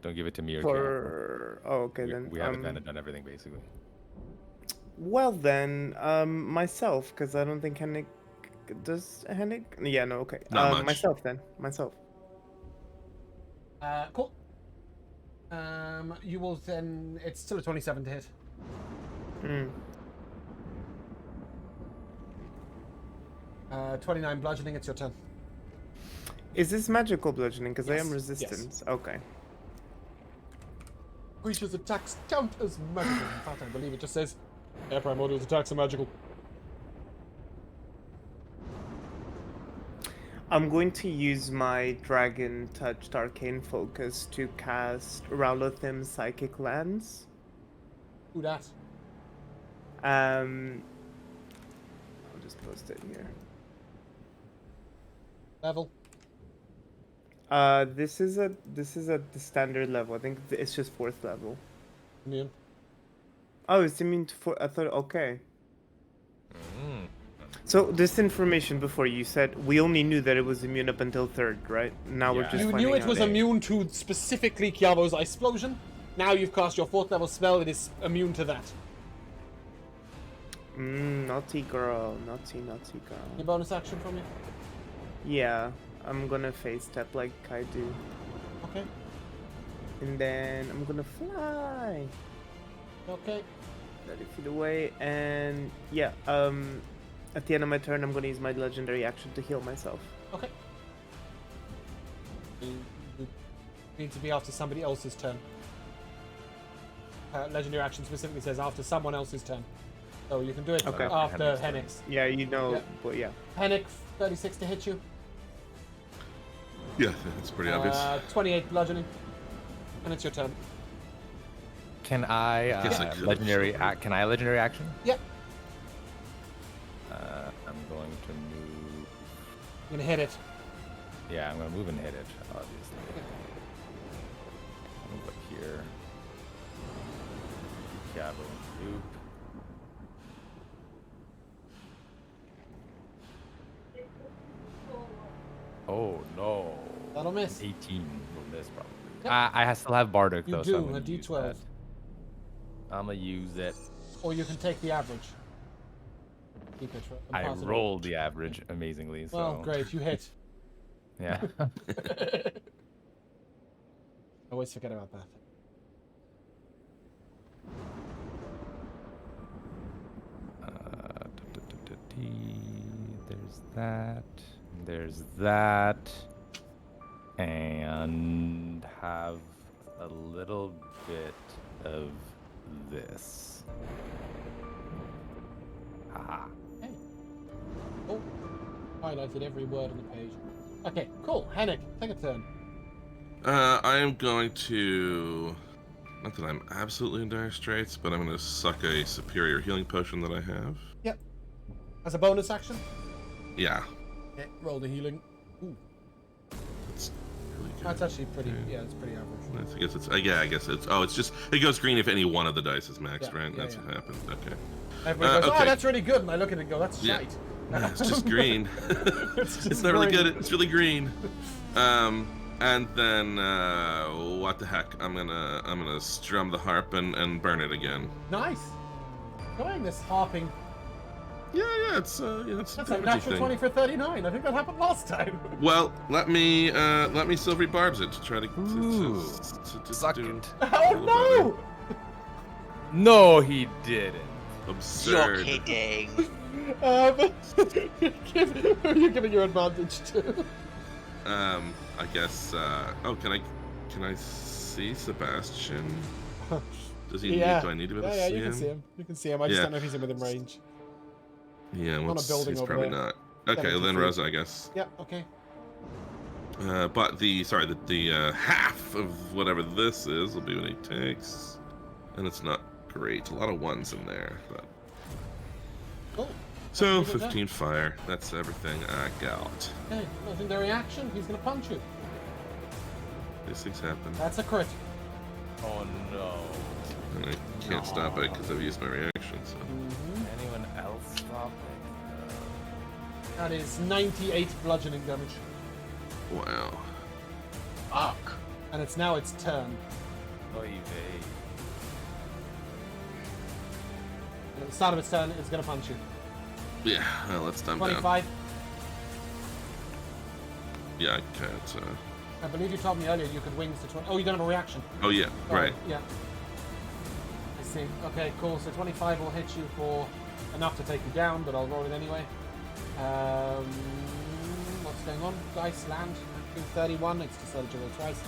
Don't give it to me or For okay Kat. then. We haven't kind of done everything basically. Well then, myself, because I don't think Henrik does. Henrik? Yeah, no, okay. Not much. Myself then. Myself. Cool. You will then. It's still a 27 to hit. Hmm. 29 bludgeoning. It's your turn. Is this magical bludgeoning? Because I am Yes, resistance. Okay. Creature's attacks count as magical. In fact, I believe it just says Air Primordial's attacks are magical. I'm going to use my Dragon Touched Arcane Focus to cast Rowlothim's Psychic Lance. Who that? I'll just post it here. Level. This is at the standard level. I think it's just 4th level. Immune. Oh, it's immune to I thought okay. So this information before you said we only knew that it was immune up until 3rd, right? Now we're Yeah. just You finding knew it out. was immune to specifically Kiavo's explosion. Now you've cast your 4th level spell. It is immune to that. Naughty girl, naughty girl. Your bonus action from you. Yeah, I'm gonna face step like I do, Okay. and then I'm gonna fly Okay. 30 feet away, and yeah, at the end of my turn, I'm gonna use my legendary action to heal myself. Okay. You need to be after somebody else's turn. Legendary action specifically says after someone else's turn. So you can do it Okay. after Henrik's turn. Hennik's. Yeah, you know, Yeah. but yeah. Hennik, 36 to hit you. Yeah, it's pretty obvious. 28 bludgeoning. And it's your turn. Can I Guess I could've legendary? shown. Can I legendary action? Yep. I'm going to move. You're gonna hit it. Yeah, I'm gonna move and hit it. Obviously. Move up here. Cavalry loop. Oh no. That'll miss. 18 will miss probably. Yep. I still have Bardic You though, do, so I'm a gonna use D12. that. I'm gonna use it. Or you can take the average. Keep it I impossible. rolled the average amazingly. So. Well, great, you hit. Yeah. I always forget about that. There's that. There's that. And have a little bit of this. Haha. Hey. Oh, highlighted every word on the page. Okay, cool. Hennik, take a turn. I am going to. Not that I'm absolutely in dire straits, but I'm going to suck a superior healing potion that I have. Yep. As a bonus action. Yeah. Okay, roll the healing. Ooh, It's really good. that's actually pretty. Yeah, it's pretty average. I guess it's. Yeah, I guess it's. Oh, it's just. It goes green if any one of the dice is maxed, Yeah, right? yeah, That's yeah. what happens. Okay. Everybody goes, okay. oh, that's really good. And I look at it and go, that's Yeah. shite. Yeah, it's just green. It's just it's not really green. good. It's really green. And then what the heck? I'm gonna strum the harp and burn it again. Nice. Going this harping. Yeah, it's it's That's a a damagey natural thing. 20 for 39. I think that happened last time. Well, let me silvery barbs it to try to Ooh, suck do it. a Oh little no! No, he didn't. better. You're Absurd. kidding. Who are you giving your advantage to? I guess. Oh, can I see Sebastian? Does he? Yeah. Do I need to be able to Yeah, see you can him? see him. You can see him. I just Yeah. don't know if he's in within range. Yeah, a what's, building he's over probably there. not. Okay, 70 then feet. Rosa, I guess. Yep, okay. But the half of whatever this is will be what he takes, and it's not great. A lot of ones in there, but Cool. so That's a pretty good 15 fire. That's everything I got. Okay, legendary action. He's gonna punch you. These things happen, That's a crit. Oh no. and I can't stop it because I've used my reaction. So Anyone else stop it? That is 98 bludgeoning damage, wow. Fuck. and it's now its turn. Oy vey. And at the start of its turn, it's gonna punch you. Yeah, well, let's time down. 25. Yeah, I can't. I believe you told me earlier you could wings to 20. Oh, you don't have a reaction. Oh yeah, Sorry, right. Yeah. I see. Okay, cool. So 25 will hit you for enough to take you down, but I'll roll it anyway. What's going on? Dice land. 31. It's decided to roll twice.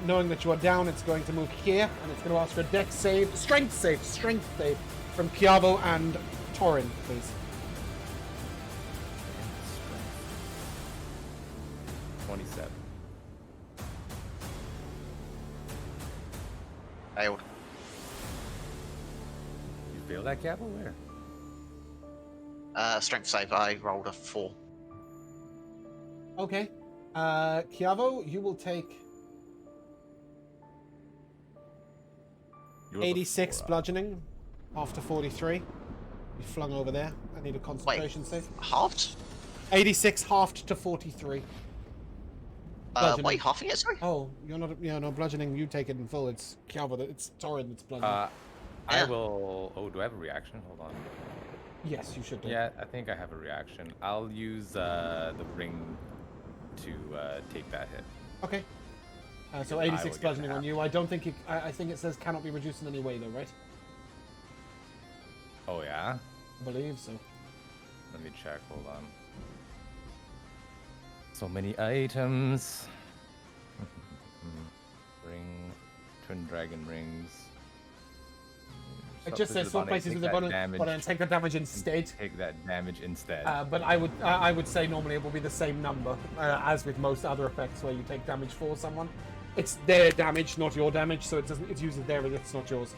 Knowing that you are down, it's going to move here, and it's going to ask for a dex save, strength save from Chiavo and Torin, please. 27. Failed. You feel that, Capo? Where? Strength save, I rolled a 4. Okay. Chiavo, you will take You rolled a 86 4, bludgeoning after 43. You flung over there. I need a concentration save. Halved? 86 halved to 43. Bludgeoning. Wait, halving it, sorry? Oh, you're not. Yeah, no bludgeoning. You take it in full. It's Chiavo. It's Torin that's bludgeoning. I Yeah. will. Oh, do I have a reaction? Hold on. yes, you should do. Yeah, I think I have a reaction. I'll use the ring to take that hit. Okay. So Because I 86 will get bludgeoning on half. you. I don't think. I think it says cannot be reduced in any way, though, right? Oh yeah. I believe so. Let me check. Hold on. So many items. Ring, twin dragon rings. It just says sword places with a bonus, but then take the damage instead. Take that damage instead. But I would say normally it will be the same number as with most other effects where you take damage for someone. It's their damage, not your damage, so it doesn't. It uses their, it's not yours.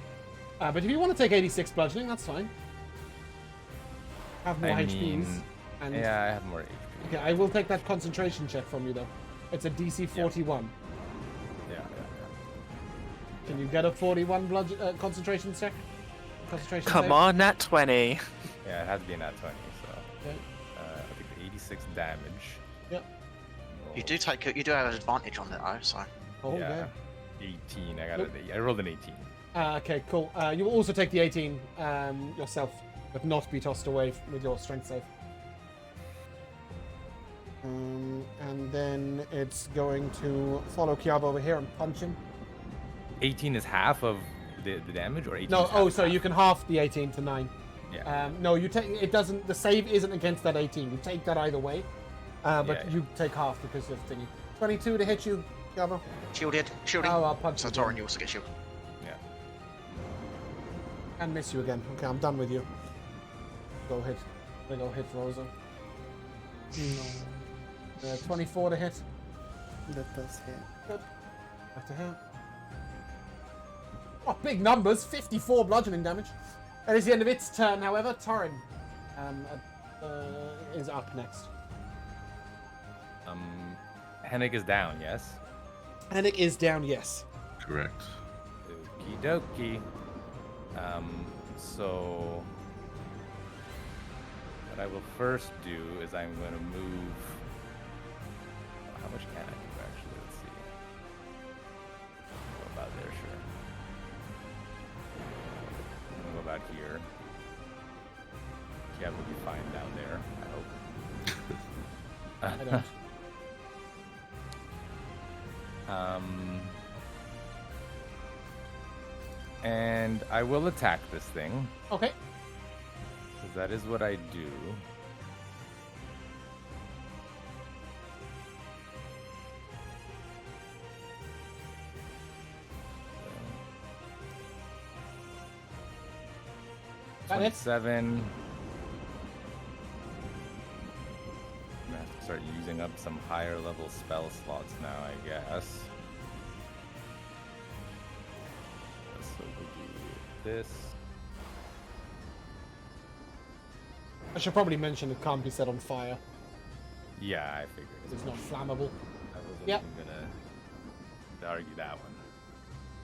But if you want to take 86 bludgeoning, that's fine. Have more I HPs. mean, And yeah, I have more HP. okay, I will take that concentration check from you though. It's a DC 41. Yeah. Can you get a 41 concentration check? Concentration Come save? on, nat 20. Yeah, it has to be in that 20. So Okay. I think 86 damage. Yep. You do have an advantage on it, though, so. Oh yeah. yeah. 18. I rolled an 18. Okay, cool. You will also take the 18 yourself, but not be tossed away with your strength save. And then it's going to follow Chiavo over here and punch him. 18 is half of the damage, or 18? No, is oh, half- sorry, you can half the 18 to 9. Yeah. No, you take it doesn't. The save isn't against that 18. You take that either way, but Yeah. you take half because of thingy. 22 to hit you, Chiavo. Shielded. Shielding. Oh, I'll punch So you again. Torin, you also get shielded. Yeah. And miss you again. Okay, I'm done with you. Go hit. Go hit Rosa. No. 24 to hit. That does hit. Good. Back to hit. Oh, big numbers. 54 bludgeoning damage. That is the end of its turn, however. Torin is up next. Hennig is down, yes? Hennig is down, yes. Correct. Okie dokie. So what I will first do is I'm going to move. How much can I do actually? Let's see. Go about there, sure. I'm gonna go about here. Yeah, we'll be fine down there, I hope. I don't. And I will attack this thing, Okay. because that is what I do. That hits. 27. I'm gonna have to start using up some higher level spell slots now, I guess. So we'll do this. I should probably mention it can't be set on fire. Yeah, I figured. It's not flammable. I wasn't Yep. even gonna argue that one.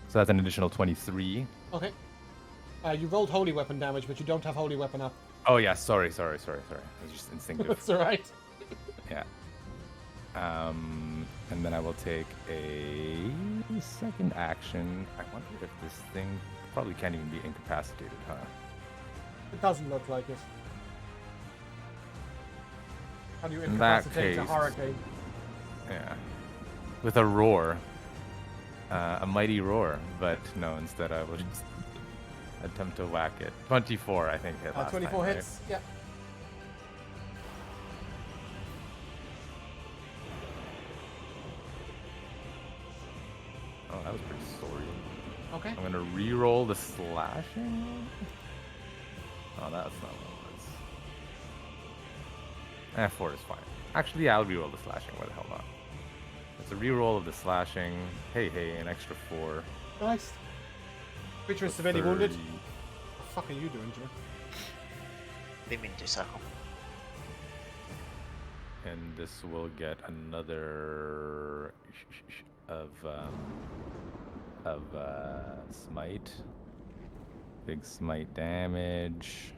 So that's an additional 23. Okay. You rolled holy weapon damage, but you don't have holy weapon up. Oh yeah, sorry. It was just instinctive. That's alright. Yeah. And then I will take a second action. I wonder if this thing probably can't even be incapacitated, huh? It doesn't look like it. How do you In that incapacitate a case- hurricane? Yeah. With a roar. A mighty roar. But no, instead I will just attempt to whack it. 24, I think, hit last 24 time, right? hits. Yeah. Oh, that was pretty sorry. Okay. I'm gonna re-roll the slashing. Oh, that's not what it was. 4 is fine. Actually, yeah, I'll re-roll the slashing. Why the hell not? It's a re-roll of the slashing. Hey, an extra 4. Nice. Creature is severely wounded. What the fuck are you doing, Jim? Lim into circle. And this will get another of smite. Big smite damage.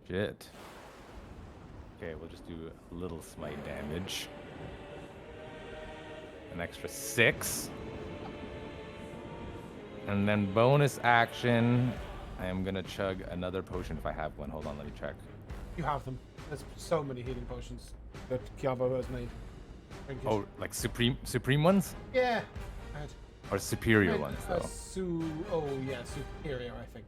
Shit. Okay, we'll just do a little smite damage. An extra 6. And then bonus action, I am gonna chug another potion if I have one. Hold on, let me check. You have them. There's so many healing potions that Kiabo has made. Drink it. Oh, like supreme ones? Yeah. Right. Or superior Made, ones though? Superior, I think.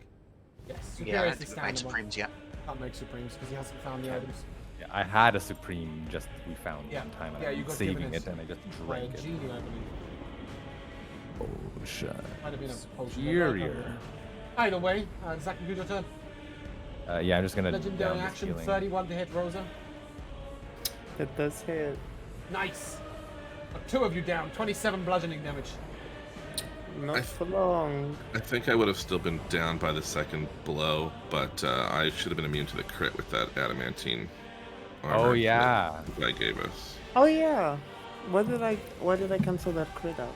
Yes, Yeah, Superior I is the don't think we've made standard one. Supremes yet. Can't make Supremes because he hasn't found the items. Yeah, I had a supreme just we found Yeah. one time and Yeah, I you was got saving given it and I just By a drank it. genie, I believe. Potion. Might have been a potion. Superior. Either way, Zach, you do your turn. Yeah, I'm just gonna Legendary down this action, healing. 31 to hit Rosa. That does hit. Nice. Got 2 of you down, 27 bludgeoning damage. Not for long. I think I would have still been down by the second blow, but I should have been immune to the crit with that adamantine armor Oh that yeah. the guy gave us. Oh yeah. Why did I cancel that crit out?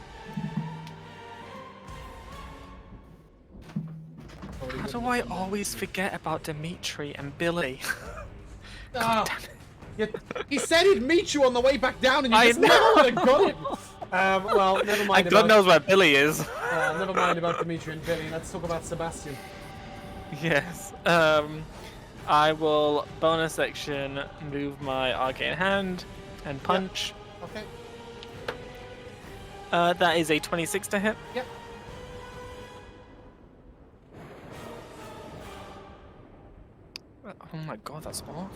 How do I always forget about Dimitri and Billy? Ah, he said he'd meet you on the way back down, and you I just never would have got him. Well, never mind. And God knows where Billy is. Never mind about Dimitri and Billy. Let's talk about Sebastian. Yes. I will bonus action move my arcane hand and punch. Okay. That is a 26 to hit. Yep. Oh my god, that's awful.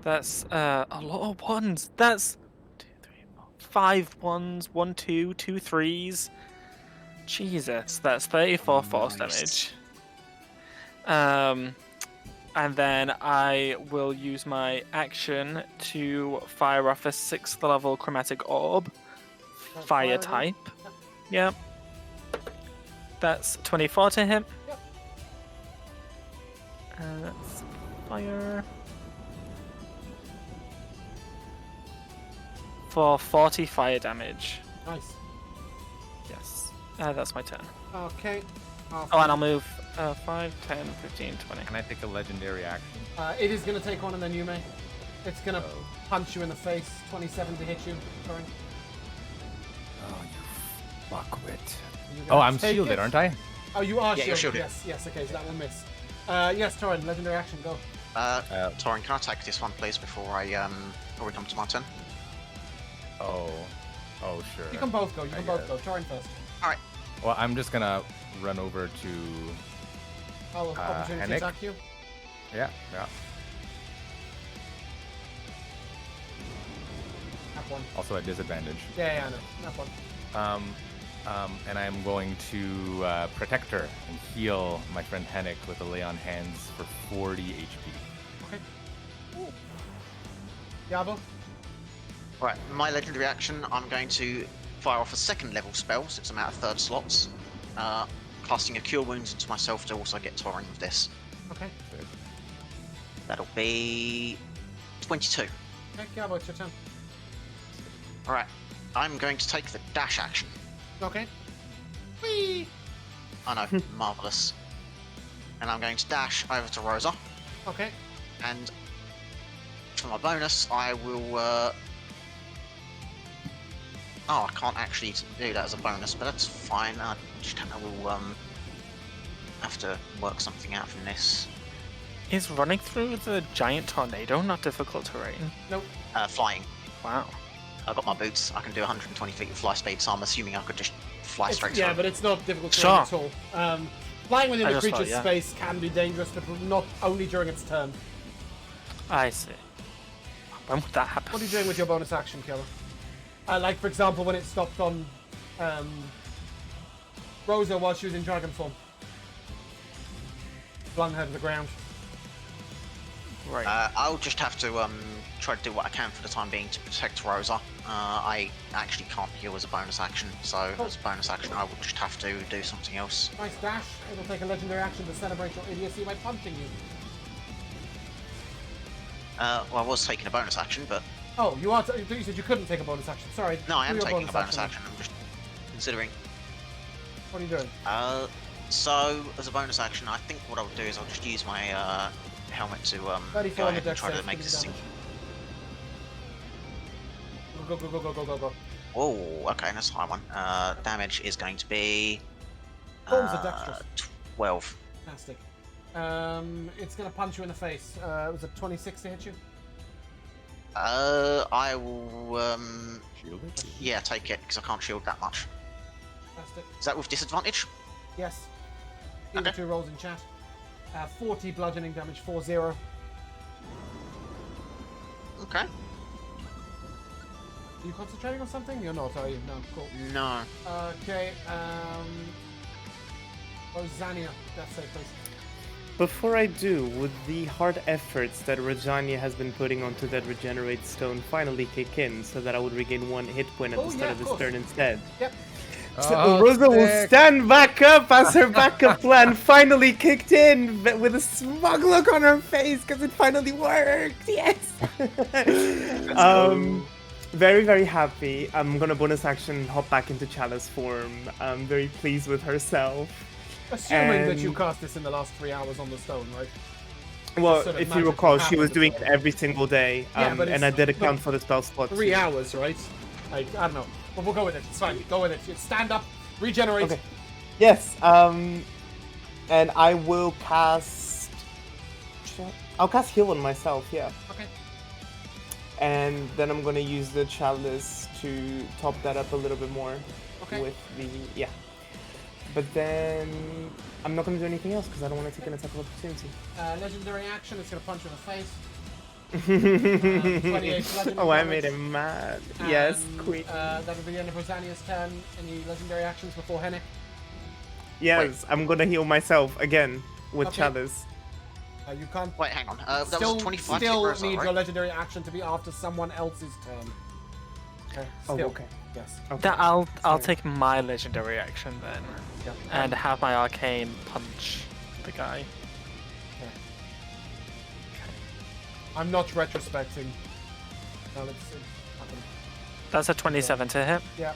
That's a lot of ones. That's 2, 3, 4, 5 ones, 1, 2, 2 3s. Jesus, that's 34 force Nice. damage. And then I will use my action to fire off a 6th level chromatic orb. That's Fire fire, type. Yep. That's 24 to hit. Yep. That's fire. For 40 fire damage. Nice. Yes. That's my turn. Okay. Oh, and I'll move 5, 10, 15, 20. Can I take a legendary action? It is going to take one, and then you may. It's going to Oh. punch you in the face. 27 to hit you. Sorry. Oh, you fuckwit. You're Oh, gonna I'm take shielded, it. aren't I? Oh, you are Yeah, you're shielded. shielded. Yes, okay, so that will miss. Yes, Torin, legendary action, go. Torin, can I attack this one, please, before we come to my turn? Oh, sure. You can both go. You I can both guess. go. Torin first. Well, I'm just gonna run over to. I'll opportunity Hennick. attack you. Yeah. Nap one. Also at disadvantage. Yeah, I know. Nap one. And I'm going to protect her and heal my friend Hennick with a lay on hands for 40 HP. Okay. Yavo? Right, my legendary action, I'm going to fire off a second level spell, since I'm out of third slots. Casting a Cure Wounds into myself to also get Tauren with this. Okay. That'll be 22. Okay, Yavo, it's your turn. Alright, I'm going to take the dash action. Okay. Whee! I know, marvellous. And I'm going to dash over to Rosa, Okay. and for my bonus, I will... Oh, I can't actually do that as a bonus, but that's fine. I will have to work something out from this. Is running through the giant tornado not difficult terrain? Nope. Flying. Wow. I've got my boots. I can do 120 feet of fly speed, so I'm assuming I could just fly straight Yeah, through. but it's not difficult Sure. at all. Flying within I the just thought, creature's yeah. space can be dangerous, but not only during its turn. I see. When would that happen? What are you doing with your bonus action, Killer? Like, for example, when it stopped on Rosa while she was in dragon form. Flung her to the ground. Right. I'll just have to try to do what I can for the time being to protect Rosa. I actually can't heal as a bonus action, so Oh. as a bonus action I will just have to do something else. Nice dash. It'll take a legendary action to celebrate your idiocy by punching you. Well, I was taking a bonus action, but Oh, you are. You said you couldn't take a bonus action. Sorry. no, I am do your taking a bonus action. I'm just considering. What are you doing? So as a bonus action, I think what I'll do is I'll just use my helmet to 34 go on the ahead and dex try to save. make Give this me thing. damage. Go. Oh, okay, that's a high one. Damage is going to be Forms are dexterous. 12. Fantastic. It's gonna punch you in the face. Was it 26 to hit you? I will Shield it? yeah, take it because I can't shield that much. Fantastic. Is that with disadvantage? Yes. Either Okay. two rolls in chat. 40 bludgeoning damage, 4-0. Okay. Are you concentrating on something? You're not, are you? No, cool. No. Okay, Rosania, death save, please. Before I do, would the hard efforts that Rajanya has been putting onto that regenerate stone finally kick in so that I would regain 1 hit point at Oh, the yeah, start of of this course. turn instead? Yep. So Oh, Rosa will sick. stand back up as her backup plan finally kicked in, but with a smug look on her face because it finally worked. Yes. Very, very happy. I'm gonna bonus action hop back into Chalice form. I'm very pleased with herself. Assuming that you And- cast this in the last 3 hours on the stone, right? Well, sort of if you magically recall, she happened was or doing it something. every single day, Yeah, but and I it's- did account look, for the spell slot. 3 too. hours, right? Like, I don't know. But we'll go with it. It's fine. Go with it. Just stand up, regenerate. Okay. Yes. And I will cast. I'll cast heal on myself. Yeah. Okay. And then I'm gonna use the chalice to top that up a little bit more. Okay. With the But then I'm not gonna do anything else because I don't want to take an attack of opportunity. Legendary action, it's going to punch you in the face. 28 bludgeoning Oh, I damage. made him mad. Yes, And, queen. That'll be the end of Rosania's turn. Any legendary actions before Hennick? Yes, I'm gonna heal myself again with Okay. chalice. You can't. Wait, hang on. That still was 25 to still Rosa, need right? your legendary action to be after someone else's turn. Okay. Oh, Still. okay. Yes. Okay. That I'll Sorry. take my legendary action then, Yep. and have my arcane punch the guy. I'm not retrospecting. No, let's see. Happen. That's a 27 to hit. Yeah.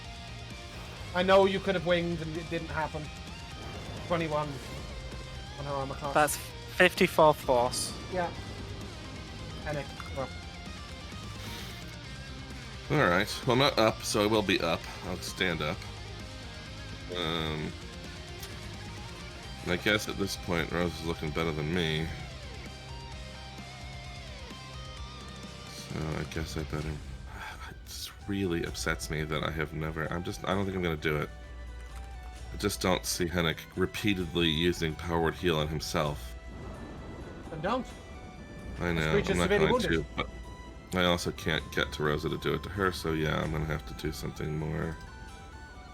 I know you could have winged and it didn't happen. 21 on her armor class. That's 54 force. Yeah. Hennick. Well, All right. Well, I'm not up, so I will be up. I'll stand up. And I guess at this point, Rose is looking better than me. So I guess I better. It really upsets me that I have never. I don't think I'm gonna do it. I just don't see Hennick repeatedly using powered heal on himself. then don't. I know. creature's I'm not severely going to, wounded. but I also can't get to Rosa to do it to her. So yeah, I'm gonna have to do something more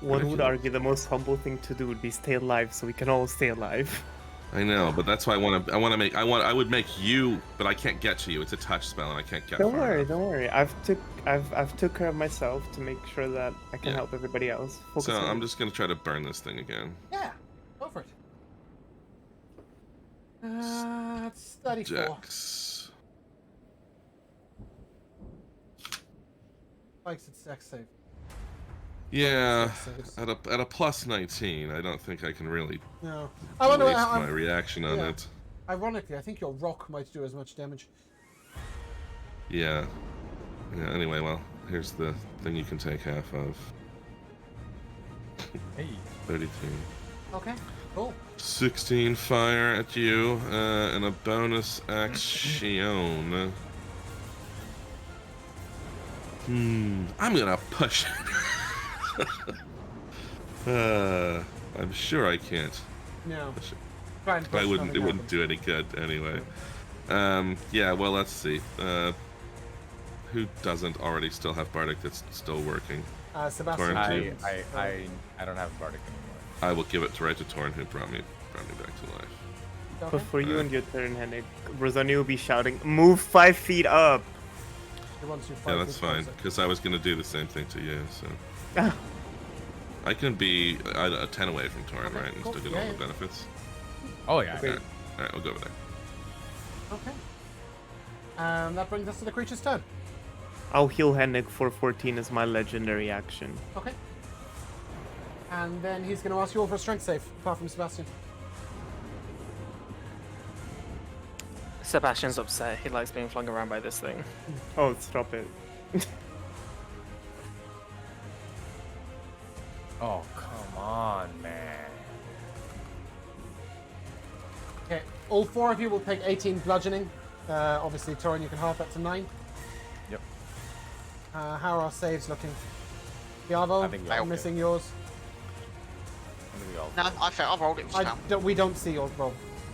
One would Ridiculous. argue the most humble thing to do would be stay alive, so we can all stay alive. I know, but that's why I would make you, but I can't get to you. It's a touch spell, and I can't get Don't far worry, enough. don't worry. I've took care of myself to make sure that I can Yeah. help everybody else. Focus So on I'm me. just gonna try to burn this thing again. Yeah, go for it. It's 34. Dex. Likes its dex save. Yeah, Dex saves. at a plus 19, I don't think I can really No. I wonder. waste my reaction on yeah. it. Ironically, I think your rock might do as much damage. Yeah. Yeah. Anyway, well, here's the thing you can take half of. Hey. 32. Okay, cool. 16 fire at you, and a bonus action. I'm gonna push it. I'm sure I can't. No. push it. Try and push, It nothing wouldn't happens. do any good anyway. Yeah, well, let's see. Who doesn't already still have Bardic that's still working? Sebastian. Quarantine. I don't have Bardic anymore. I will give it right to Torn, who brought me back to life. Okay. But for you and your turn, Henrik, Rosani will be shouting, "Move 5 feet up!" He wants you Yeah, 5 that's feet fine, closer. because I was gonna do the same thing to you, so. I can be a 10 away from Torn, Okay, right, and cool. still get Yeah, all yeah. the benefits. Oh yeah. Okay. Alright, we'll go over there. Okay. That brings us to the creature's turn. I'll heal Henrik for 14 as my legendary action. Okay. And then he's going to ask you all for a strength save, apart from Sebastian. Sebastian's upset. He likes being flung around by this thing. Oh, stop it. Oh come on, man. Okay. All 4 of you will take 18 bludgeoning. Obviously, Torin, you can half that to 9. Yep. How are our saves looking? Diavo, I think we I'm all missing yours. I think we all. No, I rolled it. It was fine. We don't see yours, Rob.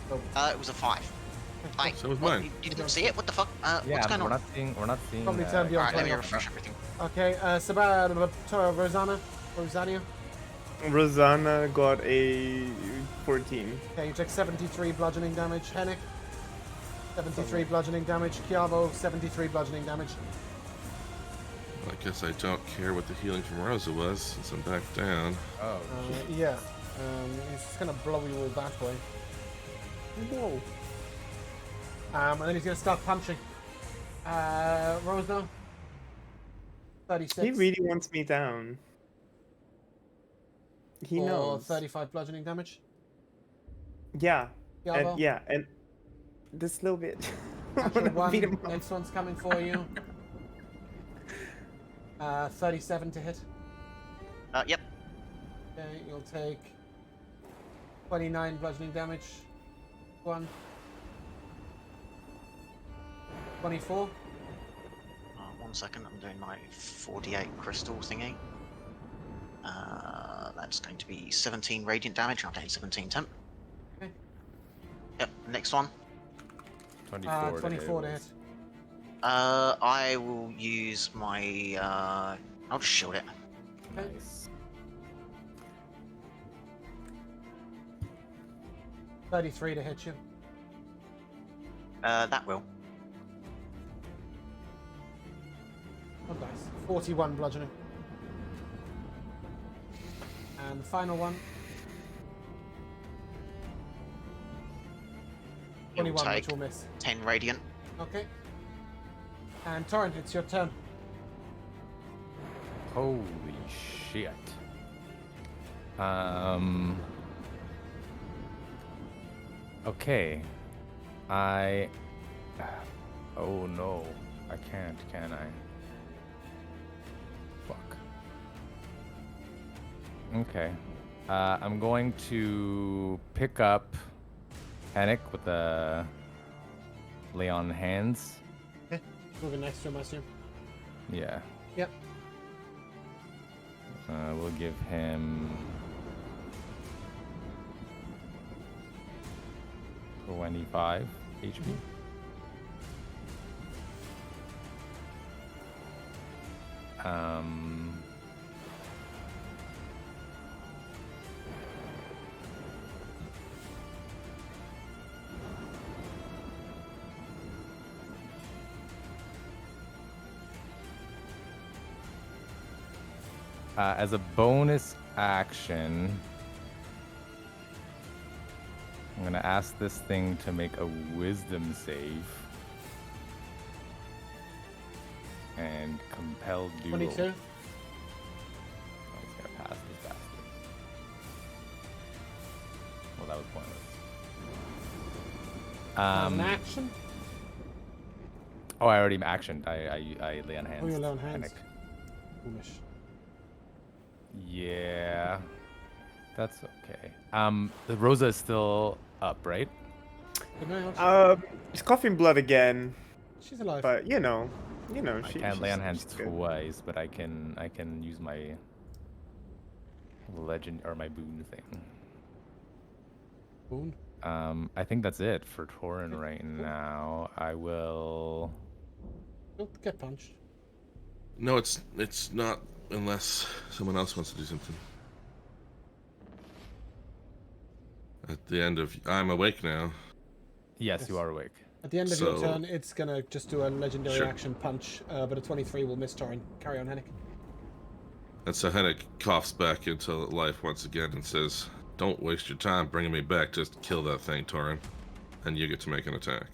So, It was a 5. Fine. So was What, mine. you didn't see it? What the fuck? Yeah, What's going we're on? not seeing. We're not seeing. Probably turn beyond Alright, let me 20. refresh everything. Okay, Rosanna? Rosanna got a 14. Okay, you take 73 bludgeoning damage. Henrik, 73 bludgeoning damage. Chiavo, 73 bludgeoning damage. I guess I don't care what the healing from Rosa was, since I'm back down. Oh. Yeah. He's just gonna blow you all that way. Whoa. And then he's gonna start punching. Rosna. 36. He really wants me down. He for knows. 35 bludgeoning damage. Yeah. Chiavo. And yeah, and this little bit. I Natural wanna beat him one. up. Next one's coming for you. 37 to hit. Yep. Okay, you'll take 29 bludgeoning damage. 24. 1 second, I'm doing my 48 crystal thingy. That's going to be 17 radiant damage. I'm taking 17 temp. Okay. Yep, next one. 24. 24 to hit. I will use my. I'll just shield it. Okay. Nice. 33 to hit you. That will. One dice. 41 bludgeoning. And the final one. It will 21, take which will miss. 10 radiant. Okay. And Torrent, it's your turn. Holy shit. Okay. Oh no. I can't, can I? Fuck. Okay. I'm going to pick up Panic with the lay on hands. Moving next to him, I assume. Yeah. Yep. We'll give him 25 HP. As a bonus action, I'm gonna ask this thing to make a wisdom save. And compel duel. 22. Oh, he's gonna pass this bastard. Well, that was pointless. As an action. Oh, I already actioned. I lay on hands. Oh, you lay on hands. Panic. Foolish. Yeah, that's okay. The Rosa is still up, right? Good night. She's coughing blood again, She's alive. but you know, I can't lay on hands she's good. twice, but I can use my legend or my boon thing. Boon. I think that's it for Torin right now. I will. Don't get punched. No, it's not unless someone else wants to do something. At the end of I'm awake now. Yes, Yes. you are awake. At the end of your So- turn, it's gonna just do a legendary Sure. action punch, but a 23 will miss Torin. Carry on, Hennick. And so Hennick coughs back into life once again and says, "Don't waste your time bringing me back. Just kill that thing, Torin, and you get to make an attack,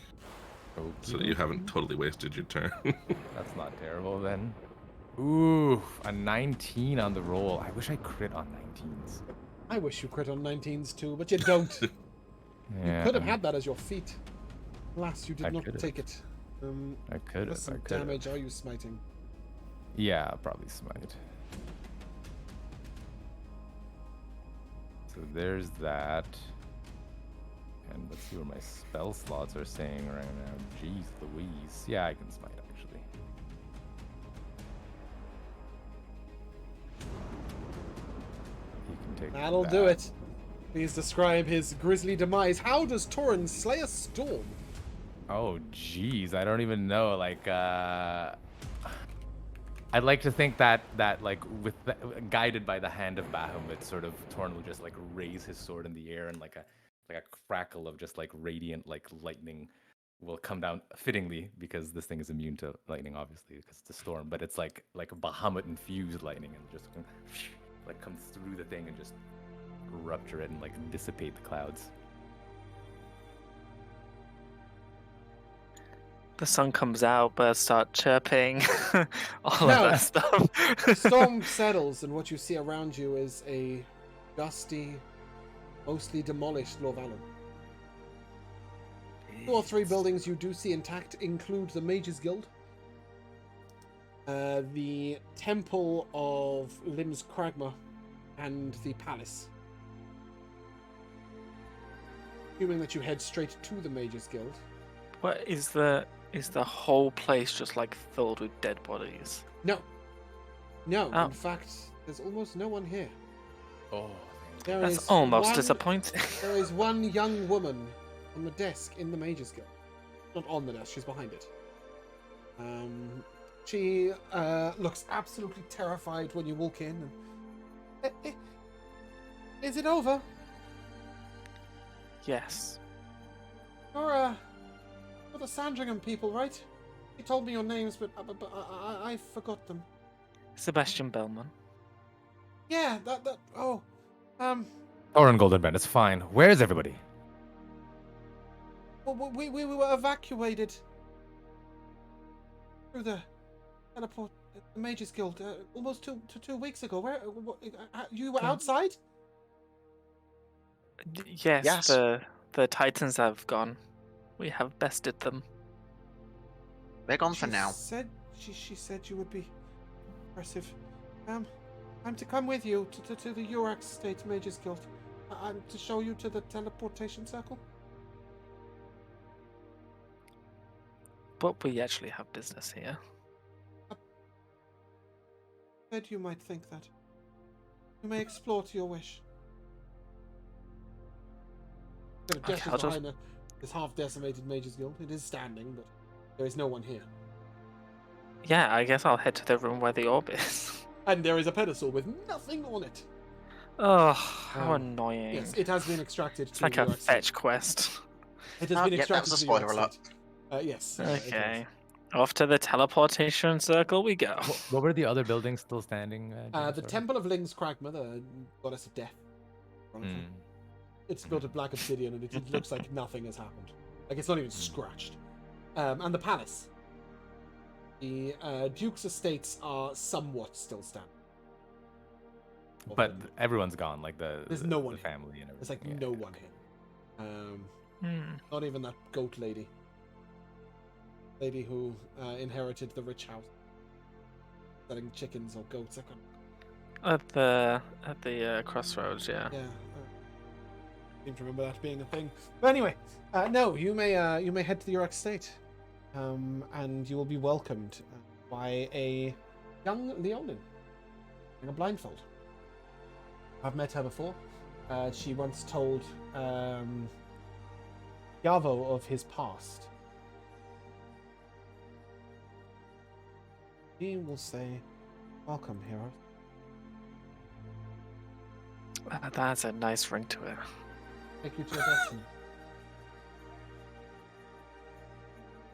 so that you haven't totally wasted your turn." That's not terrible then. Ooh, a 19 on the roll. I wish I crit on 19s. I wish you crit on 19s too, but you don't. Yeah. You could have had that as your feat. Alas, you did I not could've. take it. I could What have. some damage are you smiting? Yeah, probably smite. So there's that. And let's see where my spell slots are saying right now. Jeez Louise. Yeah, I can smite actually. You can take That'll that. do it. Please describe his grisly demise. How does Torin slay a storm? Oh, jeez, I don't even know. Like, I'd like to think that like guided by the hand of Bahamut, sort of Torn will just like raise his sword in the air, and like a crackle of just like radiant like lightning will come down fittingly, because this thing is immune to lightning, obviously, because it's a storm. But it's like a Bahamut infused lightning, and just like comes through the thing and just rupture it and like dissipate the clouds. The sun comes out, birds start chirping, all No. of that stuff. The storm settles, and what you see around you is a dusty, mostly demolished Lorvalon. 2 or 3 buildings you do see intact include the Mages Guild, the Temple of Limbs Kragma, and the Palace. Assuming that you head straight to the Mages Guild. What is the whole place just like filled with dead bodies? No. No, Oh. in fact, there's almost no one here. Oh, There That's is almost one- disappointing. There is one young woman on the desk in the Mages Guild. Not on the desk, she's behind it. She looks absolutely terrified when you walk in. And, is it over? Yes. You're the Sandringham people, right? You told me your names, but I forgot them. Sebastian Bellman. Yeah, Thorin Goldenbrand, it's fine. Where's everybody? well, we were evacuated through the teleport, the Mages Guild, almost 2 weeks ago. Where you were outside? Yes, Yes. the Titans have gone. We have bested them. They're gone for She now. said she said you would be impressive. I'm to come with you to the Urax State Mages Guild. I'm to show you to the teleportation circle. But we actually have business here. Said you might think that. You may explore to your wish. Kind of Okay, gestures I'll just- behind this half-decimated Mages Guild. It is standing, but there is no one here. Yeah, I guess I'll head to the room where the orb is. And there is a pedestal with nothing on it. Oh, how Um, annoying. Yes, it has been extracted It's to like a Urax State. fetch quest. It has Oh, been yeah, that extracted was a to Urax spoiler alert. State. Yes. it Okay. Off to the teleportation circle we go. What were the other buildings still standing? James, The sorry? Temple of Ling's Kragma, the goddess of death. Mm. It's built of black obsidian, and it looks like nothing has happened. Like it's not even scratched. And the palace. The Duke's estates are somewhat still standing. But everyone's gone, like There's no one the here. family and everything. There's like yeah. no one here. Hmm. Not even that goat lady. Lady who inherited the rich house. Selling chickens or goats. I can't... At the crossroads, yeah. Yeah. I seem to remember that being a thing. But anyway, no, you may head to the York Estate. And you will be welcomed by a young Leonin in a blindfold. I've met her before. She once told Yavo of his past. He will say, "Welcome, hero." That has a nice ring to it. Take you to your destiny.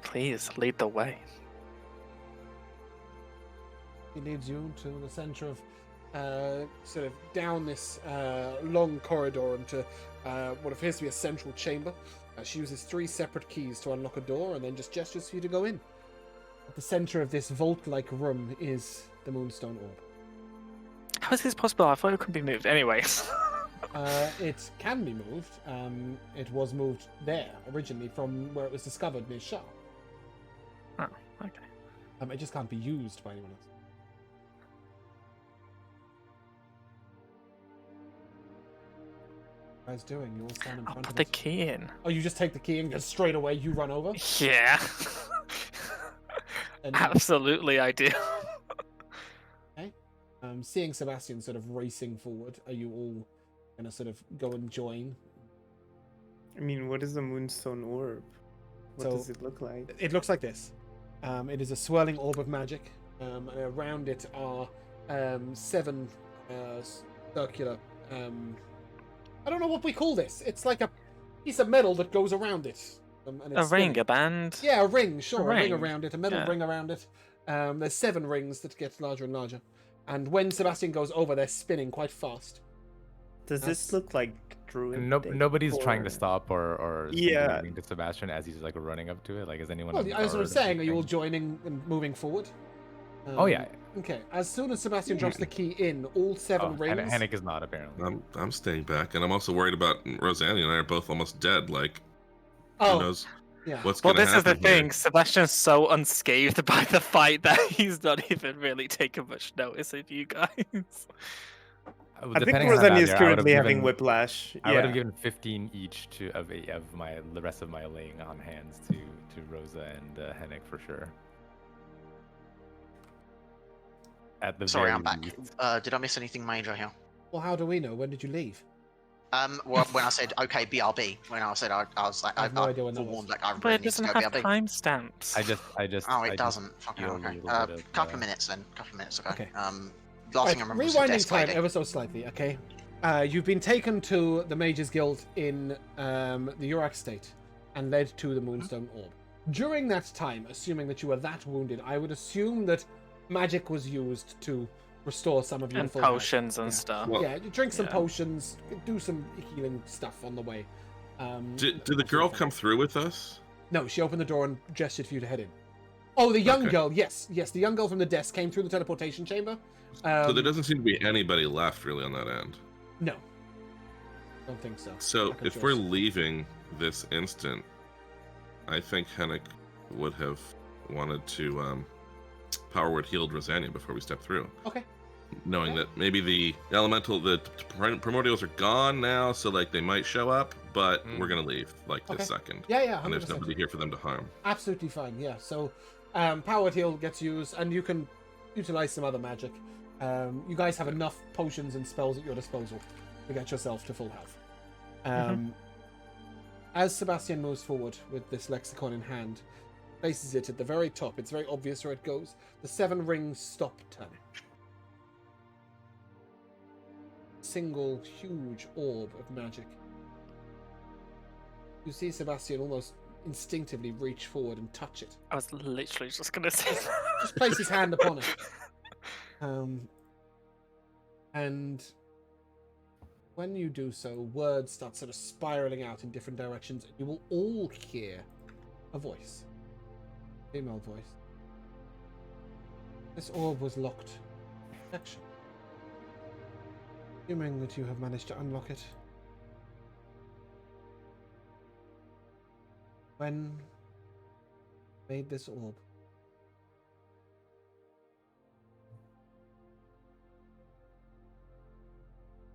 Please lead the way. He leads you to the center of, sort of down this long corridor into what appears to be a central chamber. She uses 3 separate keys to unlock a door and then just gestures for you to go in. At the center of this vault-like room is the Moonstone Orb. How is this possible? I thought it couldn't be moved. Anyway. It can be moved. It was moved there originally from where it was discovered near Shah. Oh, okay. It just can't be used by anyone else. What are you guys doing? You all stand in I'll front put of the it. key in. Oh, you just take the key and just straight away you run over? Yeah. And Absolutely ideal. seeing Sebastian sort of racing forward, are you all gonna sort of go and join? I mean, what is the Moonstone Orb? What So- does it look like? It looks like this. It is a swirling orb of magic. And around it are 7 circular. I don't know what we call this. It's like a piece of metal that goes around it. And A it's ring, spinning. a band. Yeah, a ring, sure. A ring ring. around it, a metal Yeah. ring around it. There's 7 rings that get larger and larger. And when Sebastian goes over, they're spinning quite fast. Does That's- this look like druid? Nobody's trying to stop or say Yeah. anything to Sebastian as he's like running up to it. Like, is anyone? Well, on as I guard was or saying, are you all anything? joining and moving forward? Oh yeah. Okay. As soon as Sebastian drops the key in, all 7 rings. Hennick is not apparently. I'm staying back, and I'm also worried about Rosanna and I are both almost dead. Like, Oh, who knows yeah. what's Well, gonna this is the happen here. thing. Sebastian's so unscathed by the fight that he's not even really taking much notice of you guys. I think Depending on how Rosanna bad is they are, I would've currently having given- whiplash. I would have Yeah. given 15 each of the rest of my laying on hands to Rosa and Hennick for sure. At the Sorry, very I'm back. least. Did I miss anything major here? Well, how do we know? When did you leave? Well, when I said okay, BRB, when I said I was like, I have no idea when that forewarned was. that I But really it need to doesn't go have BRB. timestamps. I just. Oh, I it just doesn't. Fucking feel hell, a okay. little bit of, Couple of minutes then. Couple of minutes ago. Okay. Last thing I remember was the Rewinding desk time lady. ever so slightly, okay? You've been taken to the Mages Guild in the Urak State and led to the Moonstone Orb. During that time, assuming that you were that wounded, I would assume that magic was used to restore some of your And full health. potions and Yeah. stuff. Well- Yeah, you drink some Yeah. potions, do some healing stuff on the way. Did the girl come through with us? No, she opened the door and gestured for you to head in. Oh, the young Okay. girl, yes, the young girl from the desk came through the teleportation chamber. So there doesn't seem to be anybody left really on that end. No. Don't think so. So Second if choice. we're leaving this instant, I think Hennick would have wanted to power word healed Rosanna before we step through. Okay. Knowing that maybe the primordials are gone now, so like they might show up, but we're gonna leave like Okay. this second. Yeah, And 100%. there's nobody here for them to harm. Absolutely fine, yeah. So, Power Heal gets used, and you can utilize some other magic. You guys have enough potions and spells at your disposal to get yourself to full health. As Sebastian moves forward with this lexicon in hand, places it at the very top. It's very obvious where it goes. The 7 rings stop turning. Single huge orb of magic. You see Sebastian almost instinctively reach forward and touch it. I was literally just gonna say that. Just place his hand upon it. And when you do so, words start sort of spiraling out in different directions. You will all hear a voice. Female voice. This orb was locked. Protection. Assuming that you have managed to unlock it. When made this orb?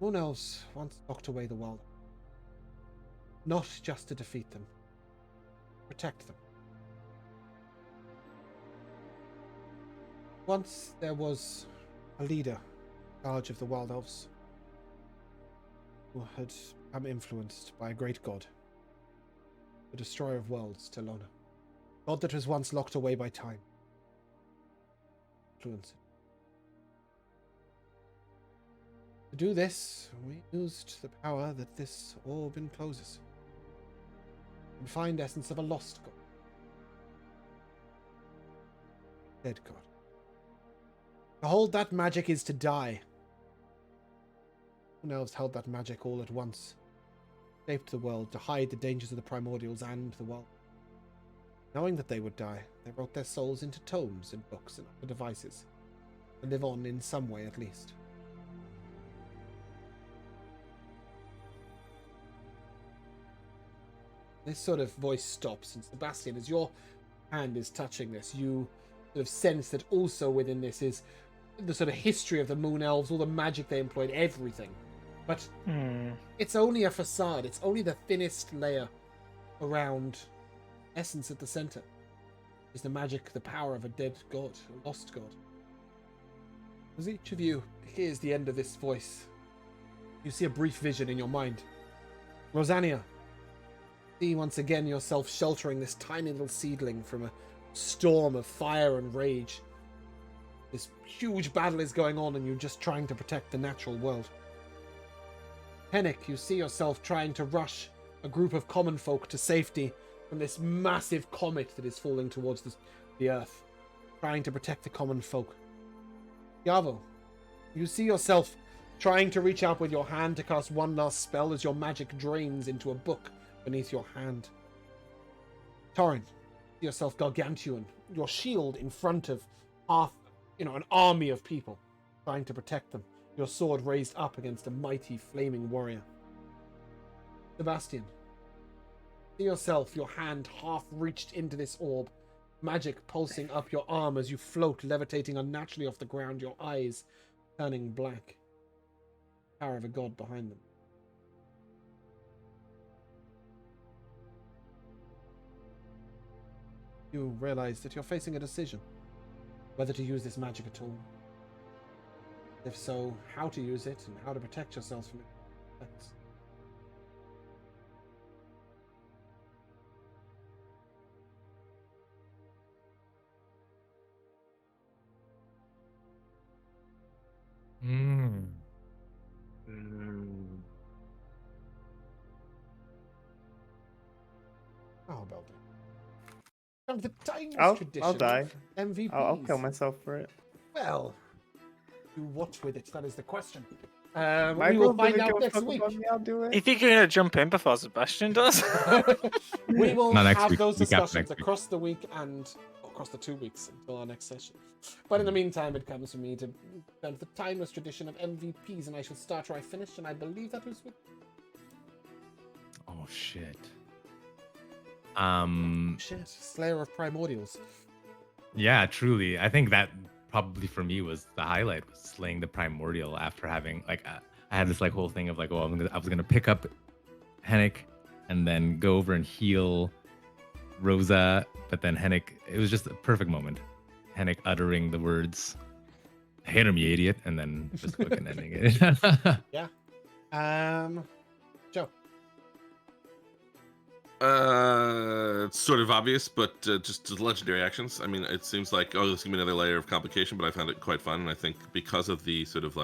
Moon elves once locked away the world. Not just to defeat them. Protect them. Once there was a leader in charge of the wild elves who had become influenced by a great god. The destroyer of worlds, Telona. God that was once locked away by time. Influence. To do this, we used the power that this orb encloses. The confined essence of a lost god. Dead god. To hold that magic is to die. Moon elves held that magic all at once. Shaped the world to hide the dangers of the primordials and the world. Knowing that they would die, they wrote their souls into tomes and books and other devices, to live on in some way at least. This sort of voice stops, and Sebastian, as your hand is touching this, you sort of sense that also within this is the sort of history of the Moon Elves, all the magic they employed, everything. But it's only a facade. It's only the thinnest layer around essence at the center. Is the magic, the power of a dead god, a lost god. As each of you hears the end of this voice, you see a brief vision in your mind. Rosania, see once again yourself sheltering this tiny little seedling from a storm of fire and rage. This huge battle is going on and you're just trying to protect the natural world. Hennick, you see yourself trying to rush a group of common folk to safety from this massive comet that is falling towards the earth, trying to protect the common folk. Yavo, you see yourself trying to reach out with your hand to cast one last spell as your magic drains into a book beneath your hand. Torin, see yourself gargantuan, your shield in front of an army of people, trying to protect them. Your sword raised up against a mighty flaming warrior. Sebastian, see yourself, your hand half reached into this orb, magic pulsing up your arm as you float, levitating unnaturally off the ground, your eyes turning black. Power of a god behind them. You realize that you're facing a decision, whether to use this magic at all. If so, how to use it and how to protect yourselves from its effects. Oh, Beldania. Come to the timeless tradition. I'll die. MVPs. I'll kill myself for it. Well, do what with it? That is the question. We Michael, will find doesn't out give a next fuck week. about me, I'll do it. You think you're gonna jump in before Sebastian does? We will Not next have week, those week after discussions next week. across the week and across the 2 weeks until our next session. But in the meantime, it comes for me to turn to the timeless tradition of MVPs, and I shall start where I finish, and I believe that was with Oh shit. shit, Slayer of Primordials. Yeah, truly. I think that probably for me was the highlight, was slaying the primordial after having I had this whole thing of I was gonna pick up Hennick and then go over and heal Rosa, but then Hennick, it was just a perfect moment. Hennick uttering the words, "Hit him, you idiot," and then just fucking ending it. Yeah. Joe. It's sort of obvious, but just legendary actions. I mean, it seems like, this is gonna be another layer of complication, but I found it quite fun, and I think because of the sort of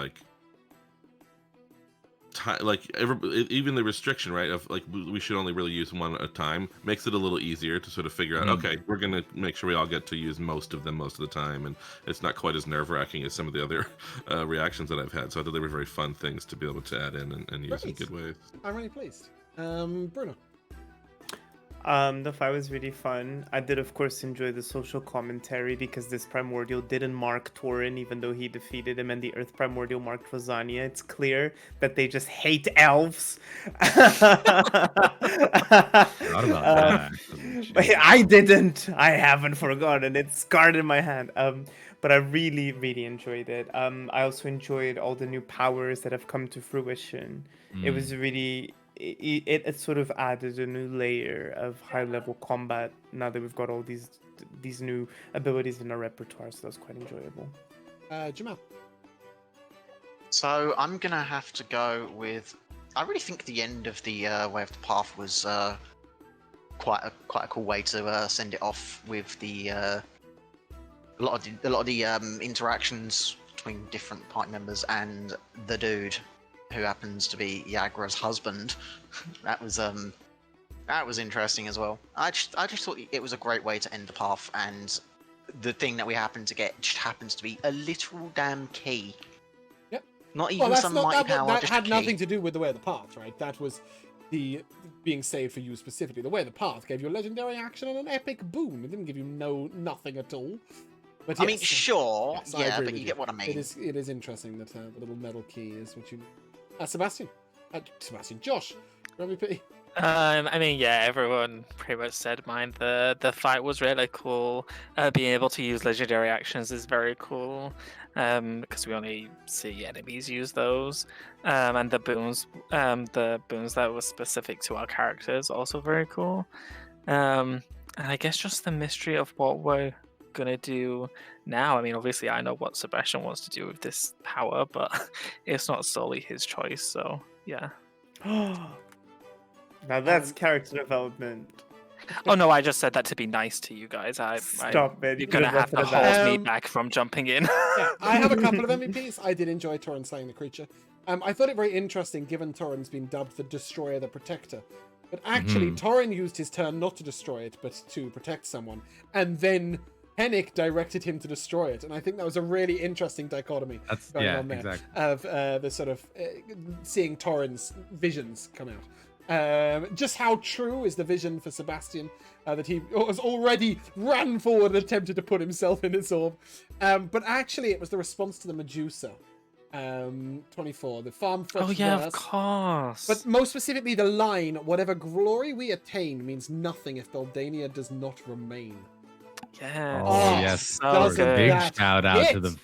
even the restriction, right, of like we should only really use one at a time, makes it a little easier to sort of figure out, okay, we're gonna make sure we all get to use most of them most of the time, and it's not quite as nerve-wracking as some of the other reactions that I've had. So I thought they were very fun things to be able to add in and use in Great. good ways. I'm really pleased. Bruno. The fight was really fun. I did, of course, enjoy the social commentary because this Primordial didn't mark Torin, even though he defeated him, and the Earth Primordial marked Rosania. It's clear that they just hate elves. Forgot about that. But I didn't. I haven't forgotten. It's scarred in my hand. But I really, really enjoyed it. I also enjoyed all the new powers that have come to fruition. It was really. It sort of added a new layer of high level combat now that we've got all these new abilities in our repertoire, so that's quite enjoyable. Jamal. So I'm gonna have to go with. I really think the end of the Way of the Path was quite a cool way to send it off with the a lot of the interactions between different party members and the dude who happens to be Yagra's husband. That was interesting as well. I just thought it was a great way to end the path, and the thing that we happen to get just happens to be a literal damn key. Yep. Not even some mighty power. That just had a key. nothing to do with the Way of the Path, right? That was the being saved for you specifically. The Way of the Path gave you a legendary action and an epic boon. It didn't give you nothing at all. But I mean, sure, yes, I yeah, agree but with you get what I mean. It is interesting that the little metal key is what you. Sebastian, Josh, your MVP. I mean, yeah, everyone pretty much said mine. The fight was really cool. Being able to use legendary actions is very cool. Because we only see enemies use those. And the boons that were specific to our characters also very cool. And I guess just the mystery of what we're gonna do now. I mean, obviously I know what Sebastian wants to do with this power, but it's not solely his choice, so yeah. Now that's character development. Oh no, I just said that to be nice to you guys. Stop it. You're gonna have to Left it at hold me that. back from jumping in. Yeah, I have a couple of MVPs. I did enjoy Torin slaying the creature. I thought it very interesting, given Torin's been dubbed the Destroyer, the Protector. But actually, Torin used his turn not to destroy it, but to protect someone, and then Hennick directed him to destroy it, and I think that was a really interesting dichotomy going on there exactly. of the sort of seeing Torin's visions come out. Just how true is the vision for Sebastian that he was already ran forward and attempted to put himself in its orb, but actually it was the response to the Medusa. 24, the farm fresh Oh yeah, verse. of course. But most specifically, the line, "Whatever glory we attain means nothing if Beldania does not remain." yeah. Oh, Oh, yes. so doesn't good. Big that shout out to hit? the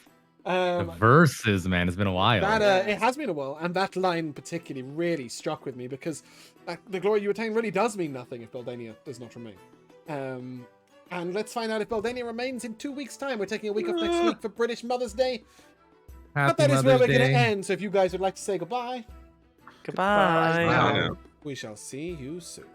Um, verses, man. It's been a while. That it has been a while, and that line particularly really struck with me because the glory you attain really does mean nothing if Beldania does not remain. And let's find out if Beldania remains in 2 weeks' time. We're taking a week off next week for British Mother's Day. Happy But that is where Mother's we're going to Day. end. So if you guys would like to say goodbye, Goodbye. Bye now. we shall see you soon.